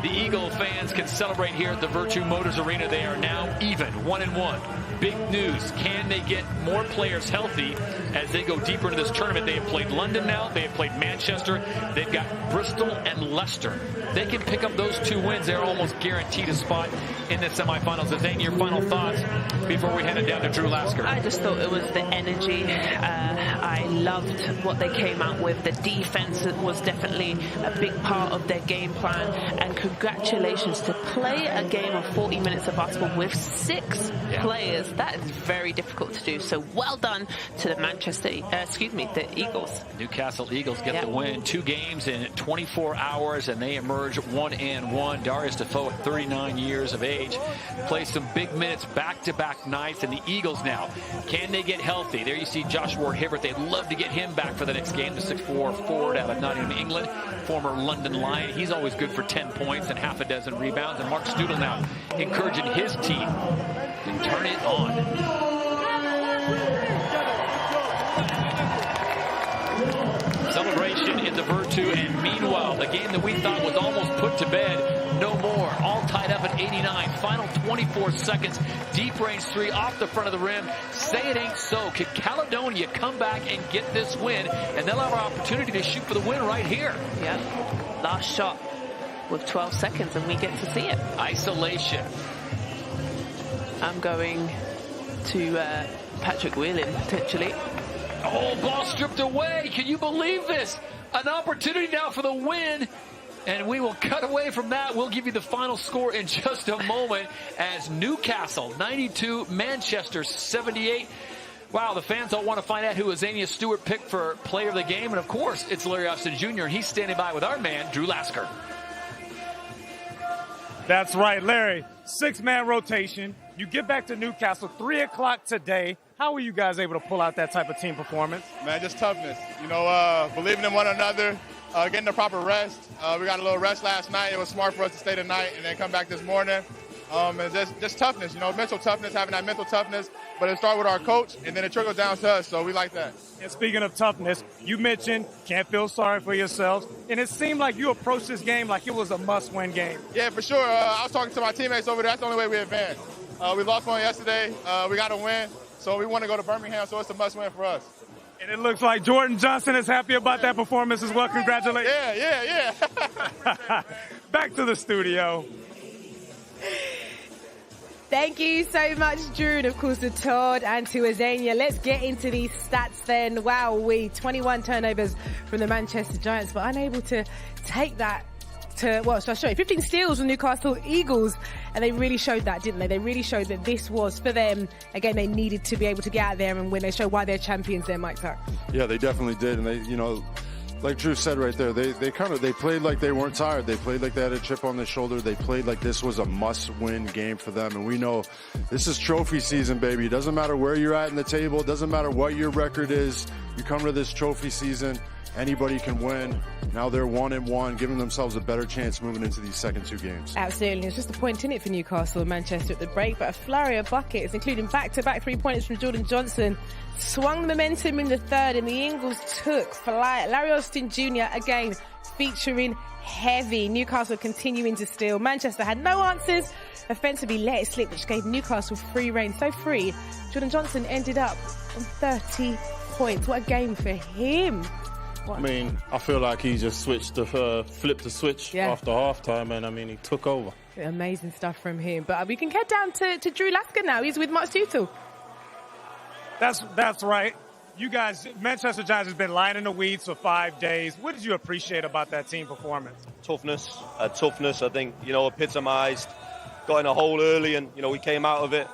the Eagle fans can celebrate here at the Virtu Motors Arena. They are now even, 1-1. Big news. Can they get more players healthy as they go deeper into this tournament? They have played London now. They have played Manchester. They've got Bristol and Leicester. They can pick up those 2 wins. They're almost guaranteed a spot in the semifinals. Zane, your final thoughts before we head it down to Drew Lasker? I just thought it was the energy. I loved what they came out with. The defense was definitely a big part of their game plan. And congratulations to play a game of 40 minutes of basketball with 6 players. That is very difficult to do. So well done to the the Eagles. Newcastle Eagles get the win. 2 games in 24 hours, and they emerge 1-1. Darius Defoe at 39 years of age plays some big minutes back-to-back nights, and the Eagles now, can they get healthy? There you see Josh Ward-Hibbert. They'd love to get him back for the next game. The 6'4" forward out of Nottingham, England, former London Lion. He's always good for 10 points and half a dozen rebounds. And Mark Studel now encouraging his team to turn it on. Celebration in the Virtu, and meanwhile, the game that we thought was almost put to bed, no more. All tied up at 89. Final 24 seconds. Deep range 3 off the front of the rim. Say it ain't so. Could Caledonia come back and get this win? And they'll have our opportunity to shoot for the win right here. Yeah. Last shot with 12 seconds, and we get to see it. Isolation. I'm going to Patrick Whelan, potentially. Oh, ball stripped away. Can you believe this? An opportunity now for the win. And we will cut away from that. We'll give you the final score in just a moment as Newcastle 92, Manchester 78. Wow, the fans all want to find out who Azania Stewart picked for player of the game. And, of course, it's Larry Austin Jr., and he's standing by with our man, Drew Lasker. That's right, Larry. 6-man rotation. You get back to Newcastle 3 o'clock today. How were you guys able to pull out that type of team performance? Man, just toughness. You know, believing in one another, getting the proper rest. We got a little rest last night. It was smart for us to stay the night and then come back this morning. And just toughness, you know, mental toughness, having that mental toughness. But it started with our coach, and then it trickled down to us, so we like that. And speaking of toughness, you mentioned can't feel sorry for yourselves, and it seemed like you approached this game like it was a must-win game. Yeah, for sure. I was talking to my teammates over there. That's the only way we advance. We lost one yesterday. We got to win, so we want to go to Birmingham, so it's a must-win for us. And it looks like Jordan Johnson is happy about that performance as well. Congratulations. Yeah. Back to the studio. Thank you so much, Drew, and of course to Todd and to Azania. Let's get into these stats then. Wow, 21 turnovers from the Manchester Giants, but unable to take that to, well, shall I show you? 15 steals from Newcastle Eagles, and they really showed that, didn't they? They really showed that this was for them. Again, they needed to be able to get out there and win. They showed why they're champions there, Mike Tuck. Yeah, they definitely did, and they, you know, like Drew said right there, they played like they weren't tired. They played like they had a chip on their shoulder. They played like this was a must-win game for them. And we know this is trophy season, baby. It doesn't matter where you're at in the table. It doesn't matter what your record is. You come to this trophy season, anybody can win. Now they're 1-1, giving themselves a better chance moving into these second 2 games. Absolutely. It's just a point in it for Newcastle and Manchester at the break, but a flurry of buckets, including back-to-back 3-pointers from Jordan Johnson, swung the momentum in the third, and the Eagles took flight. Larry Austin Jr. again featuring heavy. Newcastle continuing to steal. Manchester had no answers. Offensively let it slip, which gave Newcastle free reign. So free, Jordan Johnson ended up on 30 points. What a game for him. I mean, I feel like he just flipped the switch after halftime, and I mean, he took over. Amazing stuff from him. But we can head down to Drew Lasker now. He's with Mark Tutel. That's right. You guys, Manchester Giants has been lying in the weeds for 5 days. What did you appreciate about that team performance? Toughness, I think, epitomised. Got in a hole early and, we came out of it.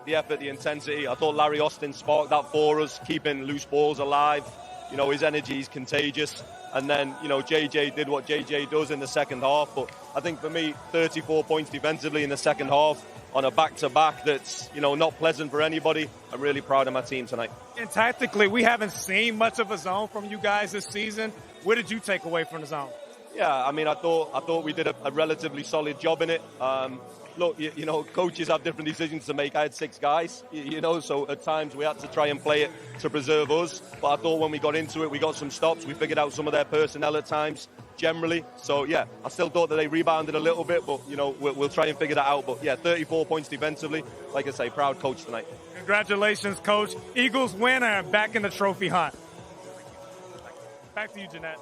The effort, the intensity. I thought Larry Austin sparked that for us, keeping loose balls alive. His energy is contagious. And then, JJ did what JJ does in the second half. But I think for me, 34 points defensively in the second half on a back-to-back that's, not pleasant for anybody. I'm really proud of my team tonight. And tactically, we haven't seen much of a zone from you guys this season. What did you take away from the zone? Yeah, I mean, I thought we did a relatively solid job in it. Look, coaches have different decisions to make. I had 6 guys, so at times we had to try and play it to preserve us. But I thought when we got into it, we got some stops. We figured out some of their personnel at times, generally. So, yeah, I still thought that they rebounded a little bit, but, we'll try and figure that out. But, yeah, 34 points defensively. Like I say, proud coach tonight. Congratulations, Coach. Eagles winner and back in the trophy hunt. Back to you, Jeanette.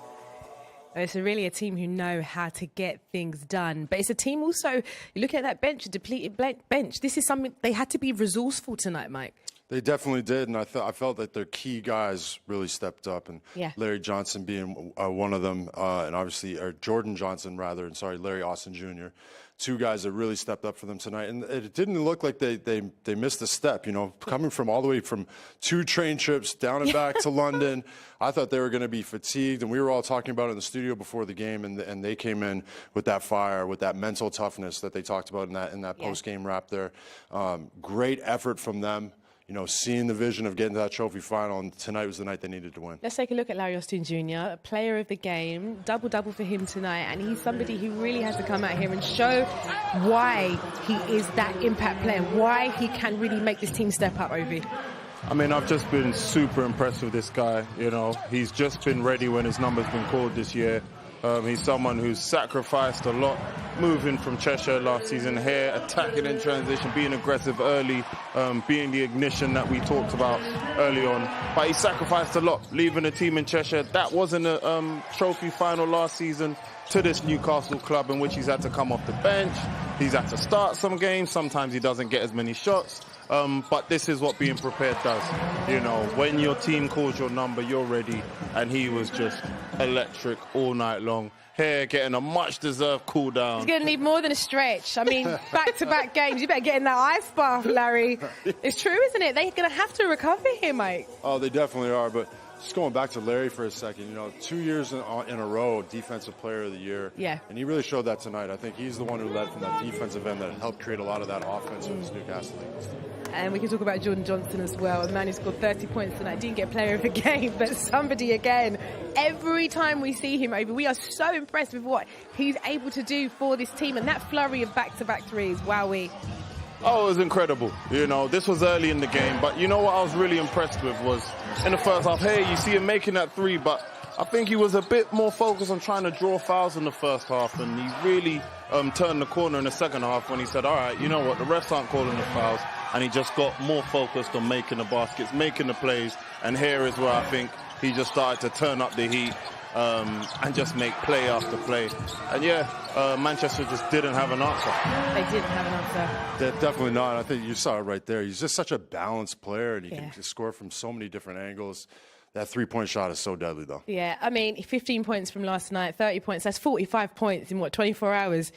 It's really a team who know how to get things done. But it's a team also, you look at that bench, a depleted bench. This is something, they had to be resourceful tonight, Mike. They definitely did, and I felt that their key guys really stepped up, and yeah. Larry Johnson being one of them, and obviously, or Jordan Johnson rather, and Larry Austin Jr., 2 guys that really stepped up for them tonight. And it didn't look like they missed a step, coming from all the way from 2 train trips down and back to London. I thought they were going to be fatigued, and we were all talking about it in the studio before the game, and they came in with that fire, with that mental toughness that they talked about in that post-game wrap there. Great effort from them. Seeing the vision of getting to that trophy final, and tonight was the night they needed to win. Let's take a look at Larry Austin Jr., player of the game, double-double for him tonight, and he's somebody who really has to come out here and show why he is that impact player, why he can really make this team step up, Ovi. I mean, I've just been super impressed with this guy. He's just been ready when his number's been called this year. He's someone who's sacrificed a lot, moving from Cheshire last season here, attacking in transition, being aggressive early, being the ignition that we talked about early on. But he sacrificed a lot, leaving the team in Cheshire. That wasn't a trophy final last season to this Newcastle club in which he's had to come off the bench. He's had to start some games. Sometimes he doesn't get as many shots. But this is what being prepared does. When your team calls your number, you're ready. And he was just electric all night long. Here, getting a much-deserved cool down. He's going to need more than a stretch. I mean, back-to-back games. You better get in that ice bath, Larry. It's true, isn't it? They're going to have to recover here, Mike. Oh, they definitely are. But just going back to Larry for a second, 2 years in a row, Defensive Player of the Year. Yeah. And he really showed that tonight. I think he's the one who led from that defensive end that helped create a lot of that offense with this Newcastle Eagles. And we can talk about Jordan Johnson as well, a man who scored 30 points tonight. Didn't get player of the game, but somebody again. Every time we see him over, we are so impressed with what he's able to do for this team. And that flurry of back-to-back threes, wowee. Oh, it was incredible. This was early in the game, but what I was really impressed with was in the first half, you see him making that 3, but I think he was a bit more focused on trying to draw fouls in the first half, and he really turned the corner in the second half when he said, all right, you know what, the refs aren't calling the fouls, and he just got more focused on making the baskets, making the plays, and here is where I think he just started to turn up the heat and just make play after play. And Manchester just didn't have an answer. They didn't have an answer. They're definitely not. I think you saw it right there. He's just such a balanced player, and he can score from so many different angles. That 3-point shot is so deadly, though. Yeah, I mean, 15 points from last night, 30 points. That's 45 points in, 24 hours?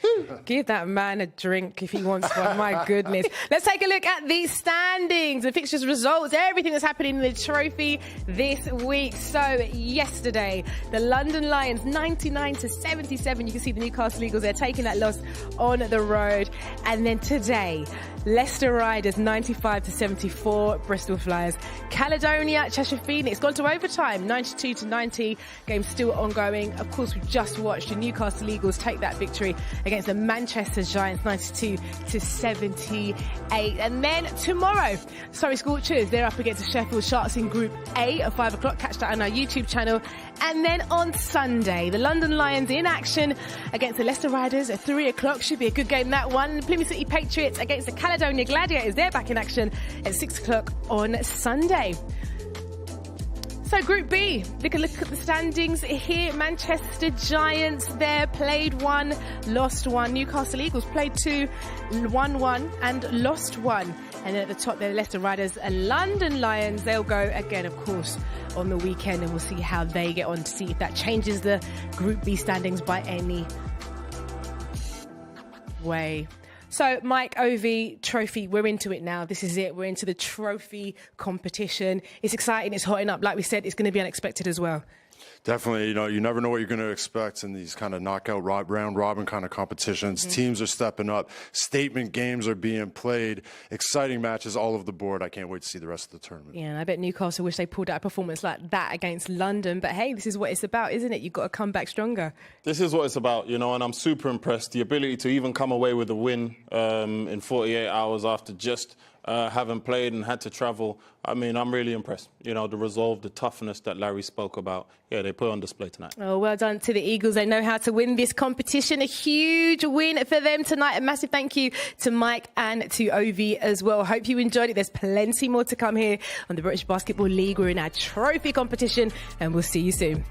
Give that man a drink if he wants one. My goodness. Let's take a look at the standings, the fixtures results, everything that's happening in the trophy this week. So, yesterday, the London Lions, 99-77. You can see the Newcastle Eagles, they're taking that loss on the road. And then today, Leicester Riders, 95-74. Bristol Flyers. Caledonia, Cheshire Phoenix, gone to overtime, 92-90. Game still ongoing. Of course, we've just watched the Newcastle Eagles take that victory against the Manchester Giants, 92-78. And then tomorrow, Surrey Scorchers, they're up against the Sheffield Sharks in Group A at 5 o'clock. Catch that on our YouTube channel. And then on Sunday, the London Lions in action against the Leicester Riders at 3 o'clock. Should be a good game, that one. Plymouth City Patriots against the Caledonia Gladiators. They're back in action at 6 o'clock on Sunday. So Group B, look at the standings here. Manchester Giants there played 1, lost 1. Newcastle Eagles played 2, won 1 and lost 1. And at the top there, Leicester Riders and London Lions. They'll go again, of course, on the weekend, and we'll see how they get on to see if that changes the Group B standings by any way. So, Mike, OV Trophy, we're into it now. This is it. We're into the trophy competition. It's exciting. It's hotting up. Like we said, it's going to be unexpected as well. Definitely, you never know what you're going to expect in these kind of knockout round robin kind of competitions. Teams are stepping up. Statement games are being played. Exciting matches all over the board. I can't wait to see the rest of the tournament. Yeah, and I bet Newcastle wish they pulled out a performance like that against London. But hey, this is what it's about, isn't it? You've got to come back stronger. This is what it's about, and I'm super impressed. The ability to even come away with a win in 48 hours after just having played and had to travel. I mean, I'm really impressed. The resolve, the toughness that Larry spoke about. Yeah, they put on display tonight. Oh, well done to the Eagles. They know how to win this competition. A huge win for them tonight. A massive thank you to Mike and to Ovi as well. Hope you enjoyed it. There's plenty more to come here on the British Basketball League. We're in our trophy competition, and we'll see you soon.